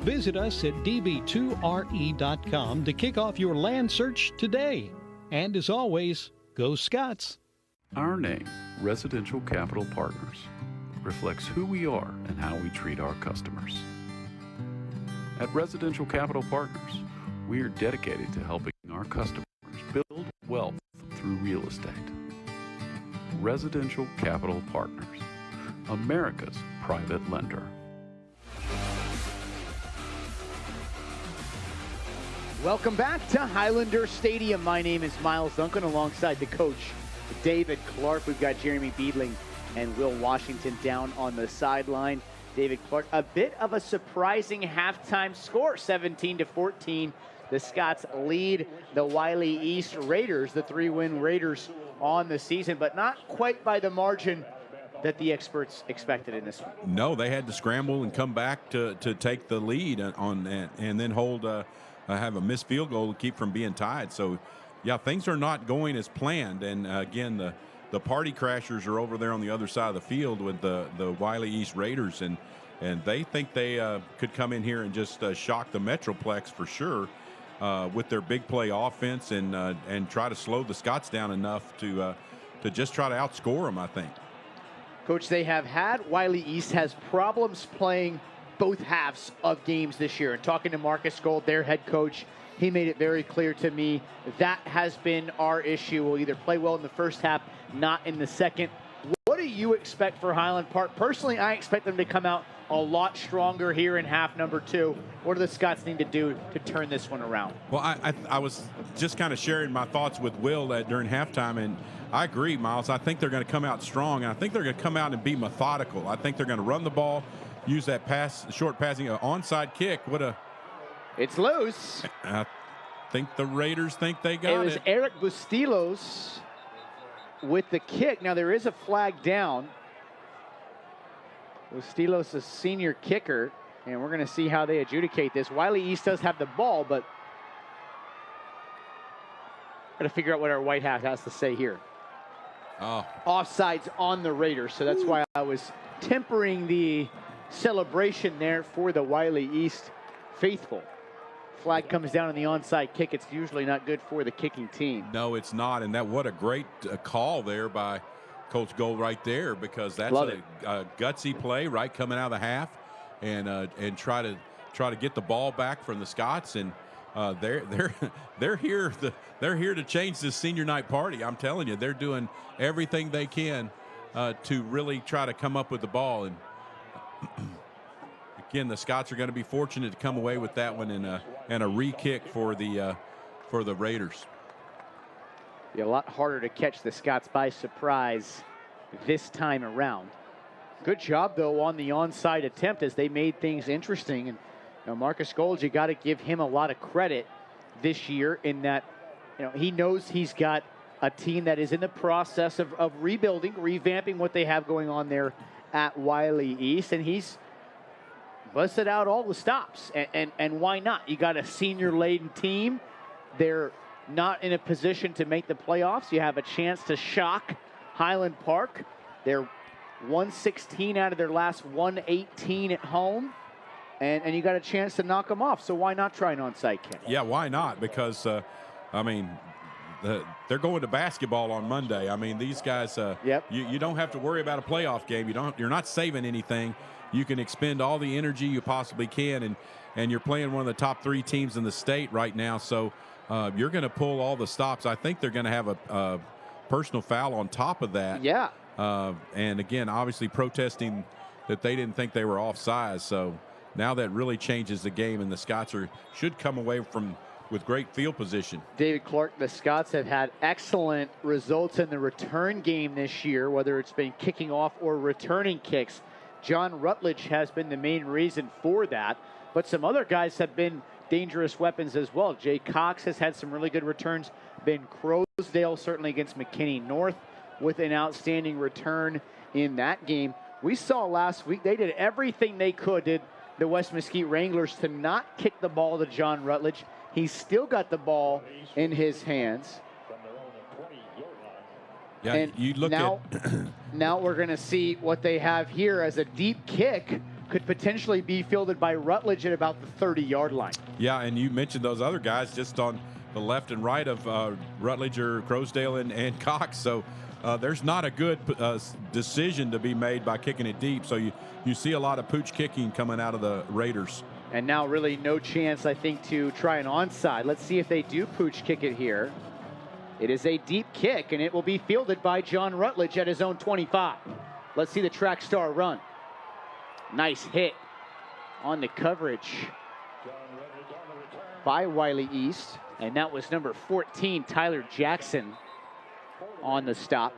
Visit us at db2re.com to kick off your land search today. And as always, go Scots!
Our name, Residential Capital Partners, reflects who we are and how we treat our customers. At Residential Capital Partners, we are dedicated to helping our customers build wealth through real estate. Residential Capital Partners, America's private lender.
Welcome back to Highlander Stadium. My name is Miles Duncan alongside the coach, David Clark. We've got Jeremy Beedling and Will Washington down on the sideline. David Clark, a bit of a surprising halftime score, 17-14. The Scots lead the Wylie East Raiders, the 3-win Raiders on the season, but not quite by the margin that the experts expected in this one.
No, they had to scramble and come back to take the lead on that, and then have a missed field goal to keep from being tied. So, yeah, things are not going as planned. And again, the party crashers are over there on the other side of the field with the Wylie East Raiders, and they think they could come in here and just shock the Metroplex for sure. With their big play offense and try to slow the Scots down enough to just try to outscore them, I think.
Coach, they have had, Wylie East has problems playing both halves of games this year. And talking to Marcus Gold, their head coach, he made it very clear to me that has been our issue. We'll either play well in the first half, not in the second. What do you expect for Highland Park? Personally, I expect them to come out a lot stronger here in half number 2. What do the Scots need to do to turn this one around?
Well, I was just kind of sharing my thoughts with Will during halftime, and I agree, Miles. I think they're going to come out strong, and I think they're going to come out and be methodical. I think they're going to run the ball, use that short passing, onside kick.
It's loose.
I think the Raiders think they got it.
It was Eric Bustillos with the kick. Now, there is a flag down. Bustillos, a senior kicker, and we're going to see how they adjudicate this. Wylie East does have the ball, but got to figure out what our White Hat has to say here.
Oh.
Offsides on the Raiders, so that's why I was tempering the celebration there for the Wylie East faithful. Flag comes down on the onside kick. It's usually not good for the kicking team.
No, it's not, and what a great call there by Coach Gold right there, because that's a gutsy play, right, coming out of the half, and try to get the ball back from the Scots, and they're here to change this senior night party. I'm telling you, they're doing everything they can to really try to come up with the ball, and again, the Scots are going to be fortunate to come away with that one and a re-kick for the Raiders.
Be a lot harder to catch the Scots by surprise this time around. Good job, though, on the onside attempt as they made things interesting. And Marcus Gold, you got to give him a lot of credit this year in that he knows he's got a team that is in the process of rebuilding, revamping what they have going on there at Wylie East, and he's busted out all the stops. And why not? You got a senior-laden team. They're not in a position to make the playoffs. You have a chance to shock Highland Park. They're 116 out of their last 118 at home, and you got a chance to knock them off. So why not try an onside kick?
Yeah, why not? Because they're going to basketball on Monday. I mean, these guys. You don't have to worry about a playoff game. You're not saving anything. You can expend all the energy you possibly can, and you're playing one of the top 3 teams in the state right now. So you're going to pull all the stops. I think they're going to have a personal foul on top of that.
Yeah.
And again, obviously protesting that they didn't think they were offside. So now that really changes the game, and the Scots should come away with great field position.
David Clark, the Scots have had excellent results in the return game this year, whether it's been kicking off or returning kicks. John Rutledge has been the main reason for that, but some other guys have been dangerous weapons as well. Jay Cox has had some really good returns. Ben Crosdale certainly against McKinney North with an outstanding return in that game. We saw last week they did everything they could, did the West Mesquite Wranglers, to not kick the ball to John Rutledge. He's still got the ball in his hands.
Yeah,
and
you look
now,
at
now we're going to see what they have here as a deep kick could potentially be fielded by Rutledge at about the 30-yard line.
Yeah, and you mentioned those other guys just on the left and right of Rutledge or Crosdale and Cox. So there's not a good decision to be made by kicking it deep. So you see a lot of pooch kicking coming out of the Raiders.
And now really no chance, I think, to try an onside. Let's see if they do pooch kick it here. It is a deep kick, and it will be fielded by John Rutledge at his own 25. Let's see the track star run. Nice hit on the coverage by Wylie East. And that was number 14, Tyler Jackson, on the stop.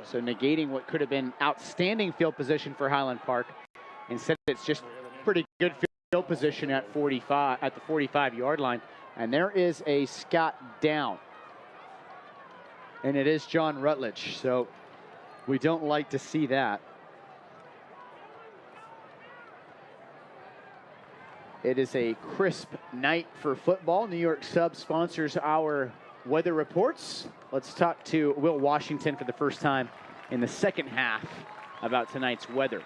So negating what could have been outstanding field position for Highland Park. Instead, it's just pretty good field position at 45, at the 45-yard line. And there is a Scott down. And it is John Rutledge. So we don't like to see that. It is a crisp night for football. New York Sub sponsors our weather reports. Let's talk to Will Washington for the first time in the second half about tonight's weather.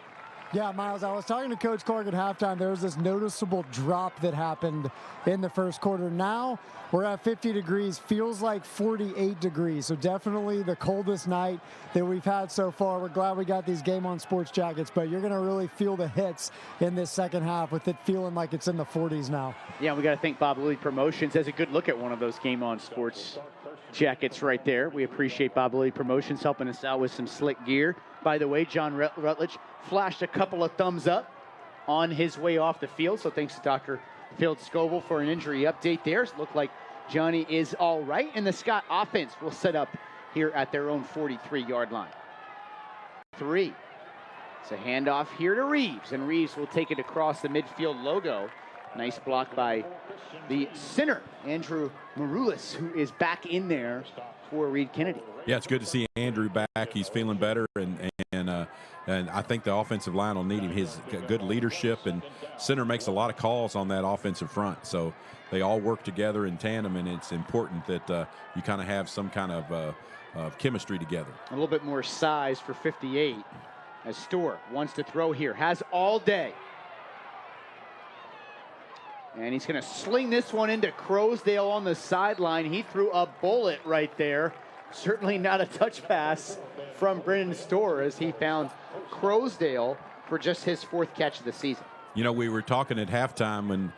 Yeah, Miles, I was talking to Coach Clark at halftime. There was this noticeable drop that happened in the first quarter. Now we're at 50 degrees, feels like 48 degrees. So definitely the coldest night that we've had so far. We're glad we got these Game On Sports jackets, but you're going to really feel the hits in this second half with it feeling like it's in the 40s now.
Yeah, we got to thank Bob Lilly Promotions. Has a good look at one of those Game On Sports jackets right there. We appreciate Bob Lilly Promotions helping us out with some slick gear. By the way, John Rutledge flashed a couple of thumbs up on his way off the field. So thanks to Dr. Phil Scoville for an injury update there. It looked like Johnny is all right. And the Scott offense will set up here at their own 43-yard line. 3. It's a handoff here to Reeves. And Reeves will take it across the midfield logo. Nice block by the center, Andrew Maroulis, who is back in there for Reed Kennedy.
Yeah, it's good to see Andrew back. He's feeling better, and I think the offensive line will need him. His good leadership, and center makes a lot of calls on that offensive front. So they all work together in tandem, and it's important that you kind of have some kind of chemistry together.
A little bit more size for 58 as Storr wants to throw here. Has all day. And he's going to sling this one into Crosdale on the sideline. He threw a bullet right there. Certainly not a touch pass from Brendan Storr as he found Crosdale for just his 4th catch of the season.
You know, we were talking at halftime when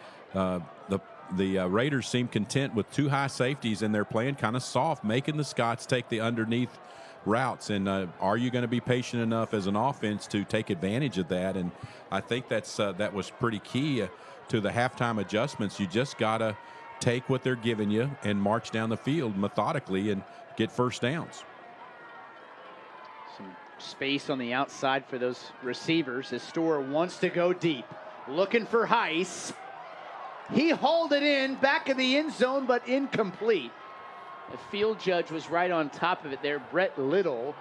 the Raiders seemed content with 2 high safeties, and they're playing kind of soft, making the Scots take the underneath routes. And are you going to be patient enough as an offense to take advantage of that? And I think that was pretty key to the halftime adjustments. You just got to take what they're giving you and march down the field methodically and get first downs.
Some space on the outside for those receivers. His Store wants to go deep. Looking for Heiss. He hauled it in, back of the end zone, but incomplete. The field judge was right on top of it there. Brett Little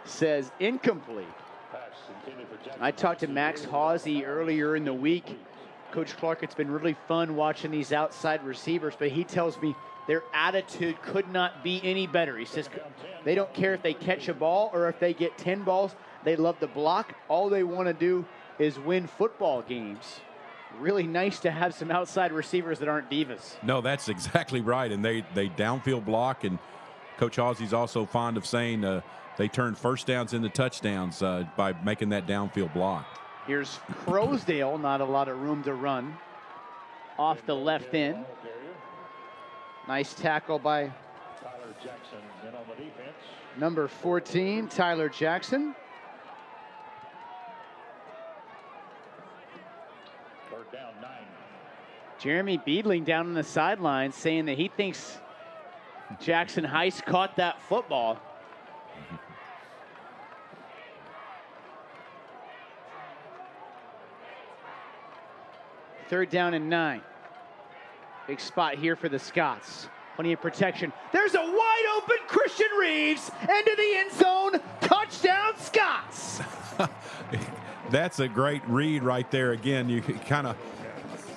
says incomplete. I talked to Max Hawsey earlier in the week. Coach Clark, it's been really fun watching these outside receivers, but he tells me their attitude could not be any better. He says they don't care if they catch a ball or if they get 10 balls. They love to block. All they want to do is win football games. Really nice to have some outside receivers that aren't divas.
No, that's exactly right. And they downfield block. And Coach Hawsey's also fond of saying they turn first downs into touchdowns by making that downfield block.
Here's Crowsdale, not a lot of room to run. Off the left end. Nice tackle by number 14, Tyler Jackson. Jeremy Beadling down on the sideline saying that he thinks Jackson Heiss caught that football. Third down and 9. Big spot here for the Scots. Plenty of protection. There's a wide open Christian Reeves into the end zone. Touchdown, Scots.
That's a great read right there. Again, you kind of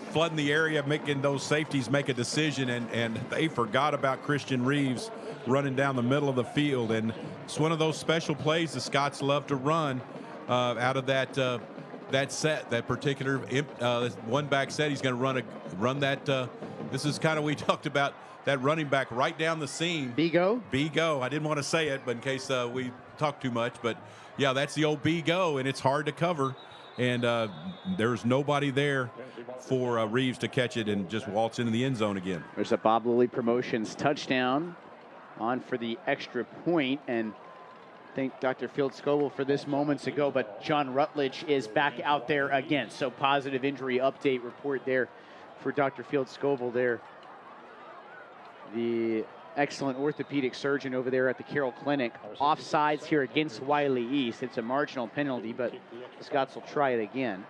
flooding the area, making those safeties make a decision, and they forgot about Christian Reeves running down the middle of the field. And it's one of those special plays the Scots love to run out of that set, that particular one back set. He's going to run that. This is kind of, we talked about that running back right down the seam.
Bigo.
I didn't want to say it, but in case we talk too much. But yeah, that's the old Bigo, and it's hard to cover. And there's nobody there for Reeves to catch it and just waltz into the end zone again.
There's a Bob Lilly Promotions touchdown on for the extra point, and thank Dr. Field Scoville for this moments ago, but John Rutledge is back out there again. So positive injury update report there for Dr. Field Scoville there. The excellent orthopedic surgeon over there at the Carroll Clinic. Offsides here against Wylie East. It's a marginal penalty, but the Scots will try it again.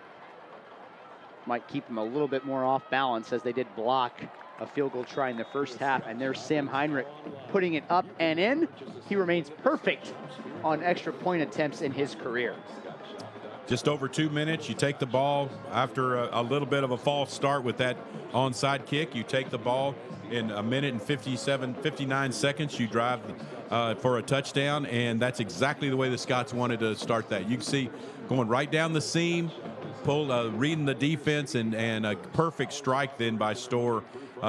Might keep them a little bit more off balance as they did block a field goal try in the first half. And there's Sam Heinrich putting it up and in. He remains perfect on extra point attempts in his career.
Just over 2 minutes. You take the ball after a little bit of a false start with that onside kick. You take the ball in a minute and 59 seconds. You drive for a touchdown, and that's exactly the way the Scots wanted to start that. You can see going right down the seam, reading the defense, and a perfect strike then by Store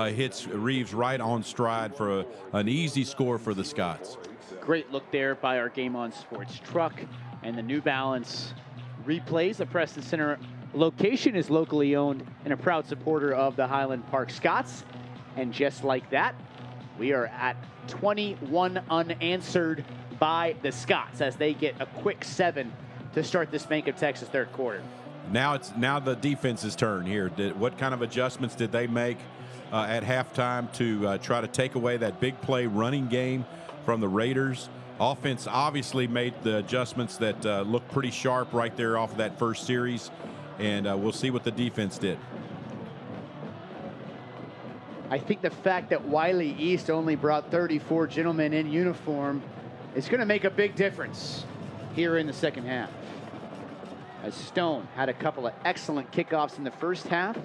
hits Reeves right on stride for an easy score for the Scots.
Great look there by our Game On Sports truck, and the New Balance replays. The Preston Center location is locally owned and a proud supporter of the Highland Park Scots. And just like that, we are at 21 unanswered by the Scots as they get a quick 7 to start this Bank of Texas third quarter.
Now the defense's turn here. What kind of adjustments did they make at halftime to try to take away that big play running game from the Raiders? Offense obviously made the adjustments that look pretty sharp right there off of that first series, and we'll see what the defense did.
I think the fact that Wylie East only brought 34 gentlemen in uniform is going to make a big difference here in the second half. As Stone had a couple of excellent kickoffs in the first half.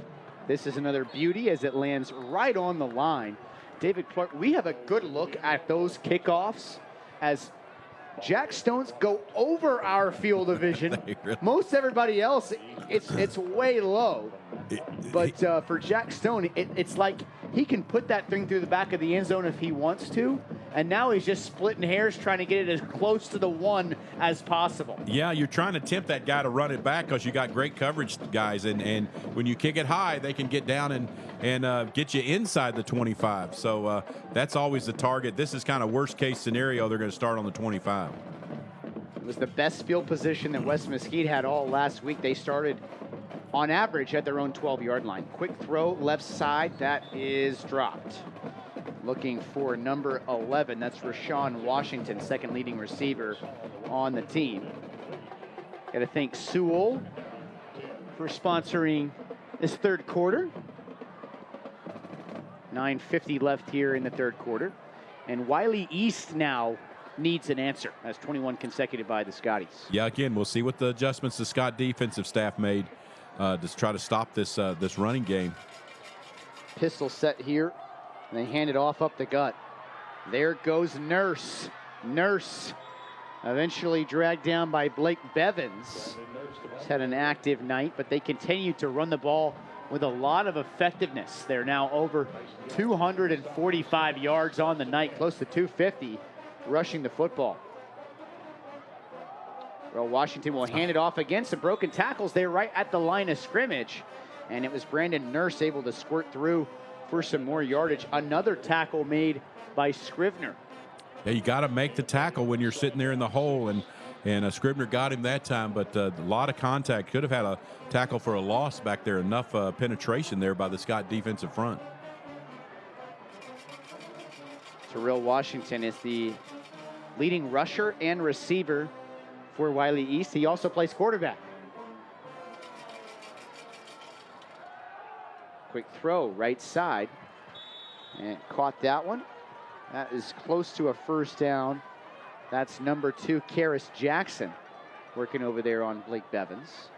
This is another beauty as it lands right on the line. David Clark, we have a good look at those kickoffs as Jack Stones go over our field of vision. Most everybody else, it's way low. But for Jack Stone, it's like he can put that thing through the back of the end zone if he wants to. and now he's just splitting hairs trying to get it as close to the 1 as possible.
Yeah, you're trying to tempt that guy to run it back because you got great coverage guys, and when you kick it high, they can get down and get you inside the 25. So that's always the target. This is kind of worst case scenario. They're going to start on the 25.
It was the best field position that West Mesquite had all last week. They started on average at their own 12-yard line. Quick throw left side, that is dropped. Looking for number 11, that's Rashawn Washington, second leading receiver on the team. Got to thank Sewell for sponsoring this third quarter. 9:50 left here in the third quarter. And Wylie East now needs an answer. That's 21 consecutive by the Scotties.
Yeah, again, we'll see what the adjustments the Scott defensive staff made to try to stop this this running game.
Pistol set here, and they hand it off up the gut. There goes Nurse. Nurse eventually dragged down by Blake Bevins. He's had an active night, but they continue to run the ball with a lot of effectiveness. They're now over 245 yards on the night, close to 250 rushing the football. Terrell Washington will hand it off again. Some broken tackles there right at the line of scrimmage. And it was Brandon Nurse able to squirt through for some more yardage. Another tackle made by Scrivener.
Yeah, you got to make the tackle when you're sitting there in the hole, and Scrivener got him that time, but a lot of contact. Could have had a tackle for a loss back there. Enough penetration there by the Scott defensive front.
Terrell Washington is the leading rusher and receiver for Wylie East. He also plays quarterback. Quick throw, right side. And caught that one. That is close to a first down. That's number 2, Karis Jackson, working over there on Blake Bevins.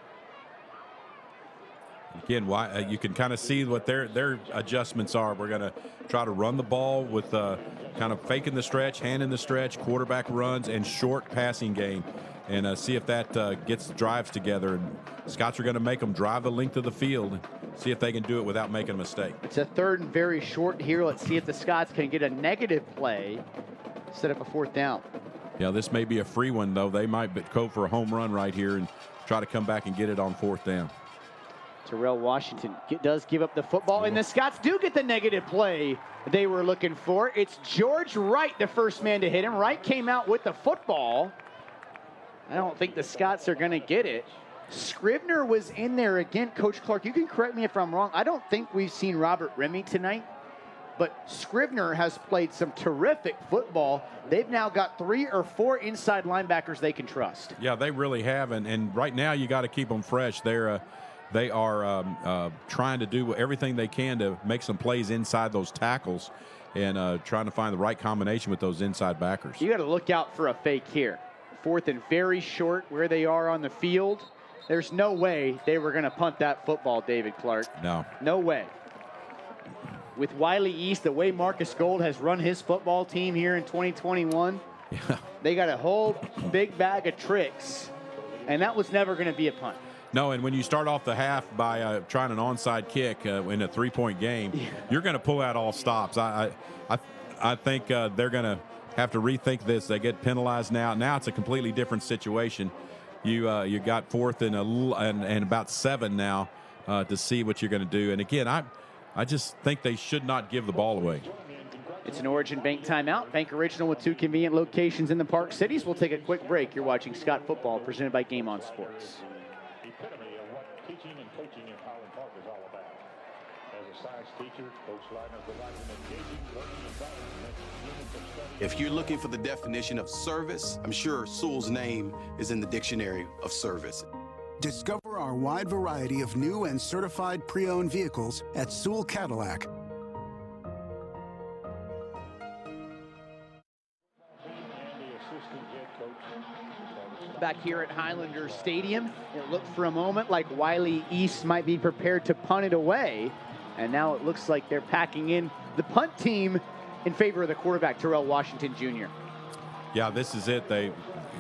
Again, you can kind of see what their adjustments are. We're going to try to run the ball with kind of faking the stretch, handing the stretch, quarterback runs, and short passing game, and see if that gets the drives together. And Scots are going to make them drive the length of the field, see if they can do it without making a mistake.
It's a third and very short here. Let's see if the Scots can get a negative play, set up a fourth down.
Yeah, this may be a free one, though. They might go for a home run right here and try to come back and get it on fourth down.
Terrell Washington does give up the football, and the Scots do get the negative play they were looking for. It's George Wright, the first man to hit him. Wright came out with the football. I don't think the Scots are going to get it. Scrivener was in there again. Coach Clark, you can correct me if I'm wrong. I don't think we've seen Robert Remy tonight, but Scrivener has played some terrific football. They've now got 3 or 4 inside linebackers they can trust.
Yeah, they really have, and right now you got to keep them fresh. They are trying to do everything they can to make some plays inside those tackles and trying to find the right combination with those inside backers.
You got to look out for a fake here. Fourth and very short where they are on the field. There's no way they were going to punt that football, David Clark.
No.
No way. With Wylie East, the way Marcus Gold has run his football team here in 2021, they got a whole big bag of tricks, and that was never going to be a punt.
No, and when you start off the half by trying an onside kick in a 3-point game, you're going to pull out all stops. I think they're going to have to rethink this. They get penalized now. Now it's a completely different situation. You got fourth and about 7 now to see what you're going to do. And again, I just think they should not give the ball away.
It's an Origin Bank timeout. Bank Original with 2 convenient locations in the Park Cities. We'll take a quick break. You're watching Scott Football presented by Game On Sports.
Epitome of what teaching and coaching in Highland Park is all about. As a science teacher, Coach Leitner provides an engaging learning environment.
If you're looking for the definition of service, I'm sure Sewell's name is in the dictionary of service.
Discover our wide variety of new and certified pre-owned vehicles at Sewell Cadillac.
Back here at Highlander Stadium, it looked for a moment like Wylie East might be prepared to punt it away, and now it looks like they're packing in the punt team in favor of the quarterback, Terrell Washington Jr.
Yeah, this is it. They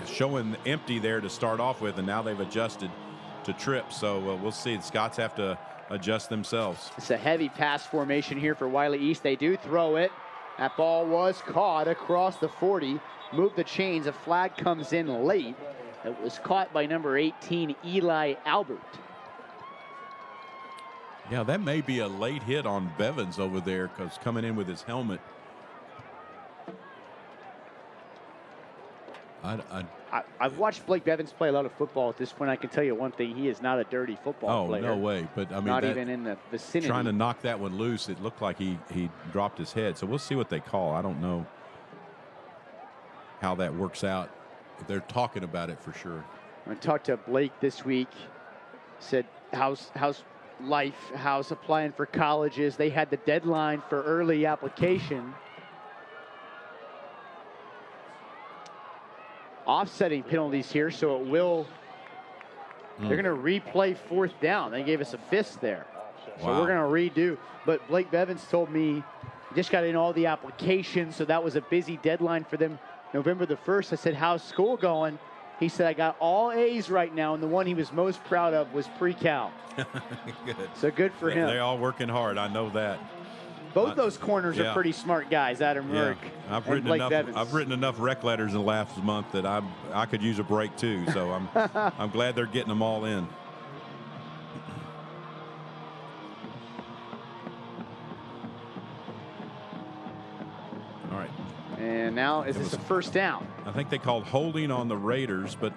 showing empty there to start off with, and now they've adjusted to trip. So we'll see. The Scots have to adjust themselves.
It's a heavy pass formation here for Wylie East. They do throw it. That ball was caught across the 40. Moved the chains. A flag comes in late. It was caught by number 18, Eli Albert.
Yeah, that may be a late hit on Bevins over there because coming in with his helmet.
I've watched Blake Bevins play a lot of football. At this point, I can tell you one thing: he is not a dirty football player.
Oh, no way! But I mean,
not even in the vicinity.
Trying to knock that one loose, it looked like he dropped his head. So we'll see what they call. I don't know how that works out. They're talking about it for sure.
I talked to Blake this week. Said, "How's life? How's applying for colleges?" They had the deadline for early application. Offsetting penalties here, so it will. They're going to replay 4th down. They gave us a fist there. So we're going to redo. But Blake Bevins told me he just got in all the applications, so that was a busy deadline for them. November the 1st, I said, "How's school going?" He said, "I got all A's right now," and the one he was most proud of was pre-cal.
Good.
So good for him.
They're all working hard. I know that.
Both those corners are pretty smart guys, Adam Rurick and Blake Bevins.
I've written enough rec letters in the last month that I could use a break too. So I'm glad they're getting them all in. All right.
And now is this a 1st down?
I think they called holding on the Raiders, but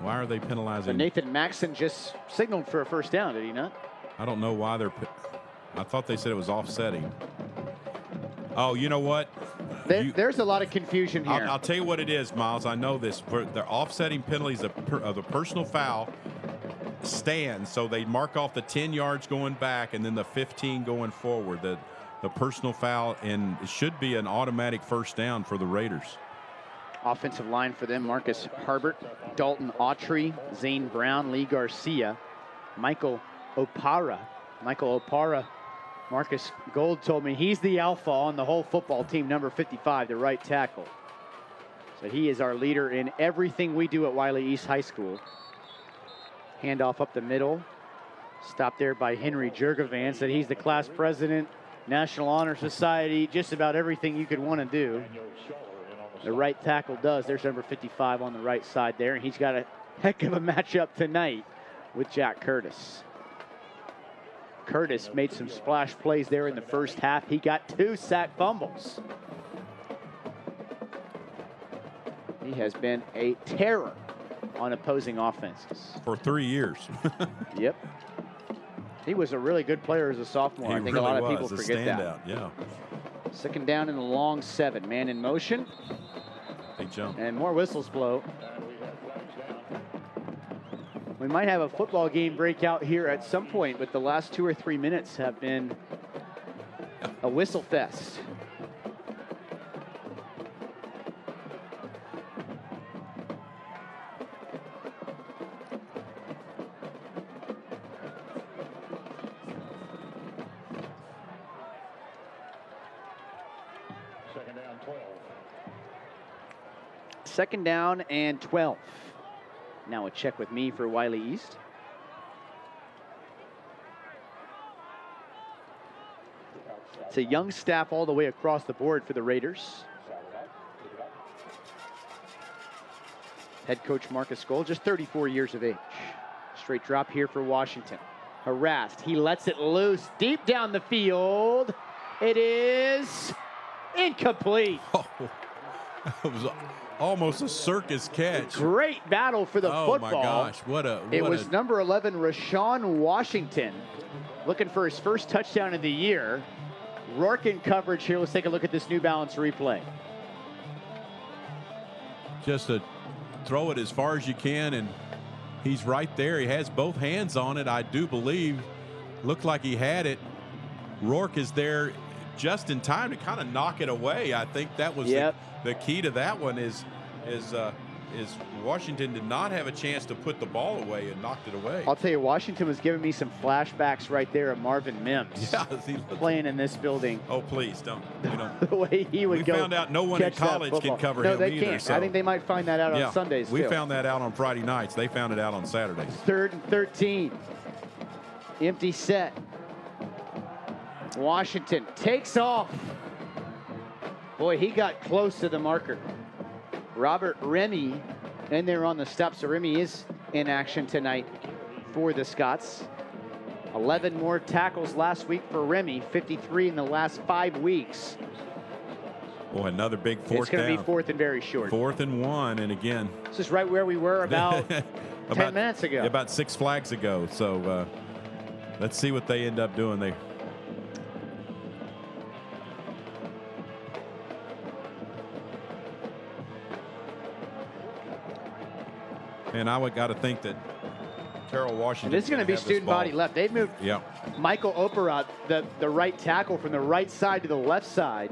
why are they penalizing?
So Nathan Maxson just signaled for a 1st down, did he not?
I don't know why they're. I thought they said it was offsetting. Oh, you know what?
There's a lot of confusion here.
I'll tell you what it is, Miles. I know this. They're offsetting penalties of the personal foul stands, so they mark off the 10 yards going back and then the 15 going forward. The personal foul, and it should be an automatic 1st down for the Raiders.
Offensive line for them: Marcus Harbert, Dalton Autry, Zane Brown, Lee Garcia, Michael Opara. Marcus Gold told me he's the alpha on the whole football team, number 55, the right tackle. So he is our leader in everything we do at Wylie East High School. Handoff up the middle. Stopped there by Henry Jurgovan. Said he's the class president, National Honor Society, just about everything you could want to do. The right tackle does. There's number 55 on the right side there, and he's got a heck of a matchup tonight with Jack Curtis. Curtis made some splash plays there in the 1st half. He got 2 sack fumbles. He has been a terror on opposing offenses.
For 3 years.
Yep. He was a really good player as a sophomore. I think a lot of people forget that.
Yeah.
2nd down in the long 7. Man in motion.
Big jump.
And more whistles blow. We might have a football game breakout here at some point, but the last 2 or 3 minutes have been a whistle fest. Second down and 12. Now a check with me for Wylie East. It's a young staff all the way across the board for the Raiders. Head coach Marcus Gold, just 34 years of age. Straight drop here for Washington. Harassed, he lets it loose deep down the field. It is incomplete.
Oh, that was almost a circus catch.
Great battle for the football.
Oh my gosh,
it was number 11, Rashawn Washington, looking for his first touchdown of the year. Rourke in coverage here. Let's take a look at this New Balance replay.
Just to throw it as far as you can, and he's right there. He has both hands on it, I do believe. Looked like he had it. Rourke is there just in time to kind of knock it away. I think that was the key to that one is Washington did not have a chance to put the ball away and knocked it away.
I'll tell you, Washington was giving me some flashbacks right there of Marvin Mims playing in this building.
Oh, please don't.
The way he would go.
We found out no one in college can cover him either.
No, they can't. So. I think they might find that out on Sundays,
We found that out on Friday nights. They found it out on Saturdays.
3rd and 13. Empty set. Washington takes off. Boy, he got close to the marker. Robert Remy in there on the step. So Remy is in action tonight for the Scots. 11 more tackles last week for Remy, 53 in the last 5 weeks.
Boy, another big fourth down.
It's going to be fourth and very short.
4th and 1, and again.
This is right where we were about 10 minutes ago.
About 6 flags ago. So let's see what they end up doing. And I would got to think that Terrell Washington.
And this is going to be student body left. They've moved Michael Operat, the right tackle, from the right side to the left side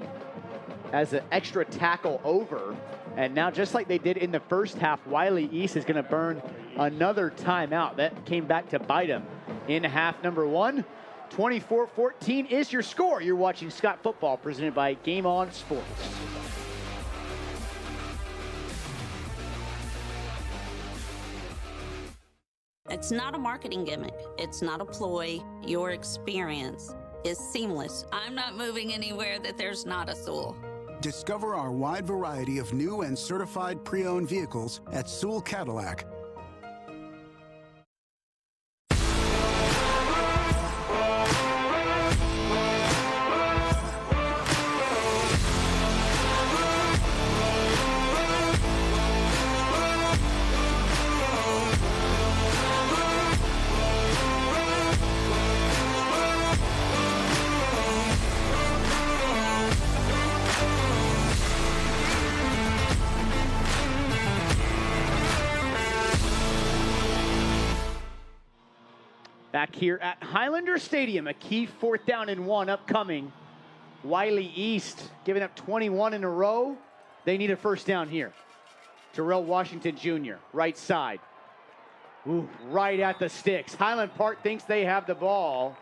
as an extra tackle over. And now, just like they did in the first half, Wylie East is going to burn another timeout. That came back to bite him in half number 1. 24-14 is your score. You're watching Scott Football, presented by Game On Sports.
It's not a marketing gimmick. It's not a ploy. Your experience is seamless. I'm not moving anywhere that there's not a Sewell.
Discover our wide variety of new and certified pre-owned vehicles at Sewell Cadillac.
Back here at Highlander Stadium, a key 4th down and 1 upcoming. Wylie East giving up 21 in a row. They need a first down here. Terrell Washington Jr., right side. Ooh, right at the sticks. Highland Park thinks they have the ball.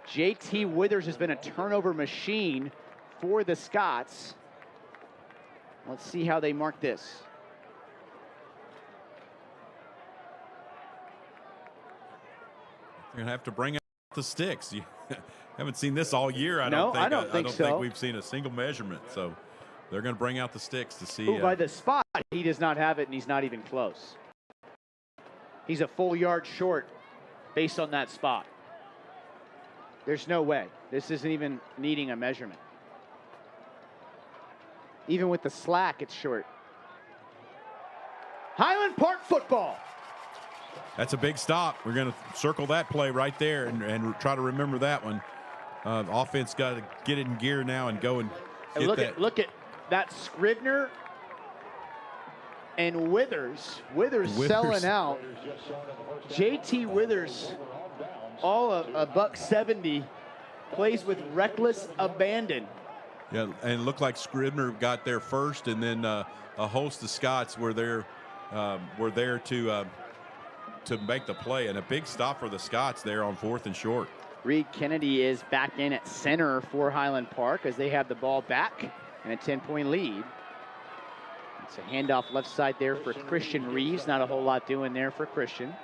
JT Withers has been a turnover machine for the Scots. Let's see how they mark this.
You're going to have to bring out the sticks. You haven't seen this all year, I don't think.
I don't think
we've seen a single measurement. So they're going to bring out the sticks to see.
Ooh, by the spot, he does not have it, and he's not even close. He's a full yard short based on that spot. There's no way. This isn't even needing a measurement. Even with the slack, it's short. Highland Park football.
That's a big stop. We're going to circle that play right there and try to remember that one. Offense got to get it in gear now and go and get
look at that Scrivener and Withers. Withers selling out. JT Withers, all a $170, plays with reckless abandon.
Yeah, and it looked like Scrivener got there first, and then a host of Scots were there to make the play, and a big stop for the Scots there on 4th and short.
Reed Kennedy is back in at center for Highland Park as they have the ball back and a 10-point lead. It's a handoff left side there for Christian Reeves. Not a whole lot doing there for Christian.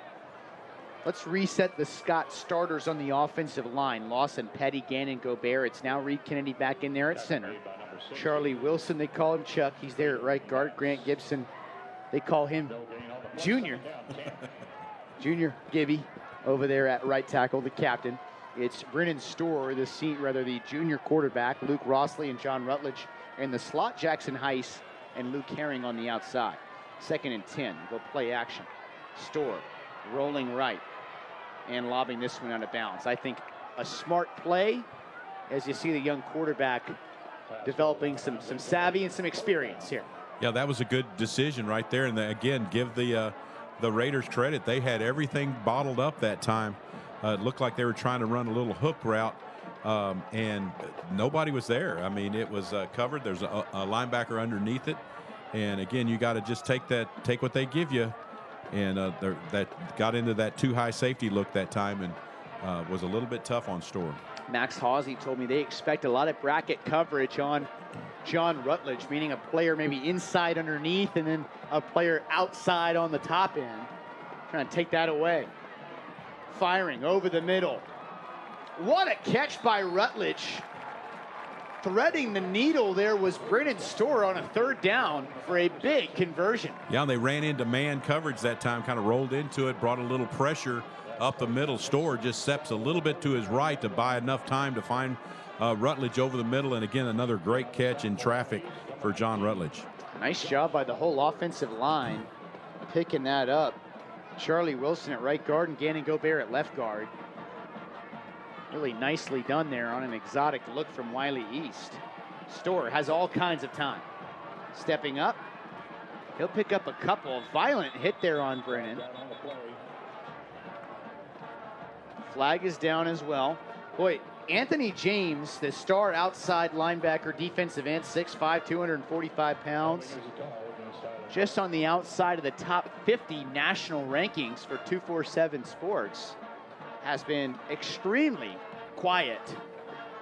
Let's reset the Scott starters on the offensive line. Lawson, Petty, Gannon, Gobert. It's now Reed Kennedy back in there at center. Charlie Wilson, they call him Chuck. He's there at right guard. Grant Gibson, they call him Junior. Junior Gibby over there at right tackle, the captain. It's Brennan Storr, the junior quarterback. Luke Rossley and John Rutledge in the slot. Jackson Heiss and Luke Herring on the outside. 2nd and 10. Go play action. Storr rolling right and lobbing this one out of bounds. I think a smart play as you see the young quarterback developing some savvy and some experience here.
Yeah, that was a good decision right there. And again, give the Raiders credit. They had everything bottled up that time. It looked like they were trying to run a little hook route, and nobody was there. I mean, it was covered. There's a linebacker underneath it. And again, you got to just take what they give you. And that got into that too high safety look that time and was a little bit tough on Storr.
Max Hawsey told me they expect a lot of bracket coverage on John Rutledge, meaning a player maybe inside underneath and then a player outside on the top end. Trying to take that away. Firing over the middle. What a catch by Rutledge. threading the needle there was Brennan Storr on a 3rd down for a big conversion.
Yeah, they ran into man coverage that time, kind of rolled into it, brought a little pressure up the middle. Storr just steps a little bit to his right to buy enough time to find Rutledge over the middle. And again, another great catch in traffic for John Rutledge.
Nice job by the whole offensive line picking that up. Charlie Wilson at right guard and Gannon Gobert at left guard. Really nicely done there on an exotic look from Wylie East. Storr has all kinds of time. Stepping up. He'll pick up a couple. Violent hit there on Brennan. Flag is down as well. Boy, Anthony James, the star outside linebacker, defensive end, 6'5", 245 pounds. Just on the outside of the top 50 national rankings for 247 Sports. Has been extremely quiet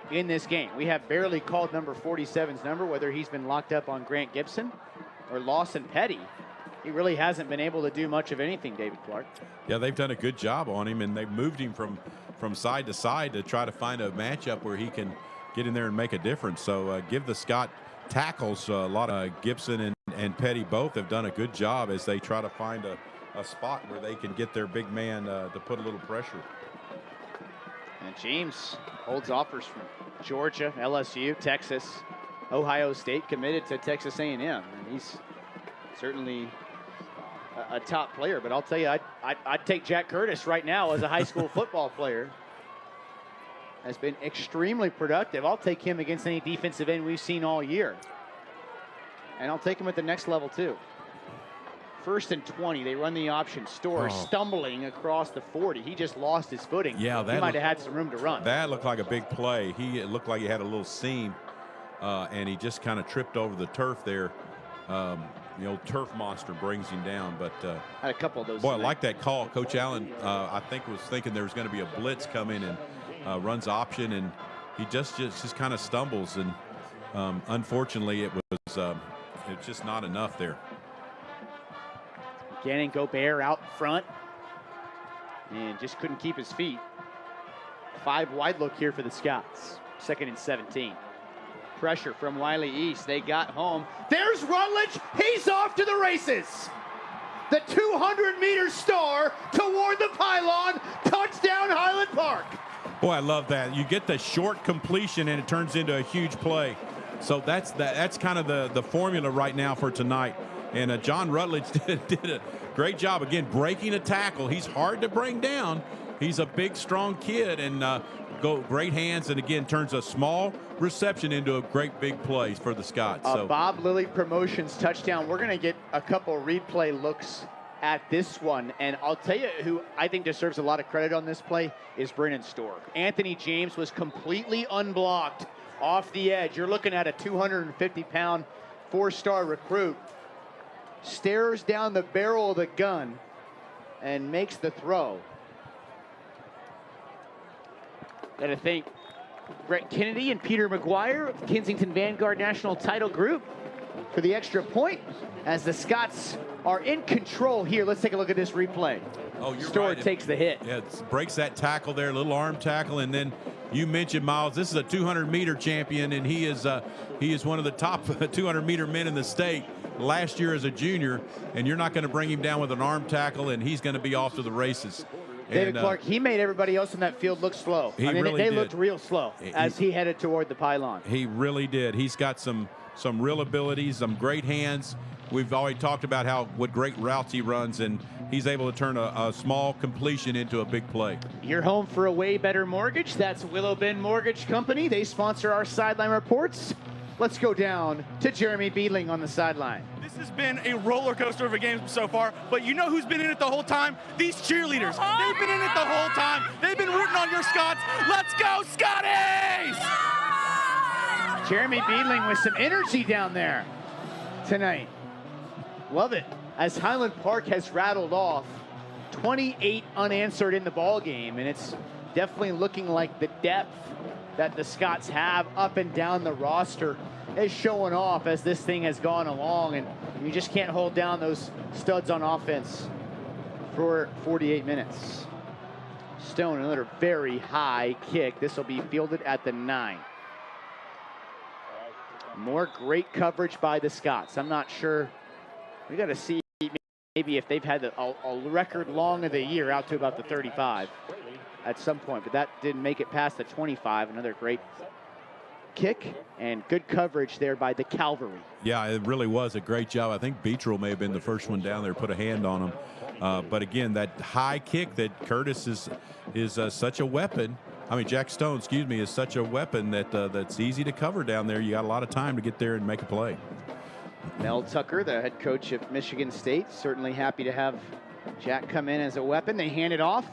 in this game. We have barely called number 47's number, whether he's been locked up on Grant Gibson or Lawson Petty. He really hasn't been able to do much of anything, David Clark.
Yeah, they've done a good job on him, and they've moved him from side to side to try to find a matchup where he can get in there and make a difference. So give the Scott tackles a lot of Gibson and Petty both have done a good job as they try to find a spot where they can get their big man to put a little pressure.
And James holds offers from Georgia, LSU, Texas, Ohio State, committed to Texas A&M. And he's certainly a top player. But I'll tell you, I'd take Jack Curtis right now as a high school football player. Has been extremely productive. I'll take him against any defensive end we've seen all year. And I'll take him at the next level too. 1st and 20, they run the option. Storr stumbling across the 40. He just lost his footing. Yeah, he might have had some room to run.
That looked like a big play. It looked like he had a little seam, and he just kind of tripped over the turf there. The old turf monster brings him down. But
had a couple of those.
Boy, I like that call. Coach Allen, I think, was thinking there was going to be a blitz coming and runs option, and he just kind of stumbles. And unfortunately, it's just not enough there.
Gannon Gobert out front and just couldn't keep his feet. 5 wide look here for the Scots. 2nd and 17. Pressure from Wylie East. They got home. There's Rutledge. He's off to the races. The 200-meter star toward the pylon. Touchdown, Highland Park.
Boy, I love that. You get the short completion and it turns into a huge play. So that's kind of the formula right now for tonight. And John Rutledge did a great job, again, breaking a tackle. He's hard to bring down. He's a big, strong kid, and great hands, and again, turns a small reception into a great big play for the Scots. So
Bob Lilly Promotions touchdown. We're going to get a couple replay looks at this one, and I'll tell you who I think deserves a lot of credit on this play is Brennan Storr. Anthony James was completely unblocked off the edge. You're looking at a 250-pound 4-star recruit. Stares down the barrel of the gun and makes the throw. Gotta thank Brett Kennedy and Peter McGuire of Kensington Vanguard National Title Group for the extra point as the Scots are in control here. Let's take a look at this replay.
Oh, you're
Storr
right.
takes the hit.
Yeah, it breaks that tackle there, little arm tackle, and then you mentioned, Miles, this is a 200-meter champion, and he is one of the top 200-meter men in the state last year as a junior, and you're not going to bring him down with an arm tackle, and he's going to be off to the races.
David Clark, he made everybody else in that field look slow.
They
looked real slow as he headed toward the pylon.
He really did. He's got some real abilities, some great hands. We've already talked about what great routes he runs, and he's able to turn a small completion into a big play.
You're home for a way better mortgage. That's Willow Bend Mortgage Company. They sponsor our sideline reports. Let's go down to Jeremy Beedling on the sideline.
This has been a roller coaster of a game so far, but you know who's been in it the whole time? These cheerleaders. They've been in it the whole time. They've been rooting on your Scots. Let's go, Scotties!
Jeremy Beedling with some energy down there tonight. Love it. As Highland Park has rattled off 28 unanswered in the ball game, and it's definitely looking like the depth that the Scots have up and down the roster is showing off as this thing has gone along, and you just can't hold down those studs on offense for 48 minutes. Stone, another very high kick. This will be fielded at the 9. More great coverage by the Scots. I'm not sure. We got to see maybe if they've had a record long of the year out to about the 35 at some point, but that didn't make it past the 25. Another great kick and good coverage there by the Cavalry.
Yeah, it really was a great job. I think Beetrell may have been the first one down there, put a hand on him. But again, that high kick that Curtis is such a weapon. I mean, Jack Stone, excuse me, is such a weapon that that's easy to cover down there. You got a lot of time to get there and make a play.
Mel Tucker, the head coach of Michigan State, certainly happy to have Jack come in as a weapon. They hand it off,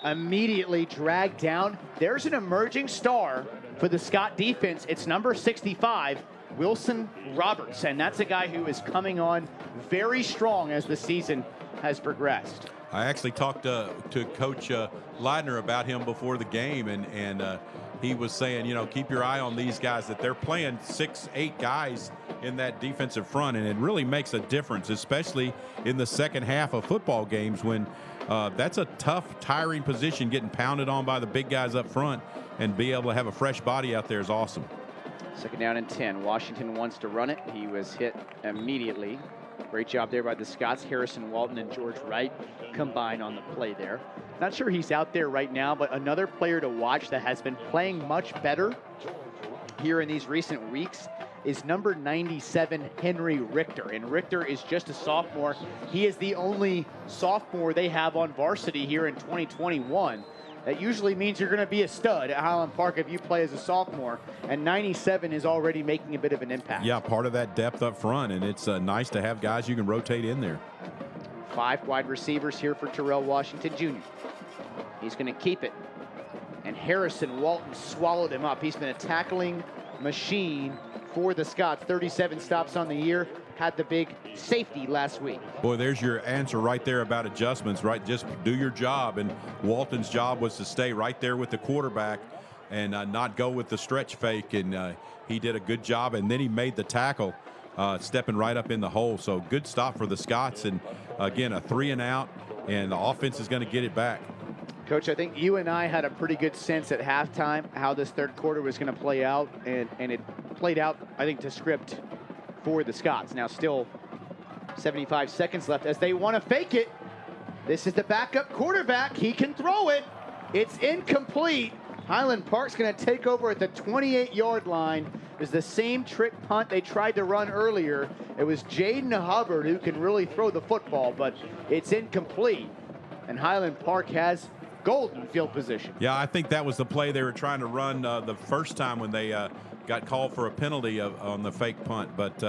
immediately dragged down. There's an emerging star for the Scott defense. It's number 65, Wilson Roberts, and that's a guy who is coming on very strong as the season has progressed.
I actually talked to Coach Leidner about him before the game, and he was saying, you know, keep your eye on these guys, that they're playing 6-8 guys in that defensive front, and it really makes a difference, especially in the second half of football games when that's a tough, tiring position, getting pounded on by the big guys up front, and be able to have a fresh body out there is awesome.
Second down and 10. Washington wants to run it. He was hit immediately. Great job there by the Scots. Harrison Walton and George Wright combine on the play there. Not sure he's out there right now, but another player to watch that has been playing much better here in these recent weeks is number 97, Henry Richter. And Richter is just a sophomore. He is the only sophomore they have on varsity here in 2021. That usually means you're going to be a stud at Highland Park if you play as a sophomore, and 97 is already making a bit of an impact.
Yeah, part of that depth up front, and it's nice to have guys you can rotate in there.
5 wide receivers here for Terrell Washington Jr. He's going to keep it, and Harrison Walton swallowed him up. He's been a tackling machine for the Scots. 37 stops on the year. Had the big safety last week.
Boy, there's your answer right there about adjustments, right? Just do your job, and Walton's job was to stay right there with the quarterback and not go with the stretch fake, and he did a good job, and then he made the tackle, stepping right up in the hole. So good stop for the Scots, and again, a 3 and out, and the offense is going to get it back.
Coach, I think you and I had a pretty good sense at halftime how this third quarter was going to play out, and it played out, I think, to script for the Scots. Now still 75 seconds left as they want to fake it. This is the backup quarterback. He can throw it. It's incomplete. Highland Park's going to take over at the 28-yard line. It was the same trick punt they tried to run earlier. It was Jaden Hubbard who can really throw the football, but it's incomplete. And Highland Park has golden field position.
Yeah, I think that was the play they were trying to run the first time when they got called for a penalty on the fake punt. But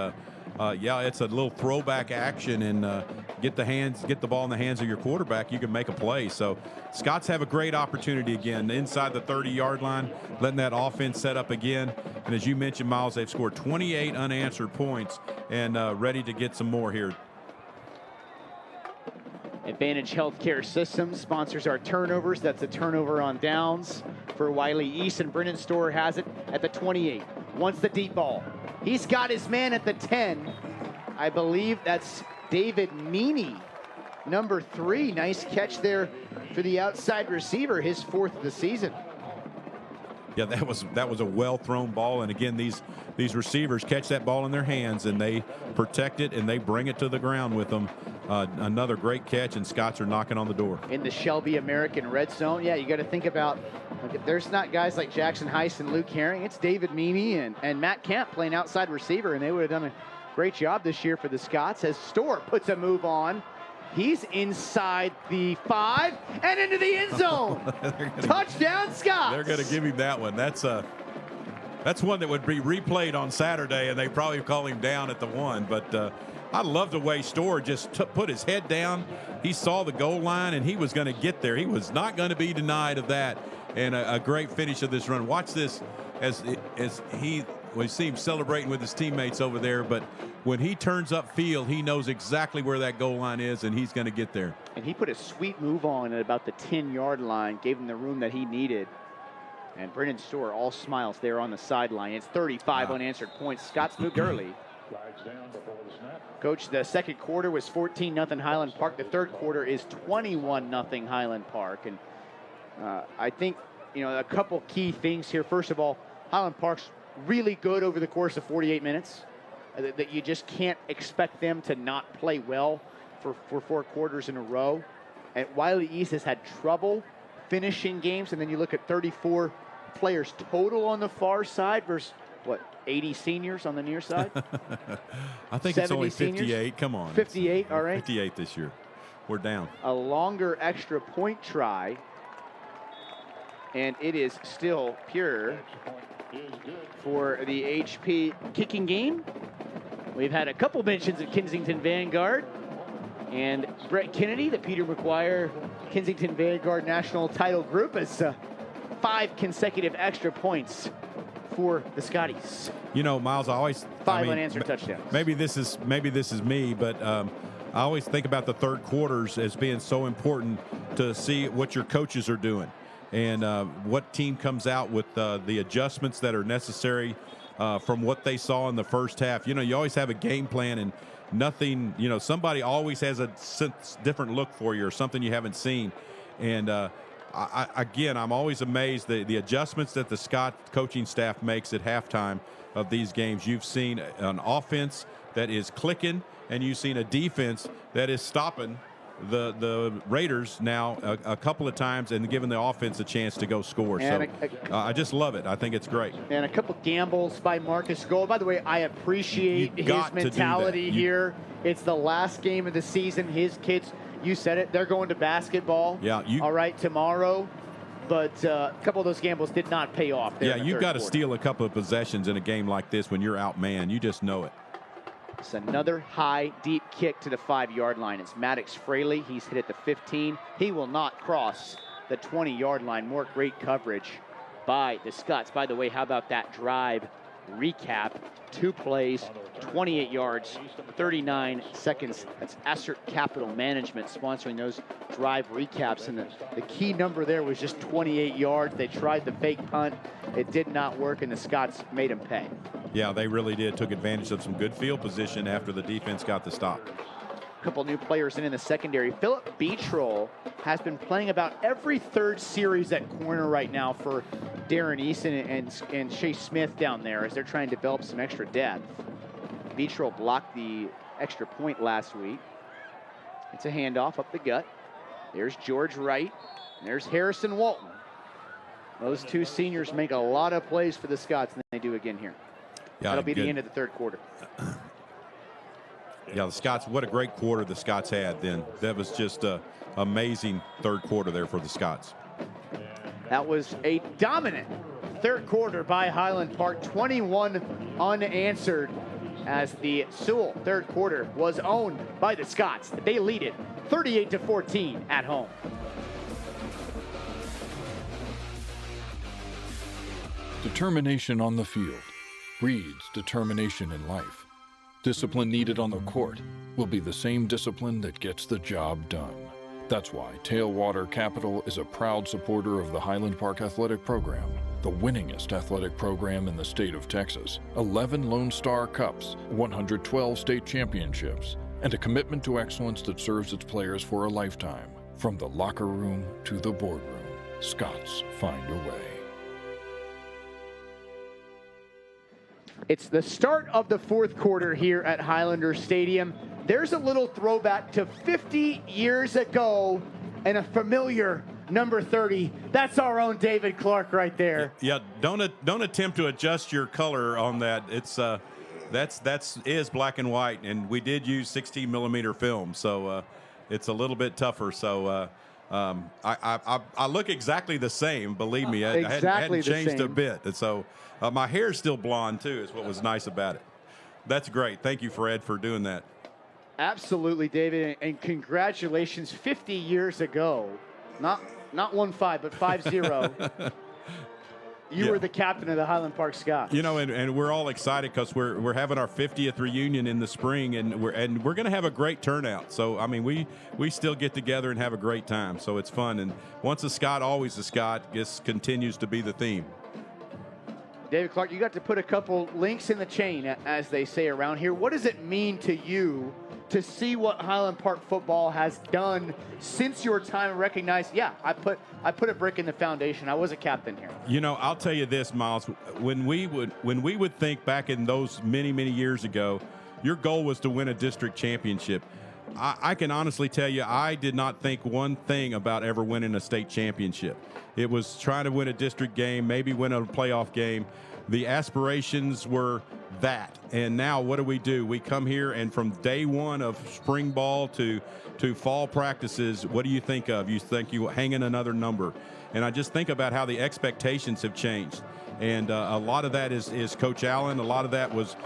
yeah, it's a little throwback action, and get the ball in the hands of your quarterback, you can make a play. So Scots have a great opportunity again inside the 30-yard line, letting that offense set up again. And as you mentioned, Miles, they've scored 28 unanswered points and ready to get some more here.
Advantage Healthcare Systems sponsors our turnovers. That's a turnover on downs for Wylie East, and Brennan Storer has it at the 28. Wants the deep ball. He's got his man at the 10. I believe that's David Meany, number 3. Nice catch there for the outside receiver, his 4th of the season.
Yeah, that was a well-thrown ball, and again, these receivers catch that ball in their hands, and they protect it, and they bring it to the ground with them. Another great catch, and Scots are knocking on the door.
In the Shelby American red zone, yeah, you got to think about, look, there's not guys like Jackson Heiss and Luke Herring. It's David Meany and Matt Camp playing outside receiver, and they would have done a great job this year for the Scots as Storer puts a move on. He's inside the 5 and into the end zone. Touchdown, Scots.
They're going to give him that one. That's one that would be replayed on Saturday, and they probably call him down at the 1. But I love the way Storer just put his head down. He saw the goal line, and he was going to get there. He was not going to be denied of that. And a great finish of this run. Watch this as we see him celebrating with his teammates over there, but when he turns upfield, he knows exactly where that goal line is, and he's going to get there.
And he put a sweet move on at about the 10-yard line, gave him the room that he needed. And Brennan Storer all smiles there on the sideline. It's 35 unanswered points. Scots moved early. Coach, the second quarter was 14-0 Highland Park. The third quarter is 21-0 Highland Park. And I think, you know, a couple key things here. First of all, Highland Park's really good over the course of 48 minutes, that you just can't expect them to not play well for 4 quarters in a row. And Wylie East has had trouble finishing games, and then you look at 34 players total on the far side versus, 80 seniors on the near side?
I think it's only 58.
Seniors?
Come on.
58, all right.
58 this year. We're down.
A longer extra point try, and it is still pure for the HP kicking game. We've had a couple mentions of Kensington Vanguard and Brett Kennedy, the Peter McGuire Kensington Vanguard National Title Group, as 5 consecutive extra points for the Scotties.
You know, Miles, I always
5 unanswered touchdowns.
Maybe this is me, but I always think about the third quarters as being so important to see what your coaches are doing and what team comes out with the adjustments that are necessary from what they saw in the first half. You know, you always have a game plan and nothing, you know, somebody always has a different look for you or something you haven't seen. And I'm always amazed the adjustments that the Scott coaching staff makes at halftime of these games. You've seen an offense that is clicking, and you've seen a defense that is stopping the Raiders now a couple of times and giving the offense a chance to go score.
And
so I just love it. I think it's great.
And a couple gambles by Marcus Gold. By the way, I appreciate his mentality here. It's the last game of the season. His kids, you said it, they're going to basketball.
Yeah.
All right, tomorrow. But a couple of those gambles did not pay off.
Yeah, you've got to steal a couple of possessions in a game like this when you're outmanned. You just know it.
It's another high, deep kick to the 5-yard line. It's Maddox Fraley. He's hit at the 15. He will not cross the 20-yard line. More great coverage by the Scots. By the way, how about that drive recap? 2 plays, 28 yards, 39 seconds. That's Assert Capital Management sponsoring those drive recaps. And the key number there was just 28 yards. They tried the fake punt. It did not work, and the Scots made them pay.
Yeah, they really did. Took advantage of some good field position after the defense got the stop.
A couple new players in the secondary. Philip Beatroll has been playing about every third series at corner right now for Darren Easton and Shea Smith down there as they're trying to develop some extra depth. Beatroll blocked the extra point last week. It's a handoff up the gut. There's George Wright. And there's Harrison Walton. Those 2 seniors make a lot of plays for the Scots, and they do again here.
Yeah,
that'll be the end of the third quarter.
Yeah, the Scots, what a great quarter the Scots had then. That was just an amazing third quarter there for the Scots.
That was a dominant third quarter by Highland Park. 21 unanswered as the Sewell third quarter was owned by the Scots. They lead it 38-14 at home.
Determination on the field breeds determination in life. Discipline needed on the court will be the same discipline that gets the job done. That's why Tailwater Capital is a proud supporter of the Highland Park Athletic Program, the winningest athletic program in the state of Texas. 11 Lone Star Cups, 112 state championships, and a commitment to excellence that serves its players for a lifetime. From the locker room to the boardroom, Scots find a way.
It's the start of the fourth quarter here at Highlander Stadium. There's a little throwback to 50 years ago and a familiar number 30. That's our own David Clark right there.
Yeah, don't attempt to adjust your color on that. It's that's black and white, and we did use 16 millimeter film, so it's a little bit tougher. So I look exactly the same. Believe me, I hadn't changed a bit, and so my hair's still blonde too. Is what was nice about it. That's great. Thank you, Fred, for doing that.
Absolutely, David, and congratulations. 50 years ago, not 1-5, but 5-0. You were the captain of the Highland Park Scots.
You know, and we're all excited because we're having our 50th reunion in the spring, and we're going to have a great turnout. So I mean, we still get together and have a great time. So it's fun, and once a Scot, always a Scot. Just continues to be the theme.
David Clark, you got to put a couple links in the chain, as they say around here. What does it mean to you to see what Highland Park football has done since your time, and recognize, yeah, I put a brick in the foundation. I was a captain here.
You know, I'll tell you this, Miles. When we would think back in those many years ago, your goal was to win a district championship. I can honestly tell you, I did not think one thing about ever winning a state championship. It was trying to win a district game, maybe win a playoff game. The aspirations were that. And now what do? We come here, and from day one of spring ball to fall practices, what do you think of? You think you hanging another number. And I just think about how the expectations have changed. And a lot of that is Coach Allen. A lot of that was,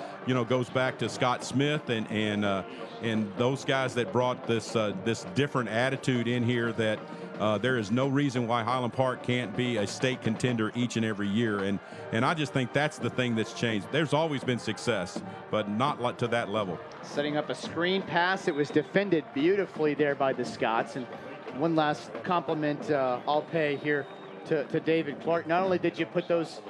goes back to Scott Smith and those guys that brought this different attitude in here, that there is no reason why Highland Park can't be a state contender each and every year. And I just think that's the thing that's changed. There's always been success, but not to that level.
Setting up a screen pass. It was defended beautifully there by the Scots. And one last compliment I'll pay here to David Clark. Not only did you put those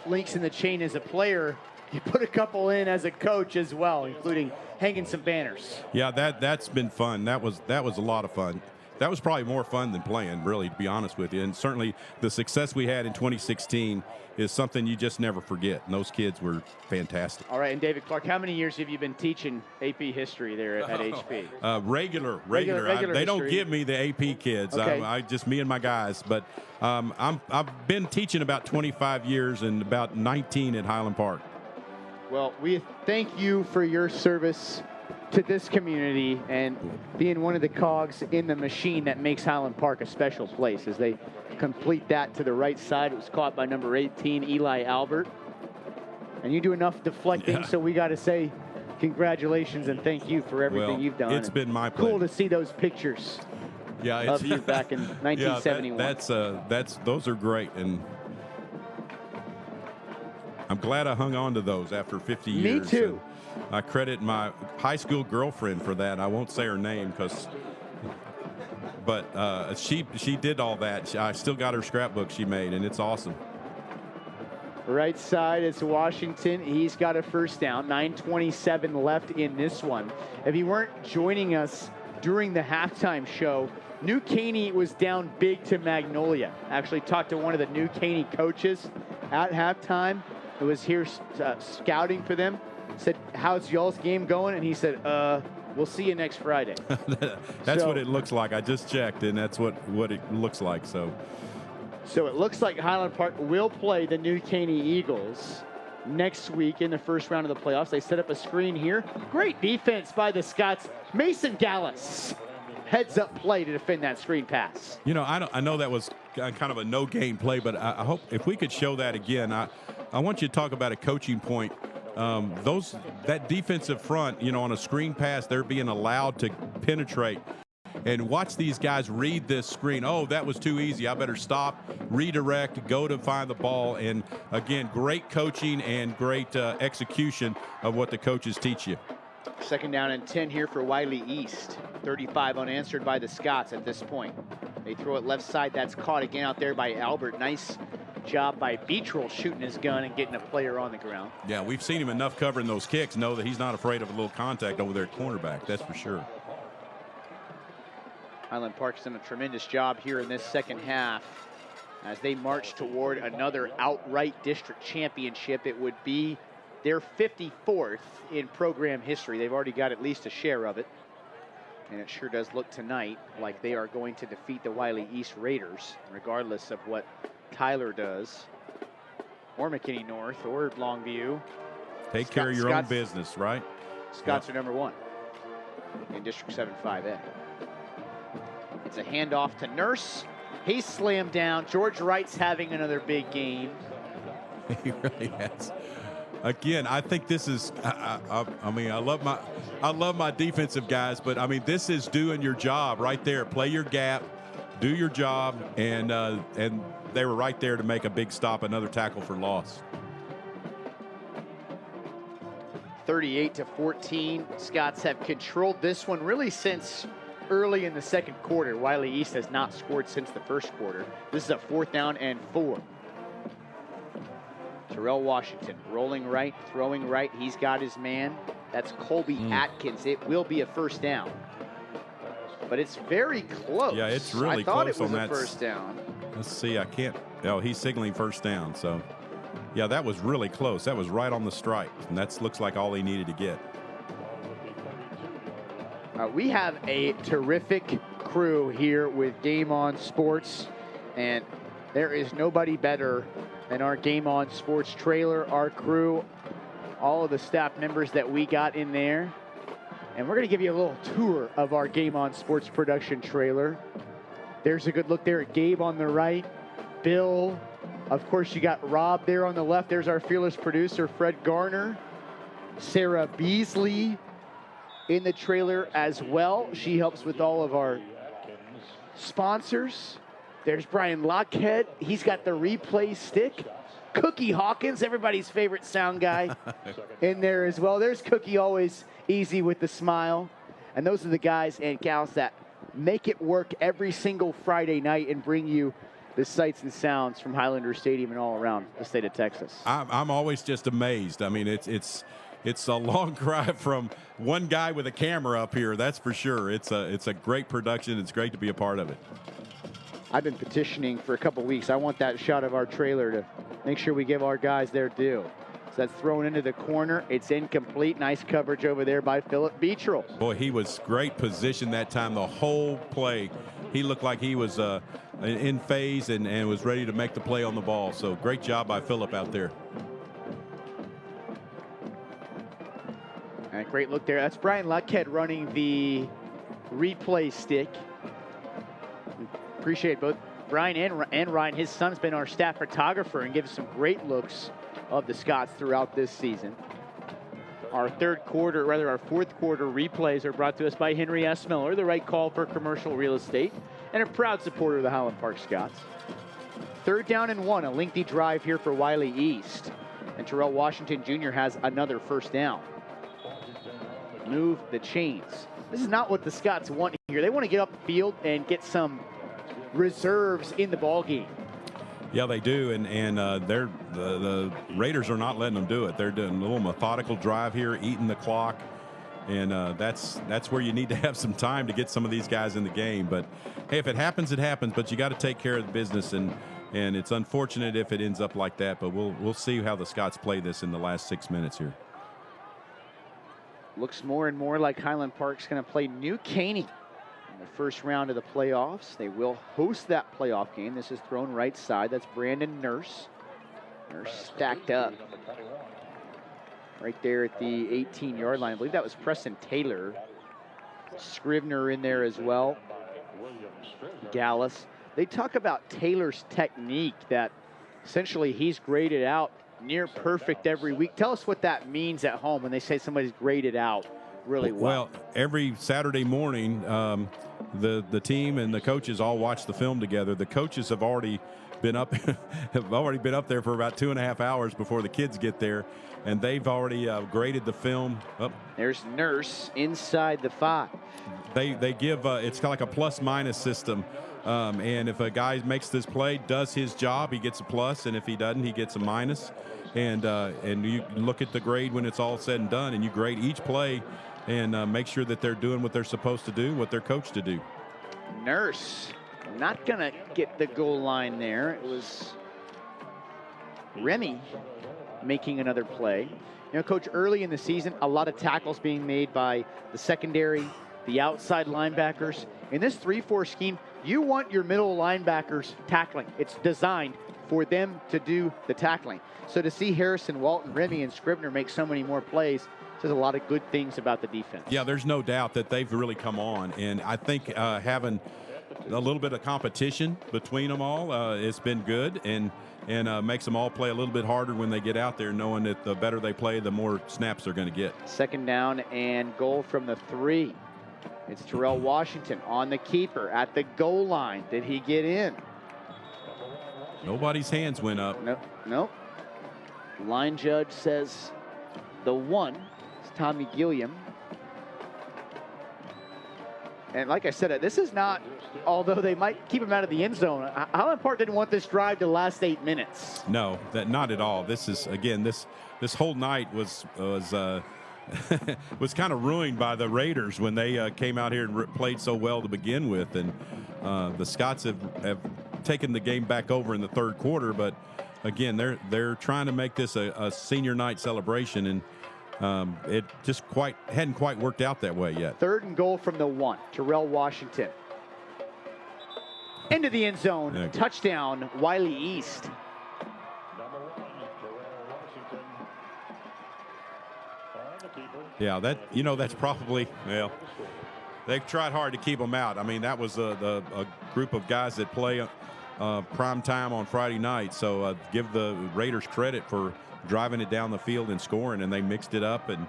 links in the chain as a player, you put a couple in as a coach as well, including hanging some banners.
Yeah, that's been fun. That was a lot of fun. That was probably more fun than playing, really, to be honest with you. And certainly the success we had in 2016 is something you just never forget. And those kids were fantastic.
All right, and David Clark, how many years have you been teaching AP history there at HP?
Regular. They don't give me the AP kids.
Okay.
I just me and my guys. But I've been teaching about 25 years and about 19 at Highland Park.
Well, we thank you for your service to this community and being one of the cogs in the machine that makes Highland Park a special place. As they complete that to the right side, it was caught by number 18, Eli Albert. And you do enough deflecting, so we got to say congratulations and thank you for everything you've done.
It's been my pleasure.
Cool to see those pictures of you back in 1971.
Those are great, and I'm glad I hung on to those after 50 years.
Me too.
I credit my high school girlfriend for that. I won't say her name but she did all that. I still got her scrapbook she made, and it's awesome.
Right side, it's Washington. He's got a first down. 9:27 left in this one. If you weren't joining us during the halftime show, New Caney was down big to Magnolia. Actually talked to one of the New Caney coaches at halftime who was here scouting for them. Said, how's y'all's game going? And he said, we'll see you next Friday.
That's what it looks like. I just checked, and that's what it looks like. So
it looks like Highland Park will play the New Caney Eagles next week in the first round of the playoffs. They set up a screen here. Great defense by the Scots. Mason Gallus, heads up play to defend that screen pass.
I know that was kind of a no gain play, but I hope if we could show that again. I want you to talk about a coaching point. That defensive front, on a screen pass, they're being allowed to penetrate. And watch these guys read this screen. Oh, that was too easy. I better stop, redirect, go to find the ball. And again, great coaching and great execution of what the coaches teach you.
Second down and 10 here for Wylie East. 35 unanswered by the Scots at this point. They throw it left side. That's caught again out there by Albert. Nice job by Beetrell shooting his gun and getting a player on the ground.
Yeah, we've seen him enough covering those kicks, know that he's not afraid of a little contact over there at cornerback. That's for sure.
Highland Park's done a tremendous job here in this second half as they march toward another outright district championship. It would be their 54th in program history. They've already got at least a share of it. And it sure does look tonight like they are going to defeat the Wylie East Raiders, regardless of what Tyler does, or McKinney North, or Longview.
Take care of your own business, right?
Scots are number one in District 7 5A. It's a handoff to Nurse. He's slammed down. George Wright's having another big game.
He really has. Again, I think this is. I love my defensive guys, but I mean, this is doing your job right there. Play your gap, do your job, and they were right there to make a big stop. Another tackle for loss.
38-14. Scots have controlled this one really since early in the second quarter. Wylie East has not scored since the first quarter. This is a 4th down and 4. Terrell Washington rolling right, throwing right. He's got his man. That's Colby Atkins. It will be a first down. But it's very close.
Yeah, it's really
I thought
close
it was
on
a
that.
first down.
Let's see. I can't. Oh, he's signaling first down. So, yeah, that was really close. That was right on the stripe. And that looks like all he needed to get.
We have a terrific crew here with Game On Sports. And there is nobody better than our Game On Sports trailer, our crew, all of the staff members that we got in there. And we're going to give you a little tour of our Game On Sports production trailer. There's a good look there at Gabe on the right. Bill. Of course, you got Rob there on the left. There's our fearless producer, Fred Garner. Sarah Beasley in the trailer as well. She helps with all of our sponsors. There's Brian Lockhead. He's got the replay stick. Cookie Hawkins, everybody's favorite sound guy, in there as well. There's Cookie, always easy with the smile. And those are the guys and gals that make it work every single Friday night and bring you the sights and sounds from Highlander Stadium and all around the state of Texas.
I'm always just amazed. I mean, it's a long cry from one guy with a camera up here, that's for sure. It's a great production. It's great to be a part of it.
I've been petitioning for a couple weeks. I want that shot of our trailer to make sure we give our guys their due. So that's thrown into the corner. It's incomplete. Nice coverage over there by Philip Beetrel.
Boy, he was great position that time. The whole play, he looked like he was in phase and was ready to make the play on the ball. So great job by Philip out there.
And a great look there. That's Brian Luckhead running the replay stick. Appreciate both Brian and Ryan. His son's been our staff photographer and gives some great looks of the Scots throughout this season. Our fourth quarter replays are brought to us by Henry S. Miller, the right call for commercial real estate, and a proud supporter of the Highland Park Scots. 3rd down and 1, a lengthy drive here for Wylie East. And Terrell Washington Jr. has another first down. Move the chains. This is not what the Scots want here. They want to get up the field and get some reserves in the ball game.
Yeah, they do, and the Raiders are not letting them do it. They're doing a little methodical drive here, eating the clock, and that's where you need to have some time to get some of these guys in the game. But hey, if it happens, it happens. But you got to take care of the business, and it's unfortunate if it ends up like that. But we'll see how the Scots play this in the last 6 minutes here.
Looks more and more like Highland Park's going to play New Caney in the first round of the playoffs. They will host that playoff game. This is thrown right side. That's Brandon Nurse. Nurse stacked up right there at the 18-yard line. I believe that was Preston Taylor. Scrivener in there as well. Gallus. They talk about Taylor's technique, that essentially he's graded out near perfect every week. Tell us what that means at home when they say somebody's graded out really well.
Well, every Saturday morning, the team and the coaches all watch the film together. The coaches have already been up there for about 2.5 hours before the kids get there, and they've already graded the film. Oh.
There's Nurse inside the 5.
They give it's kind of like a plus-minus system. And if a guy makes this play, does his job, he gets a plus, and if he doesn't, he gets a minus. And you look at the grade when it's all said and done, and you grade each play and make sure that they're doing what they're supposed to do, what they're coached to do.
Nurse not going to get the goal line there. It was Remy making another play. You know, Coach, early in the season, a lot of tackles being made by the secondary, the outside linebackers. In this 3-4 scheme, you want your middle linebackers tackling. It's designed for them to do the tackling. So to see Harrison, Walton, Remy, and Scrivener make so many more plays says a lot of good things about the defense.
Yeah, there's no doubt that they've really come on. And I think having a little bit of competition between them all, it's been good and makes them all play a little bit harder when they get out there, knowing that the better they play, the more snaps they're going to get.
2nd down and goal from the 3. It's Terrell Washington on the keeper at the goal line. Did he get in?
Nobody's hands went up.
Nope. Line judge says the 1 is Tommy Gilliam. And like I said, this is not, although they might keep him out of the end zone, Highland Park didn't want this drive to last 8 minutes.
No, not at all. This is, again, this whole night was was kind of ruined by the Raiders when they came out here and played so well to begin with. And the Scots have taken the game back over in the third quarter, but again, they're trying to make this a senior night celebration, and it just hadn't quite worked out that way yet.
3rd and goal from the 1. Terrell Washington into the end zone.
Yeah.
Touchdown, Wylie East.
Yeah, that's probably, well, they've tried hard to keep them out. I mean, that was a group of guys that play prime time on Friday night. So give the Raiders credit for driving it down the field and scoring, and they mixed it up and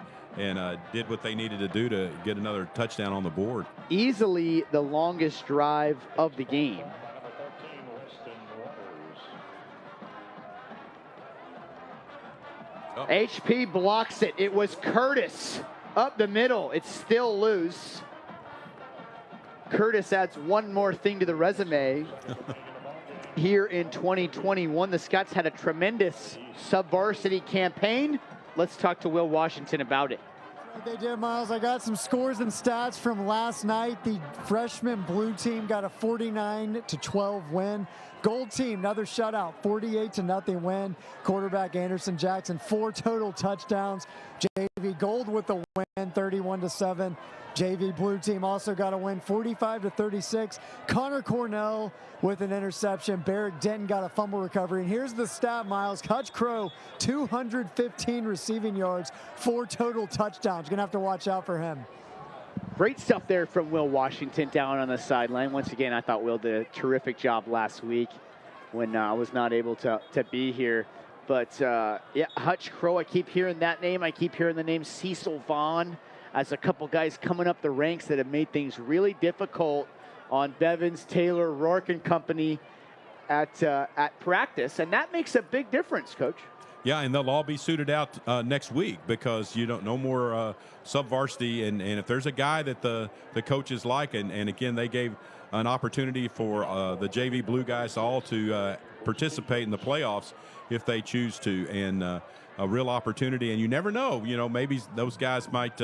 did what they needed to do to get another touchdown on the board.
Easily the longest drive of the game. HP blocks it. It was Curtis up the middle. It's still loose. Curtis adds one more thing to the resume. Here in 2021, the Scots had a tremendous sub-varsity campaign. Let's talk to Will Washington about it.
They did, Miles. I got some scores and stats from last night. The freshman blue team got a 49-12 win. Gold team, another shutout, 48-0 win. Quarterback Anderson Jackson, 4 total touchdowns. JV Gold with the win, 31-7. JV blue team also got a win, 45-36. Connor Cornell with an interception. Barrick Denton got a fumble recovery. And here's the stat, Miles. Hutch Crow, 215 receiving yards, 4 total touchdowns. You're going to have to watch out for him.
Great stuff there from Will Washington down on the sideline. Once again, I thought Will did a terrific job last week when I was not able to be here. But, yeah, Hutch Crow, I keep hearing that name. I keep hearing the name Cecil Vaughn as a couple guys coming up the ranks that have made things really difficult on Bevins, Taylor, Rourke and company at practice. And that makes a big difference, Coach.
Yeah, and they'll all be suited out next week because no more sub-varsity. And if there's a guy that the coaches like, and again, they gave an opportunity for the JV Blue guys all to participate in the playoffs if they choose to, and a real opportunity. And you never know, maybe those guys might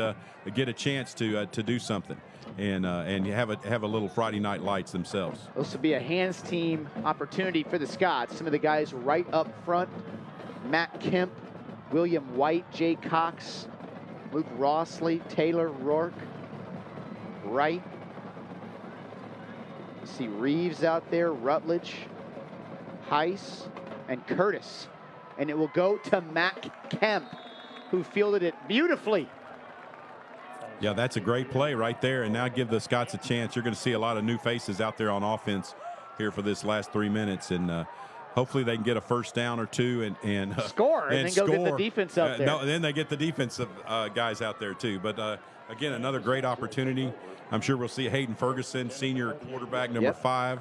get a chance to do something and you have a little Friday night lights themselves.
This will be a hands team opportunity for the Scots. Some of the guys right up front: Matt Kemp, William White, Jay Cox, Luke Rossley, Taylor Rourke, Wright. See Reeves out there, Rutledge, Heiss, and Curtis. And it will go to Matt Kemp, who fielded it beautifully.
Yeah, that's a great play right there. And now give the Scots a chance. You're going to see a lot of new faces out there on offense here for this last 3 minutes. And hopefully they can get a first down or two and
score, and then go get the defense up there.
No, then they get the defensive guys out there too. But again, another great opportunity. I'm sure we'll see Hayden Ferguson, senior quarterback, number 5.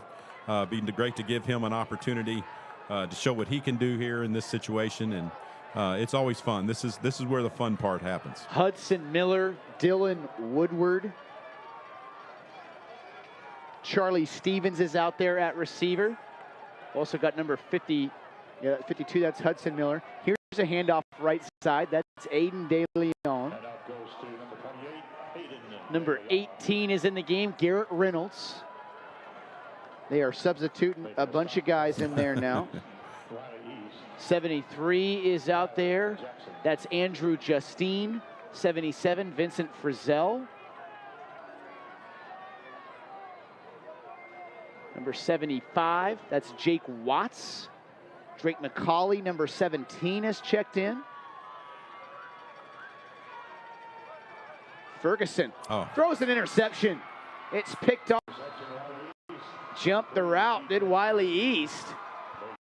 Be great to give him an opportunity to show what he can do here in this situation. And it's always fun. This is where the fun part happens.
Hudson Miller, Dylan Woodward. Charlie Stevens is out there at receiver. Also got number 52, that's Hudson Miller. Here's a handoff right side. That's Aiden De Leon. Number 18 is in the game, Garrett Reynolds. They are substituting a bunch of guys in there now. 73 is out there. That's Andrew Justine. 77, Vincent Frizzell. Number 75, that's Jake Watts. Drake McCauley, number 17, has checked in. Ferguson throws an interception. It's picked off. Jumped the route, did Wylie East.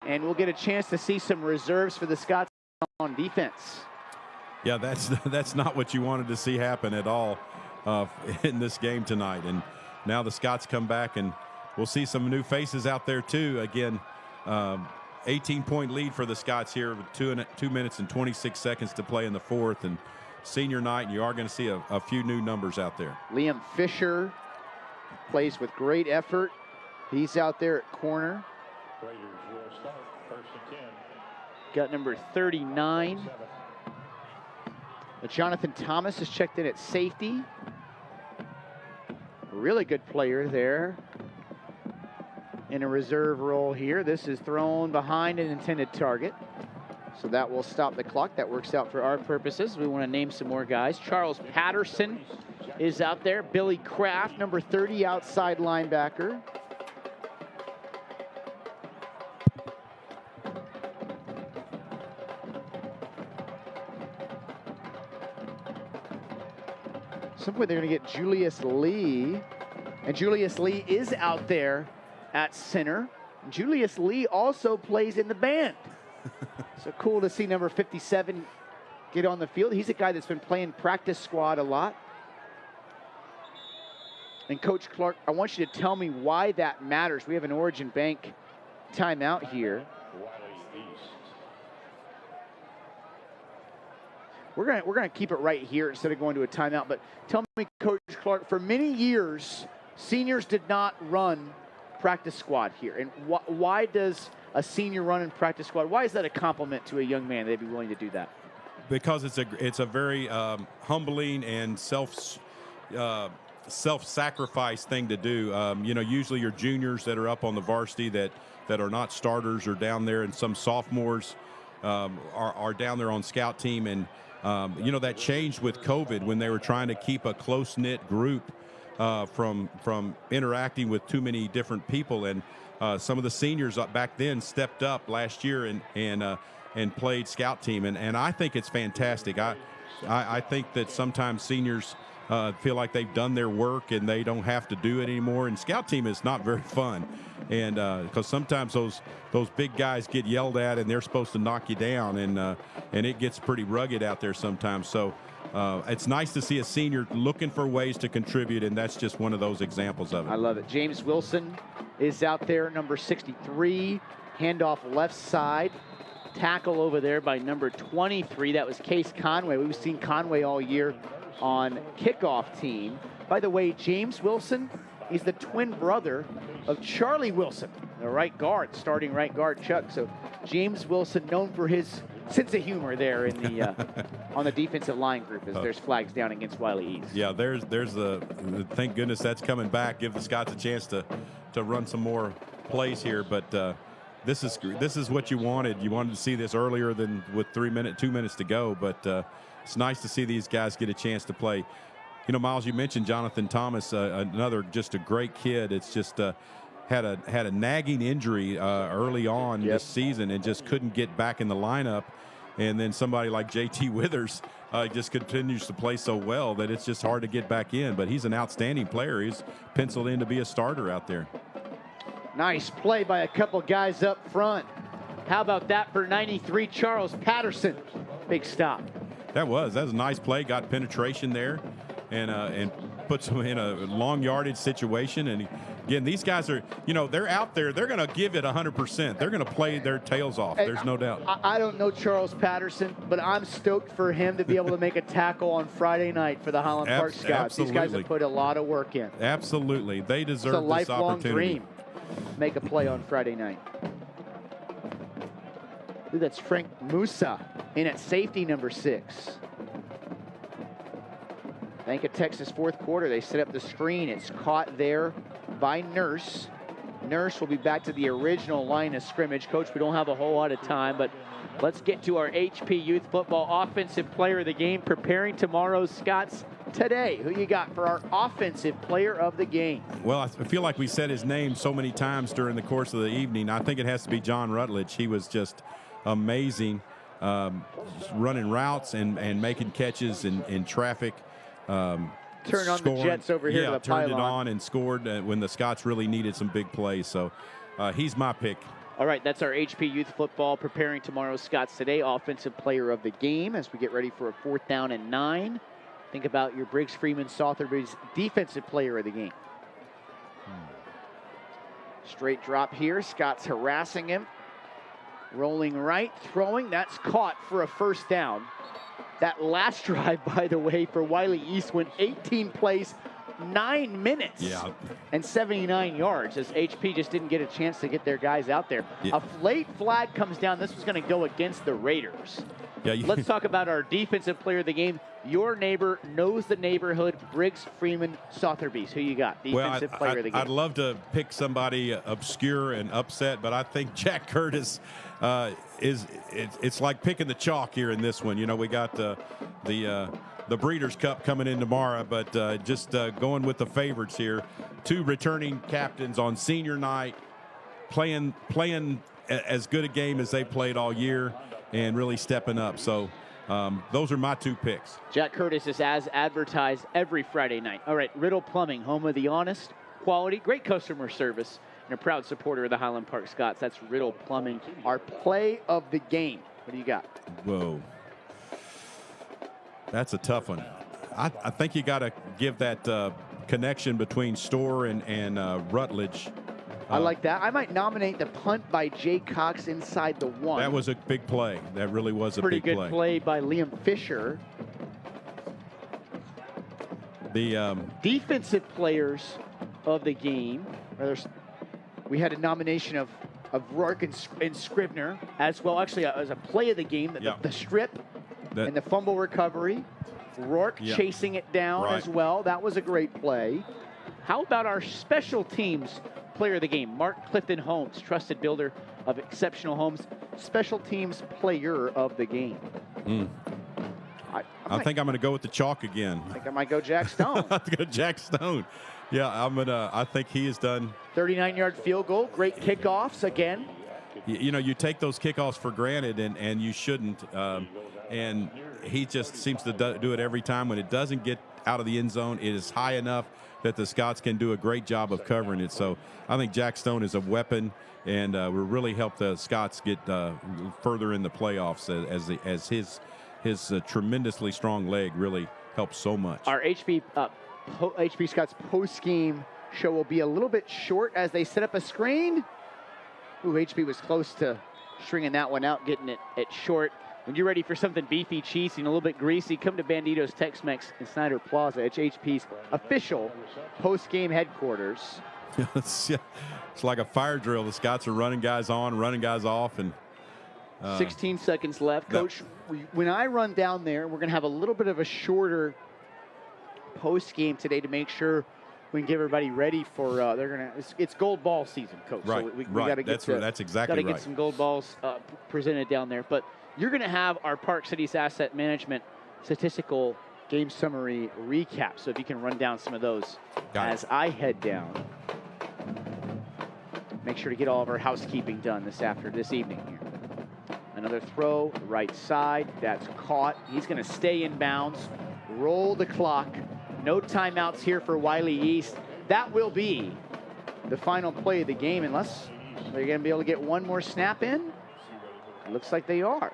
And we'll get a chance to see some reserves for the Scots on defense.
Yeah, that's not what you wanted to see happen at all in this game tonight. And now the Scots come back, and we'll see some new faces out there too. Again, 18-point lead for the Scots here with 2 minutes and 26 seconds to play in the fourth, and senior night, and you are going to see a few new numbers out there.
Liam Fisher plays with great effort. He's out there at corner. Got number 39. Jonathan Thomas is checked in at safety. A really good player there in a reserve role here. This is thrown behind an intended target. So that will stop the clock. That works out for our purposes. We want to name some more guys. Charles Patterson is out there. Billy Kraft, number 30, outside linebacker. Some point they're going to get Julius Lee. And Julius Lee is out there at center. Julius Lee also plays in the band. So cool to see number 57 get on the field. He's a guy that's been playing practice squad a lot. And Coach Clark, I want you to tell me why that matters. We have an Origin Bank timeout here. We're gonna keep it right here instead of going to a timeout. But tell me, Coach Clark, for many years, seniors did not run practice squad here. And why does a senior run in practice squad? Why is that a compliment to a young man? They'd be willing to do that.
Because it's a very humbling and self-sacrifice thing to do. You know, usually your juniors that are up on the varsity that are not starters are down there, and some sophomores are down there on scout team. And you know, that changed with COVID when they were trying to keep a close-knit group from interacting with too many different people. And some of the seniors back then stepped up last year and played scout team. And I think it's fantastic. I think that sometimes seniors feel like they've done their work and they don't have to do it anymore. And scout team is not very fun. And because sometimes those big guys get yelled at and they're supposed to knock you down, and it gets pretty rugged out there sometimes. So it's nice to see a senior looking for ways to contribute, and that's just one of those examples of it.
I love it. James Wilson is out there, number 63. Handoff left side. Tackle over there by number 23. That was Case Conway. We've seen Conway all year on kickoff team. By the way, James Wilson is the twin brother of Charlie Wilson, the right guard, starting right guard Chuck. So James Wilson, known for his sense of humor there in the on the defensive line group as there's flags down against Wylie East.
Yeah, there's thank goodness that's coming back. Give the Scots a chance to run some more plays here. But this is what you wanted. You wanted to see this earlier than with 2 minutes to go. But it's nice to see these guys get a chance to play. You know, Miles, you mentioned Jonathan Thomas, another just a great kid. It's just had a nagging injury early on this season and just couldn't get back in the lineup. And then somebody like J.T. Withers just continues to play so well that it's just hard to get back in. But he's an outstanding player. He's penciled in to be a starter out there.
Nice play by a couple guys up front. How about that for 93, Charles Patterson? Big stop.
That was a nice play. Got penetration there and puts him in a long yardage situation. And again, these guys are, you know, they're out there. They're going to give it 100%. They're going to play their tails off. There's no doubt.
I don't know Charles Patterson, but I'm stoked for him to be able to make a tackle on Friday night for the Highland Park Scots.
Absolutely.
These guys have put a lot of work in.
Absolutely. They deserve this opportunity.
It's a lifelong dream. Make a play on Friday night. I believe that's Frank Musa in at safety, number 6. Bank of Texas fourth quarter. They set up the screen. It's caught there by Nurse. Nurse will be back to the original line of scrimmage. Coach, we don't have a whole lot of time, but let's get to our HP Youth Football Offensive Player of the Game, preparing tomorrow's Scots today. Who you got for our Offensive Player of the Game?
Well, I feel like we said his name so many times during the course of the evening. I think it has to be John Rutledge. He was just amazing, running routes and making catches in traffic.
Turn on the Jets over here to the pylon.
Turned it on and scored when the Scots really needed some big plays. So he's my pick.
All right, that's our HP Youth Football preparing tomorrow's Scots Today Offensive Player of the Game as we get ready for a 4th down and 9. Think about your Briggs Freeman Sotheby's Defensive Player of the Game. Straight drop here. Scott's harassing him. Rolling right, throwing. That's caught for a 1st down. That last drive, by the way, for Wylie East went 18 plays, 9 minutes, and 79 yards, as HP just didn't get a chance to get their guys out there. A late flag comes down. This was going to go against the Raiders.
Yeah,
Let's talk about our defensive player of the game. Your neighbor knows the neighborhood, Briggs Freeman Sotheby's. Who you got? Defensive player of the game.
I'd love to pick somebody obscure and upset, but I think Jack Curtis it's like picking the chalk here in this one. You know, we got the Breeders' Cup coming in tomorrow, but just going with the favorites here. 2 returning captains on senior night, playing as good a game as they played all year and really stepping up. So those are my 2 picks.
Jack Curtis is as advertised every Friday night. All right, Riddle Plumbing, home of the honest, quality, great customer service, and a proud supporter of the Highland Park Scots. That's Riddle Plumbing. Our play of the game. What do you got?
Whoa. That's a tough one. I think you got to give that connection between Storr and Rutledge.
I like that. I might nominate the punt by Jay Cox inside the 1.
That was a big play. That really was a big play.
Pretty good play by Liam Fisher.
The
defensive players of the game. We had a nomination of Rourke and Scribner as well. Actually, as a play of the game, the strip and the fumble recovery. Rourke chasing it down as well. That was a great play. How about our special teams player of the game? Mark Clifton Holmes, trusted builder of exceptional homes, special teams player of the game.
I think I'm going to go with the chalk again.
I think I might go Jack Stone.
I'm going to go Jack Stone. Yeah, I think he has done
39-yard field goal. Great kickoffs again.
You know, you take those kickoffs for granted, and you shouldn't. And he just seems to do it every time. When it doesn't get out of the end zone, it is high enough that the Scots can do a great job of covering it. So I think Jack Stone is a weapon, and will really help the Scots get further in the playoffs as his tremendously strong leg really helps so much.
Our HP Scots post-game show will be a little bit short as they set up a screen. Ooh, HP was close to stringing that one out, getting it short. When you're ready for something beefy, cheesy, and a little bit greasy, come to Bandito's Tex-Mex in Snyder Plaza. It's HP's official post-game headquarters.
It's like a fire drill. The Scots are running guys on, running guys off, and
16 seconds left. Coach, when I run down there, we're going to have a little bit of a shorter post-game today to make sure we can get everybody ready for it's gold ball season, Coach.
Right,
so we got to get
that's exactly right.
Got to get some gold balls presented down there. But you're going to have our Park Cities Asset Management statistical game summary recap. So if you can run down some of those as I head down. Make sure to get all of our housekeeping done this evening here. Another throw, right side. That's caught. He's going to stay in bounds. Roll the clock. No timeouts here for Wylie East. That will be the final play of the game, unless they're going to be able to get one more snap in. It looks like they are.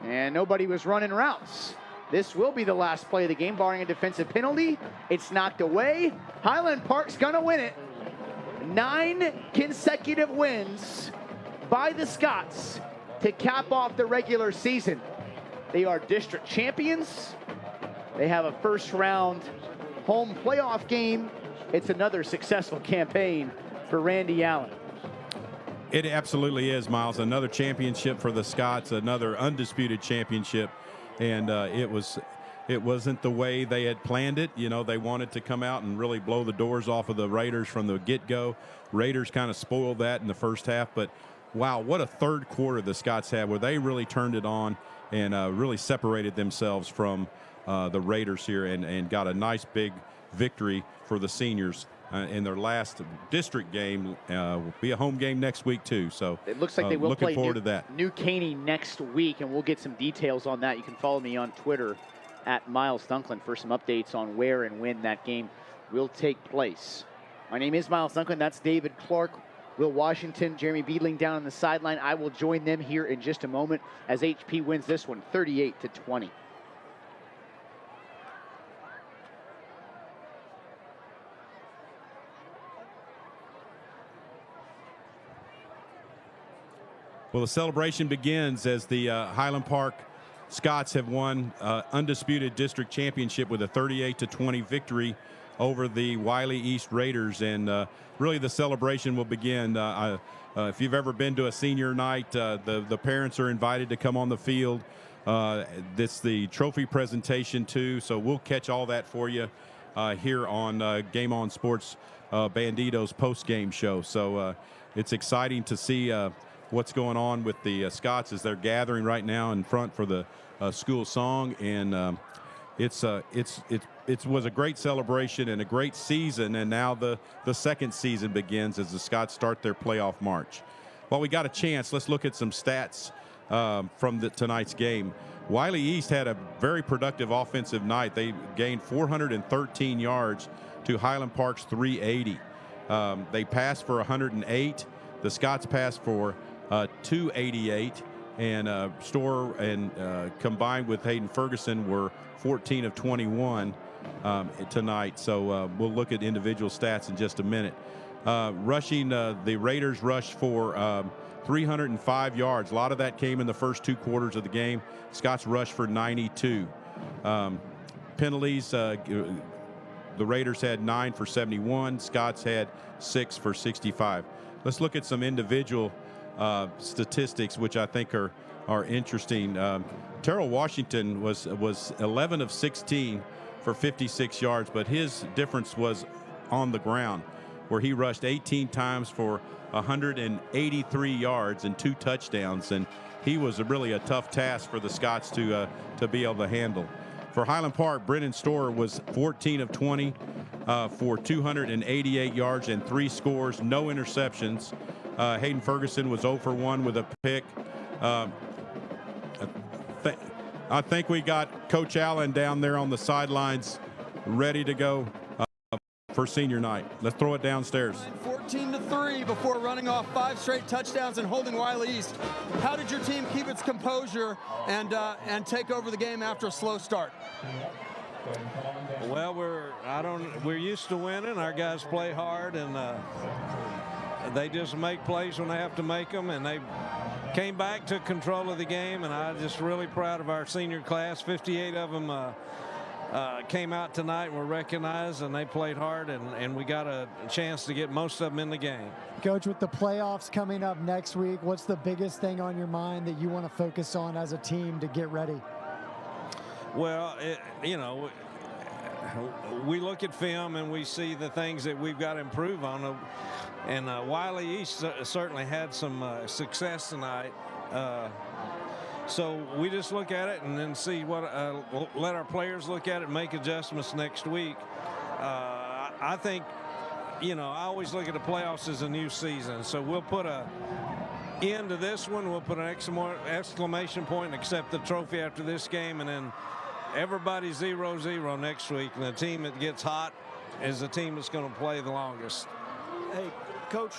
And nobody was running routes. This will be the last play of the game, barring a defensive penalty. It's knocked away. Highland Park's going to win it. 9 consecutive wins by the Scots to cap off the regular season. They are district champions. They have a first-round home playoff game. It's another successful campaign for Randy Allen.
It absolutely is, Miles. Another championship for the Scots, another undisputed championship. And it wasn't the way they had planned it. You know, they wanted to come out and really blow the doors off of the Raiders from the get-go. Raiders kind of spoiled that in the first half. But, wow, what a third quarter the Scots had where they really turned it on and really separated themselves from the Raiders here and got a nice big victory for the seniors in their last district game. Will be a home game next week too. So
it looks like they will
looking
play
forward to that.
New Caney next week, and we'll get some details on that. You can follow me on Twitter at Miles Dunklin for some updates on where and when that game will take place. My name is Miles Dunklin. That's David Clark, Will Washington, Jeremy Beedling down on the sideline. I will join them here in just a moment as HP wins this one 38-20.
Well, the celebration begins as the Highland Park Scots have won undisputed district championship with a 38-20 victory over the Wylie East Raiders, and really the celebration will begin. If you've ever been to a senior night, the parents are invited to come on the field. This the trophy presentation too, so we'll catch all that for you here on Game On Sports Banditos post-game show. So it's exciting to see what's going on with the Scots as they're gathering right now in front for the school song, and it was a great celebration and a great season, and now the second season begins as the Scots start their playoff march. While we got a chance, let's look at some stats from tonight's game. Wylie East had a very productive offensive night. They gained 413 yards to Highland Park's 380. They passed for 108. The Scots passed for 288. And Storr and combined with Hayden Ferguson were 14 of 21 tonight. So we'll look at individual stats in just a minute. Rushing, the Raiders rushed for 305 yards. A lot of that came in the first 2 quarters of the game. Scots rushed for 92. Penalties, the Raiders had 9 for 71. Scots had 6 for 65. Let's look at some individual statistics, which I think are interesting. Terrell Washington was 11 of 16 for 56 yards, but his difference was on the ground, where he rushed 18 times for 183 yards and 2 touchdowns, and he was really a tough task for the Scots to be able to handle. For Highland Park, Brennan Storr was 14 of 20 for 288 yards and 3 scores, no interceptions. Hayden Ferguson was 0 for 1 with a pick. I think we got Coach Allen down there on the sidelines ready to go for senior night. Let's throw it downstairs.
14-3 before running off 5 straight touchdowns and holding Wylie East. How did your team keep its composure and take over the game after a slow start?
Well, we're used to winning. Our guys play hard, and they just make plays when they have to make them, and they came back, took control of the game, and I'm just really proud of our senior class. 58 of them came out tonight and were recognized, and they played hard, and we got a chance to get most of them in the game.
Coach, with the playoffs coming up next week, what's the biggest thing on your mind that you want to focus on as a team to get ready?
Well, we look at film and we see the things that we've got to improve on. And Wylie East certainly had some success tonight. So we just look at it and then see what, let our players look at it and make adjustments next week. I think, I always look at the playoffs as a new season. So we'll put a end to this one. We'll put an exclamation point and accept the trophy after this game. And then everybody 0-0 next week. And the team that gets hot is the team that's going to play the longest.
Hey, Coach,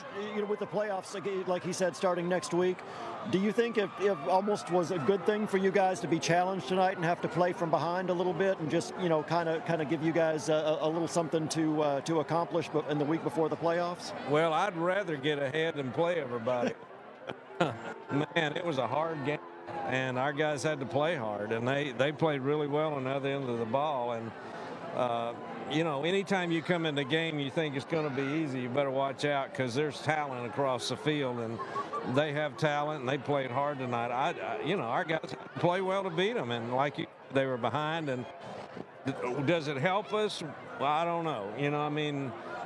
with the playoffs, like he said, starting next week, do you think it almost was a good thing for you guys to be challenged tonight and have to play from behind a little bit and just, kind of give you guys a little something to accomplish in the week before the playoffs?
Well, I'd rather get ahead and play everybody. Man, it was a hard game, and our guys had to play hard, and they played really well on the other end of the ball. And anytime you come in the game, you think it's going to be easy, you better watch out, because there's talent across the field, and they have talent, and they played hard tonight. Our guys had to play well to beat them, and they were behind. And does it help us? Well, I don't know.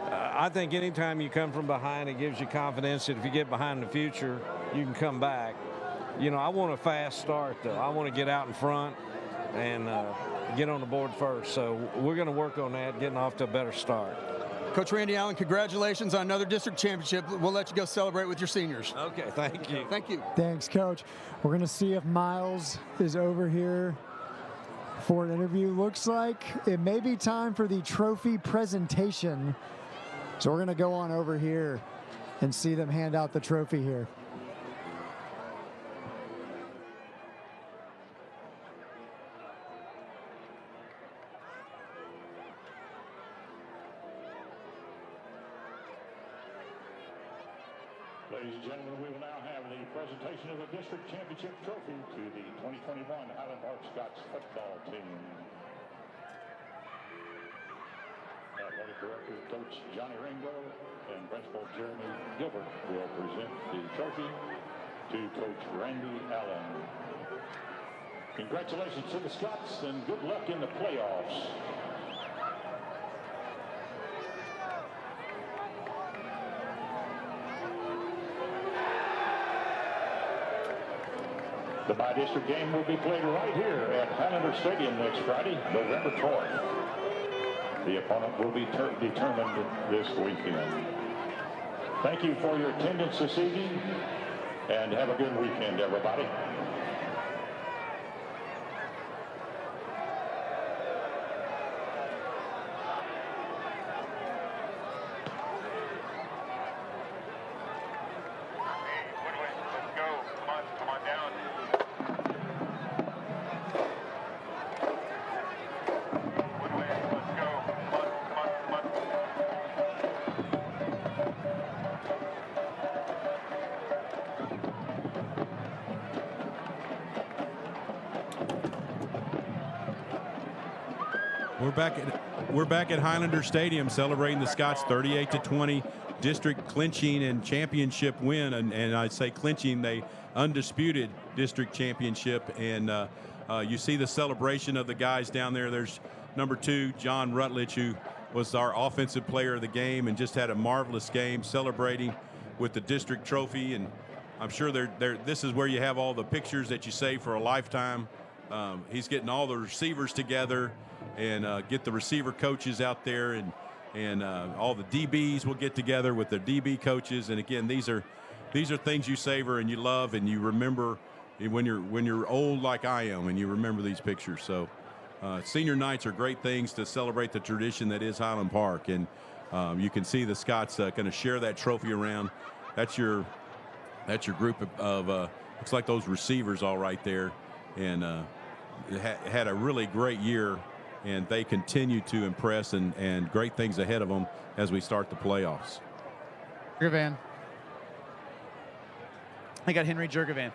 I think anytime you come from behind, it gives you confidence that if you get behind in the future, you can come back. I want a fast start, though. I want to get out in front and get on the board first. So we're going to work on that, getting off to a better start.
Coach Randy Allen, congratulations on another district championship. We'll let you go celebrate with your seniors.
Okay, thank you.
Thank you.
Thanks, Coach. We're going to see if Miles is over here for an interview. Looks like it may be time for the trophy presentation. So we're going to go on over here and see them hand out the trophy here.
Ladies and gentlemen, we will now have the presentation of the district championship trophy to the 2021 Highland Park Scots football team. At Athletic Director, Coach Johnny Ringo, and Principal Jeremy Gilbert will present the trophy to Coach Randy Allen. Congratulations to the Scots and good luck in the playoffs. The by-district game will be played right here at Highlander Stadium next Friday, November 12th. The opponent will be determined this weekend. Thank you for your attendance this evening, and have a good weekend, everybody.
We're back at Highlander Stadium celebrating the Scots 38-20 district clinching and championship win, and I say clinching, they undisputed district championship. And you see the celebration of the guys down there. There's number 2, John Rutledge, who was our offensive player of the game and just had a marvelous game, celebrating with the district trophy. And I'm sure this is where you have all the pictures that you save for a lifetime. He's getting all the receivers together and get the receiver coaches out there, and all the DBs will get together with their DB coaches. And again, these are things you savor and you love and you remember when you're old like I am, and you remember these pictures. So senior nights are great things to celebrate the tradition that is Highland Park, and you can see the Scots going to share that trophy around. That's your group of looks like those receivers all right there, and had a really great year. And they continue to impress, and great things ahead of them as we start the playoffs.
Jurgavan. I got Henry Jurgavan.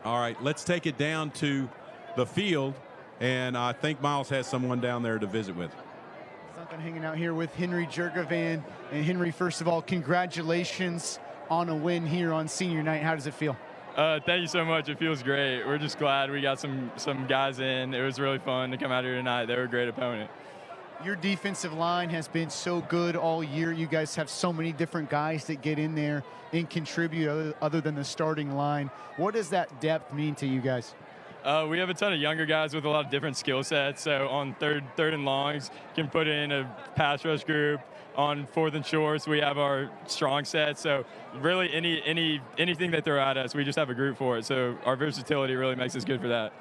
All right, let's take it down to the field, and I think Miles has someone down there to visit with.
Duncan hanging out here with Henry Jurgavan. And Henry, first of all, congratulations on a win here on senior night. How does it feel?
Thank you so much. It feels great. We're just glad we got some guys in. It was really fun to come out here tonight. They were a great opponent.
Your defensive line has been so good all year. You guys have so many different guys that get in there and contribute other than the starting line. What does that depth mean to you guys?
We have a ton of younger guys with a lot of different skill sets. So on third and longs, can put in a pass rush group. On 4th and shorts, we have our strong set. So really anything they throw at us, we just have a group for it. So our versatility really makes us good for that.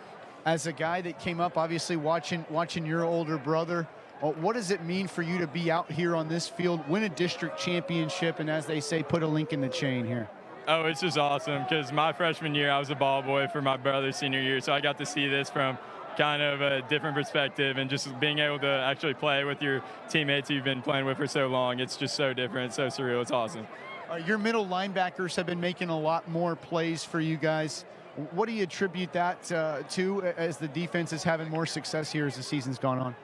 As a guy that came up, obviously watching your older brother, what does it mean for you to be out here on this field, win a district championship, and as they say, put a link in the chain here?
Oh, it's just awesome, because my freshman year, I was a ball boy for my brother's senior year. So I got to see this from kind of a different perspective, and just being able to actually play with your teammates you've been playing with for so long. It's just so different, so surreal. It's awesome.
Your middle linebackers have been making a lot more plays for you guys. What do you attribute that to as the defense is having more success here as the season's gone on?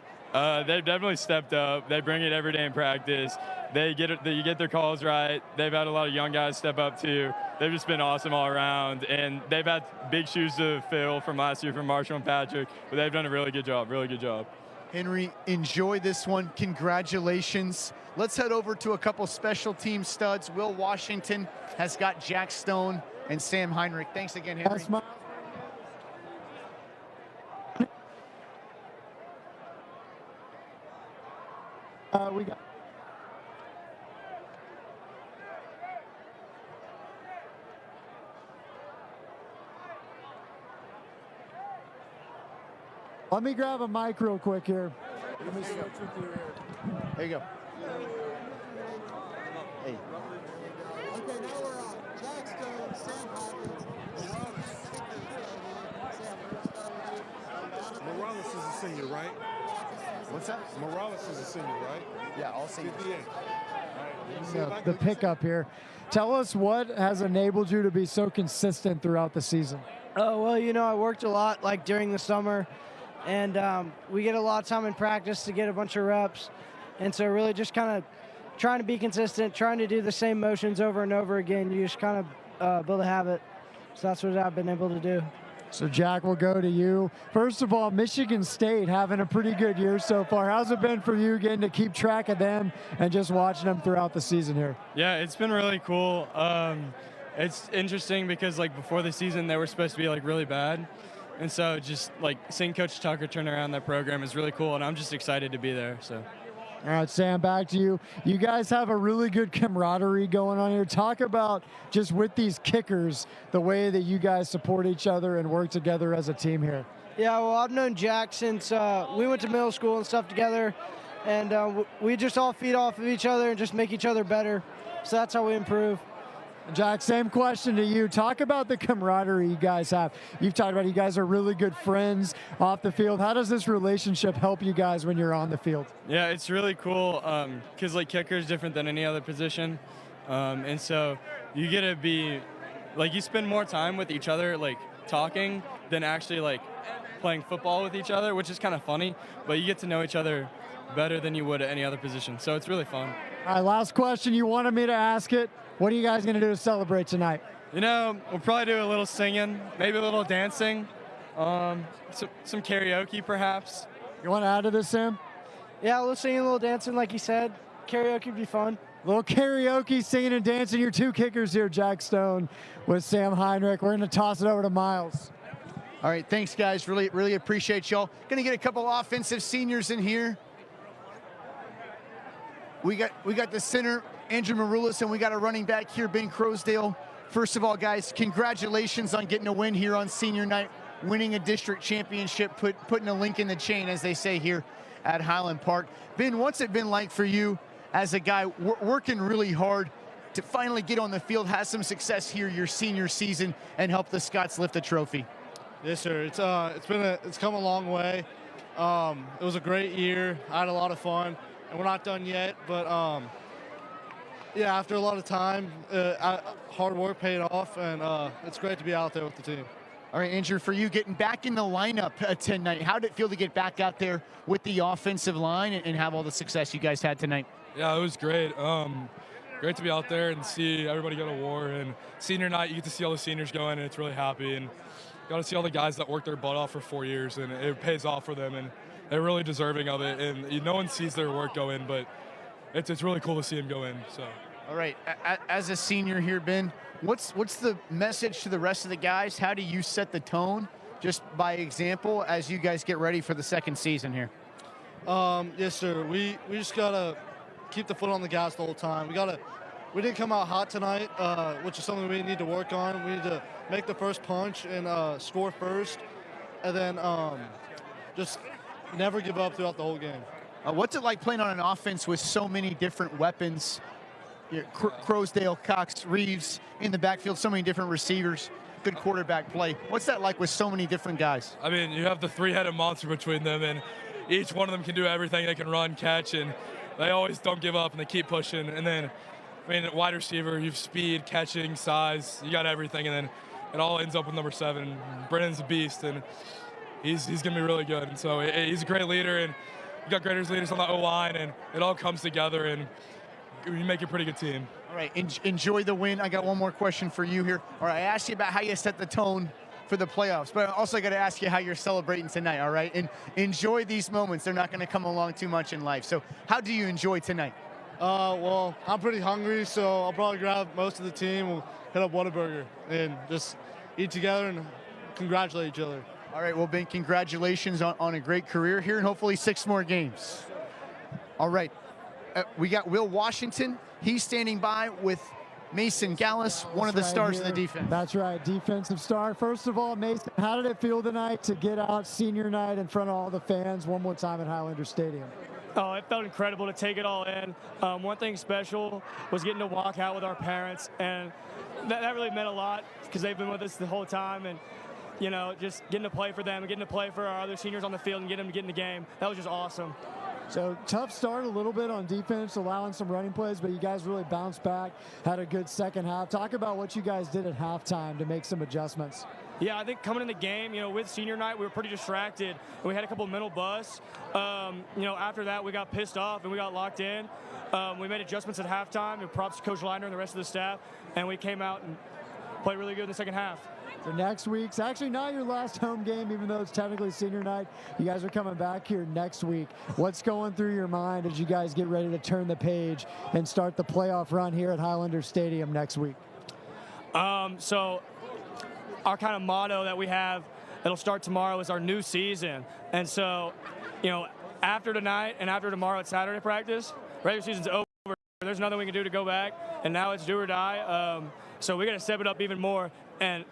They've definitely stepped up. They bring it every day in practice. You get their calls right. They've had a lot of young guys step up too. They've just been awesome all around, and they've had big shoes to fill from last year from Marshall and Patrick, but they've done a really good job,
Henry, enjoy this one. Congratulations. Let's head over to a couple special team studs. Will Washington has got Jack Stone and Sam Heinrich. Thanks again, Henry.
We got. Let me grab a mic real quick here. Let me switch with you here.
There you go. Hey.
Okay, now we're on. Jack Stone, Sam
Morales is a senior, right?
What's that?
Morales is a senior, right?
Yeah, all seniors.
The pickup here. Tell us what has enabled you to be so consistent throughout the season.
Oh, well, I worked a lot during the summer, and we get a lot of time in practice to get a bunch of reps. And so really just kind of trying to be consistent, trying to do the same motions over and over again. You just kind of build a habit. So that's what I've been able to do.
So, Jack, we'll go to you. First of all, Michigan State having a pretty good year so far. How's it been for you getting to keep track of them and just watching them throughout the season here?
Yeah, it's been really cool. It's interesting because, like, before the season, they were supposed to be, like, really bad. And so just, like, seeing Coach Tucker turn around that program is really cool, and I'm just excited to be there. So.
All right, Sam, back to you. You guys have a really good camaraderie going on here. Talk about just with these kickers, the way that you guys support each other and work together as a team here.
Yeah, well, I've known Jack since we went to middle school and stuff together, and we just all feed off of each other and just make each other better. So that's how we improve.
Jack, same question to you. Talk about the camaraderie you guys have. You've talked about you guys are really good friends off the field. How does this relationship help you guys when you're on the field?
Yeah, it's really cool because, like, kicker is different than any other position. And so you get to be, like, you spend more time with each other, like, talking than actually, like, playing football with each other, which is kind of funny. But you get to know each other better than you would at any other position. So it's really fun.
All right, last question. You wanted me to ask it. What are you guys going to do to celebrate tonight?
You know, we'll probably do a little singing, maybe a little dancing, some karaoke perhaps.
You want to add to this, Sam?
Yeah, a little singing, a little dancing, like you said. Karaoke would be fun.
A little karaoke, singing and dancing. Your two kickers here, Jack Stone with Sam Heinrich. We're going to toss it over to Miles.
All right, thanks, guys. Really appreciate y'all. Going to get a couple offensive seniors in here. We got the center, Andrew Maroulis, and we got a running back here, Ben Crosdale. First of all, guys, congratulations on getting a win here on senior night, winning a district championship, putting a link in the chain, as they say here at Highland Park. Ben, what's it been like for you as a guy working really hard to finally get on the field, have some success here your senior season, and help the Scots lift a trophy?
Yes, sir. It's come a long way. It was a great year. I had a lot of fun, and we're not done yet, but yeah, after a lot of time, hard work paid off, and it's great to be out there with the team.
All right, Andrew, for you getting back in the lineup tonight, how did it feel to get back out there with the offensive line and have all the success you guys had tonight?
Yeah, it was great. Great to be out there and see everybody go to war. And senior night, you get to see all the seniors going, and it's really happy. And got to see all the guys that worked their butt off for 4 years, and it pays off for them, and they're really deserving of it. And no one sees their work go in, but it's really cool to see them go in. So.
All right, as a senior here, Ben, what's the message to the rest of the guys? How do you set the tone, just by example, as you guys get ready for the second season here?
Yes, sir. We just gotta keep the foot on the gas the whole time. We didn't come out hot tonight, which is something we need to work on. We need to make the first punch and score first, and then just never give up throughout the whole game.
What's it like playing on an offense with so many different weapons? Crosdale, Cox, Reeves in the backfield, so many different receivers, good quarterback play. What's that like with so many different guys?
I mean, you have the three-headed monster between them, and each one of them can do everything. They can run, catch, and they always don't give up, and they keep pushing. And then, I mean, at wide receiver, you have speed, catching, size. You got everything, and then it all ends up with number 7. Brennan's a beast, and he's going to be really good. And so he's a great leader, and you got great leaders on the O-line, and it all comes together, and you make a pretty good team.
All right, enjoy the win. I got one more question for you here. All right, I asked you about how you set the tone for the playoffs, but I also got to ask you how you're celebrating tonight, all right? And enjoy these moments. They're not going to come along too much in life. So how do you enjoy tonight?
Well, I'm pretty hungry, so I'll probably grab most of the team. We'll hit up Whataburger and just eat together and congratulate each other.
All right, well, Ben, congratulations on a great career here and hopefully 6 more games. All right. We got Will Washington. He's standing by with Mason Gallus, one of the stars of the defense.
That's right, defensive star. First of all, Mason, how did it feel tonight to get out senior night in front of all the fans one more time at Highlander Stadium?
Oh, it felt incredible to take it all in. One thing special was getting to walk out with our parents, and that really meant a lot because they've been with us the whole time, and you know, just getting to play for them and getting to play for our other seniors on the field and getting them to get in the game. That was just awesome.
So tough start a little bit on defense, allowing some running plays, but you guys really bounced back, had a good second half. Talk about what you guys did at halftime to make some adjustments.
Yeah, I think coming in the game, with senior night, we were pretty distracted. And we had a couple mental busts. After that, we got pissed off and we got locked in. We made adjustments at halftime, and props to Coach Leiner and the rest of the staff. And we came out and played really good in the second half.
So next week's actually not your last home game, even though it's technically senior night. You guys are coming back here next week. What's going through your mind as you guys get ready to turn the page and start the playoff run here at Highlander Stadium next week?
So our kind of motto that we have, it'll start tomorrow, is our new season. And so, after tonight and after tomorrow at Saturday practice, regular season's over. There's nothing we can do to go back, and now it's do or die. So we got to step it up even more. And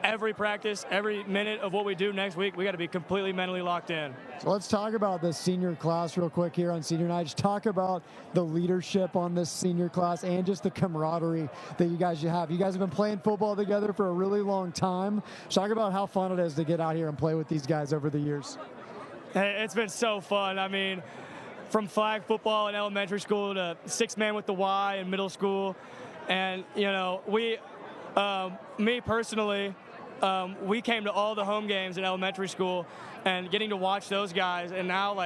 every practice, every minute of what we do next week, we got to be completely mentally locked in.
So let's talk about the senior class real quick here on senior night. Just talk about the leadership on this senior class and just the camaraderie that you guys have. You guys have been playing football together for a really long time. Just talk about how fun it is to get out here and play with these guys over the years.
Hey, it's been so fun. From flag football in elementary school to six-man with the Y in middle school. And, me personally, we came to all the home games in elementary school and getting to watch those guys. And now,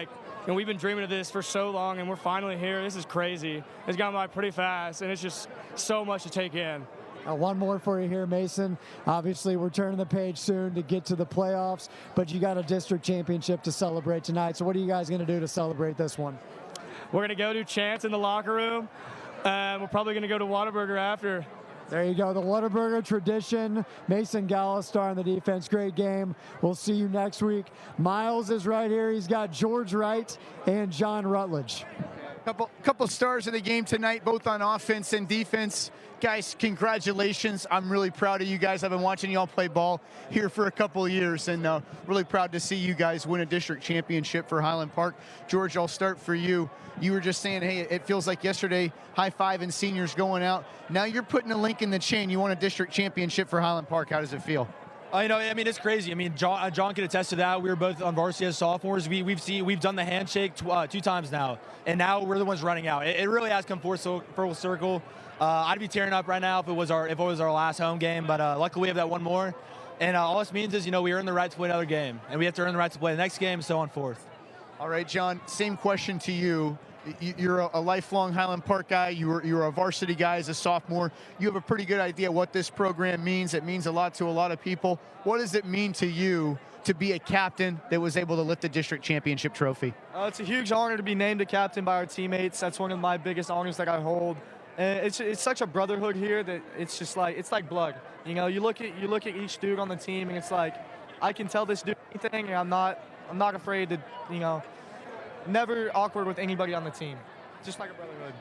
we've been dreaming of this for so long, and we're finally here. This is crazy. It's gone by pretty fast, and it's just so much to take in.
One more for you here, Mason. Obviously, we're turning the page soon to get to the playoffs, but you got a district championship to celebrate tonight. So what are you guys going to do to celebrate this one?
We're going to go do chants in the locker room, and we're probably going to go to Whataburger after.
There you go, the Whataburger tradition. Mason Gallistar on the defense. Great game. We'll see you next week. Miles is right here. He's got George Wright and John Rutledge.
Couple stars of the game tonight, both on offense and defense. Guys, congratulations. I'm really proud of you guys. I've been watching you all play ball here for a couple of years, and really proud to see you guys win a district championship for Highland Park. George, I'll start for you. You were just saying, hey, it feels like yesterday, high-fiving seniors going out. Now you're putting a link in the chain. You won a district championship for Highland Park. How does it feel?
It's crazy. John can attest to that. We were both on varsity as sophomores. We've done the handshake 2 times now, and now we're the ones running out. It really has come full circle. I'd be tearing up right now if it was our last home game, but luckily we have that one more. And all this means is, we earn the right to play another game, and we have to earn the right to play the next game, so on forth.
All right, John, same question to you. You're a lifelong Highland Park guy. You're a varsity guy as a sophomore. You have a pretty good idea what this program means. It means a lot to a lot of people. What does it mean to you to be a captain that was able to lift the district championship trophy?
It's a huge honor to be named a captain by our teammates. That's one of my biggest honors that I hold. And it's such a brotherhood here that it's just it's like blood. You look at each dude on the team, and it's like, I can tell this dude anything, and I'm not afraid to, never awkward with anybody on the team. Just like a brotherhood.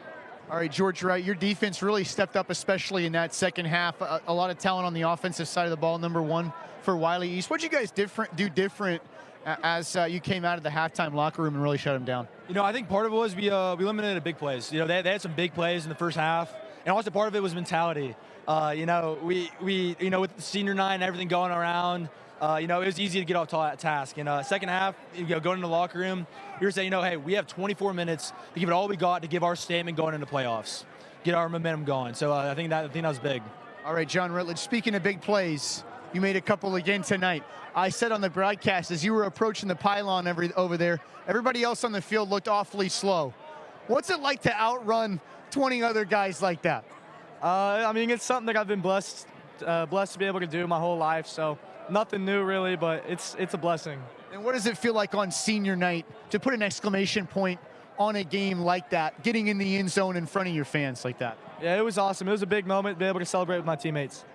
All right, George Wright, your defense really stepped up, especially in that second half. A lot of talent on the offensive side of the ball, number one for Wylie East. What did you guys do different as you came out of the halftime locker room and really shut them down?
I think part of it was we eliminated big plays. They had some big plays in the first half, and also part of it was mentality. We with the senior night and everything going around, it was easy to get off task. Second half, going in the locker room, we were saying, hey, we have 24 minutes to give it all we got to give our statement going into playoffs, get our momentum going. So I think that was big.
All right, John Rutledge, speaking of big plays, you made a couple again tonight. I said on the broadcast, as you were approaching the pylon over there, everybody else on the field looked awfully slow. What's it like to outrun 20 other guys like that?
It's something that I've been blessed to be able to do my whole life. So nothing new really, but it's a blessing.
And what does it feel like on senior night to put an exclamation point on a game like that, getting in the end zone in front of your fans like that?
Yeah, it was awesome. It was a big moment to be able to celebrate with my teammates.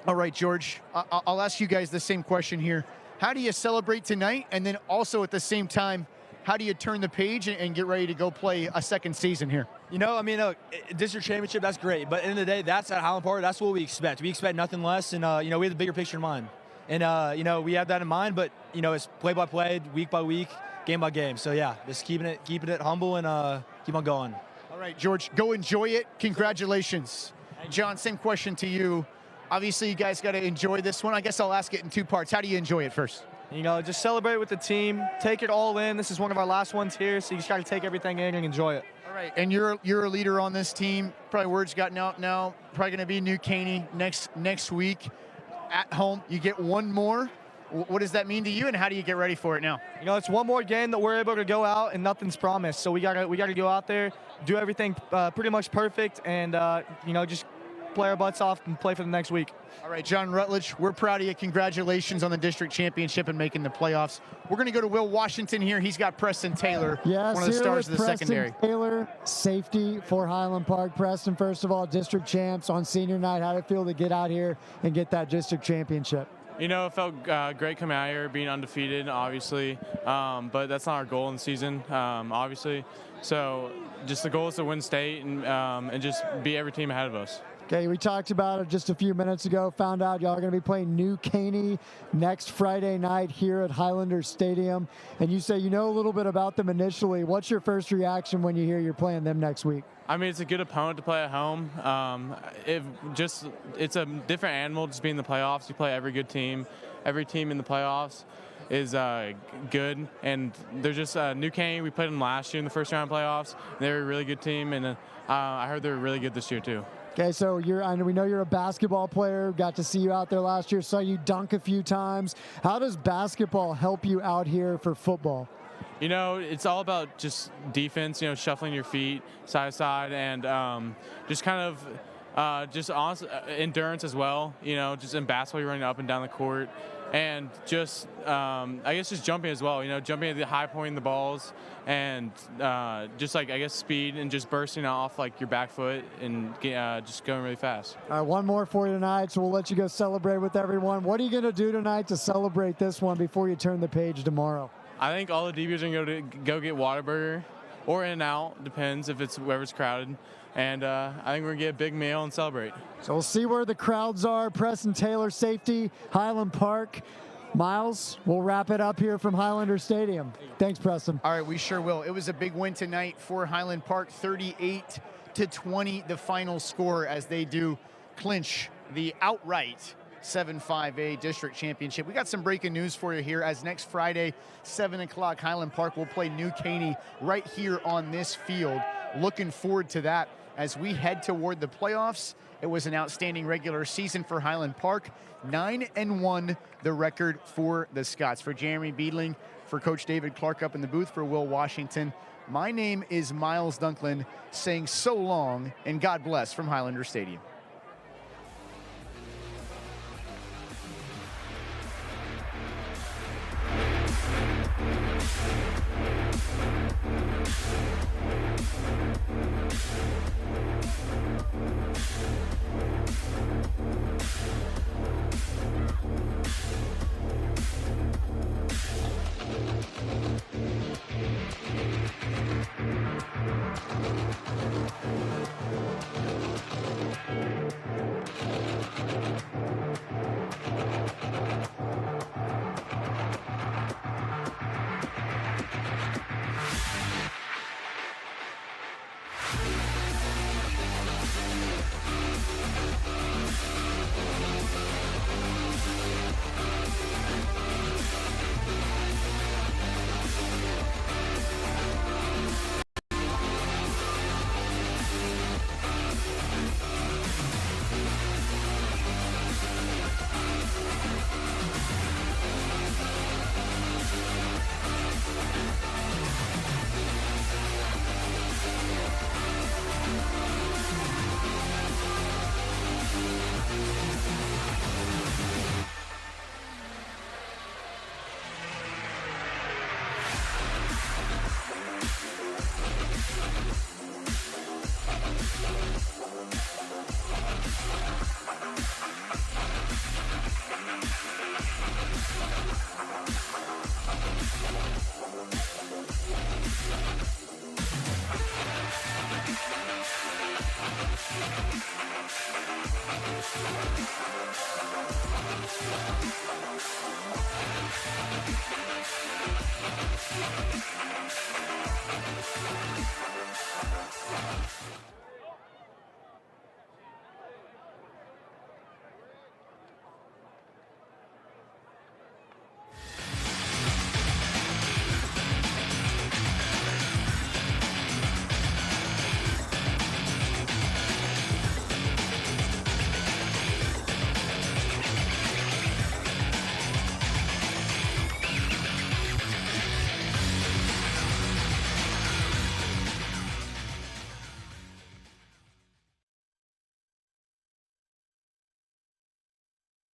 All right, George, I'll ask you guys the same question here. How do you celebrate tonight? And then also at the same time, how do you turn the page and get ready to go play a second season here?
District championship, that's great. But at the end of the day, that's at Highland Park. That's what we expect. We expect nothing less. And, we have the bigger picture in mind. And, we have that in mind. But, it's play by play, week by week, game by game. So, yeah, just keeping it humble and keep on going.
All right, George, go enjoy it. Congratulations. John, same question to you. Obviously, you guys got to enjoy this one. I guess I'll ask it in 2 parts. How do you enjoy it first?
Just celebrate with the team. Take it all in. This is one of our last ones here, so you just got to take everything in and enjoy it.
All right, and you're a leader on this team. Probably word's gotten out now. Probably going to be New Caney next week. at home. You get one more. What does that mean to you, and how do you get ready for it now?
You know, it's one more game that we're able to go out and nothing's promised. So we gotta go out there, do everything pretty much perfect, and you know, just play our butts off and play for the next week.
All right, John Rutledge, we're proud of you. Congratulations on the district championship and making the playoffs. We're going to go to Will Washington here. He's got Preston Taylor,
yes,
one of the stars of the
Preston
secondary.
Taylor, safety for Highland Park. Preston, first of all, district champs on senior night. How did it feel to get out here and get that district championship?
You know, it felt great coming out here, being undefeated, obviously, but that's not our goal in the season, obviously. So just the goal is to win state and just beat every team ahead of us.
Okay, we talked about it just a few minutes ago, found out y'all are going to be playing New Caney next Friday night here at Highlander Stadium. And you say you know a little bit about them initially. What's your first reaction when you hear you're playing them next week?
I mean, it's a good opponent to play at home. It's a different animal just being in the playoffs. You play every good team. Every team in the playoffs is good, and they're just New Caney. We played them last year in the first round playoffs. They're a really good team, and I heard they're really good this year too.
Okay, so we know you're a basketball player. Got to see you out there last year. Saw you dunk a few times. How does basketball help you out here for football?
You know, it's all about just defense, you know, shuffling your feet side to side, and just kind of just endurance as well. You know, just in basketball, you're running up and down the court. And just, I guess just jumping as well, you know, jumping at the high point in the balls, and just like, I guess, speed and just bursting off like your back foot and just going really fast.
All right, one more for you tonight, so we'll let you go celebrate with everyone. What are you going to do tonight to celebrate this one before you turn the page tomorrow?
I think all the DBs are going to go get Whataburger or In-N-Out, depends if it's whoever's crowded. And I think we're going to get a big meal and celebrate.
So we'll see where the crowds are. Preston Taylor, safety, Highland Park. Miles, we'll wrap it up here from Highlander Stadium. Thanks, Preston.
All right, we sure will. It was a big win tonight for Highland Park, 38-20, the final score, as they do clinch the outright 7-5A district championship. We got some breaking news for you here, as next Friday, 7 o'clock, Highland Park will play New Caney right here on this field. Looking forward to that as we head toward the playoffs. It was an outstanding regular season for Highland Park. 9-1, the record for the Scots. For Jeremy Beedling, for Coach David Clark up in the booth, for Will Washington, my name is Miles Dunklin, saying so long and God bless from Highlander Stadium.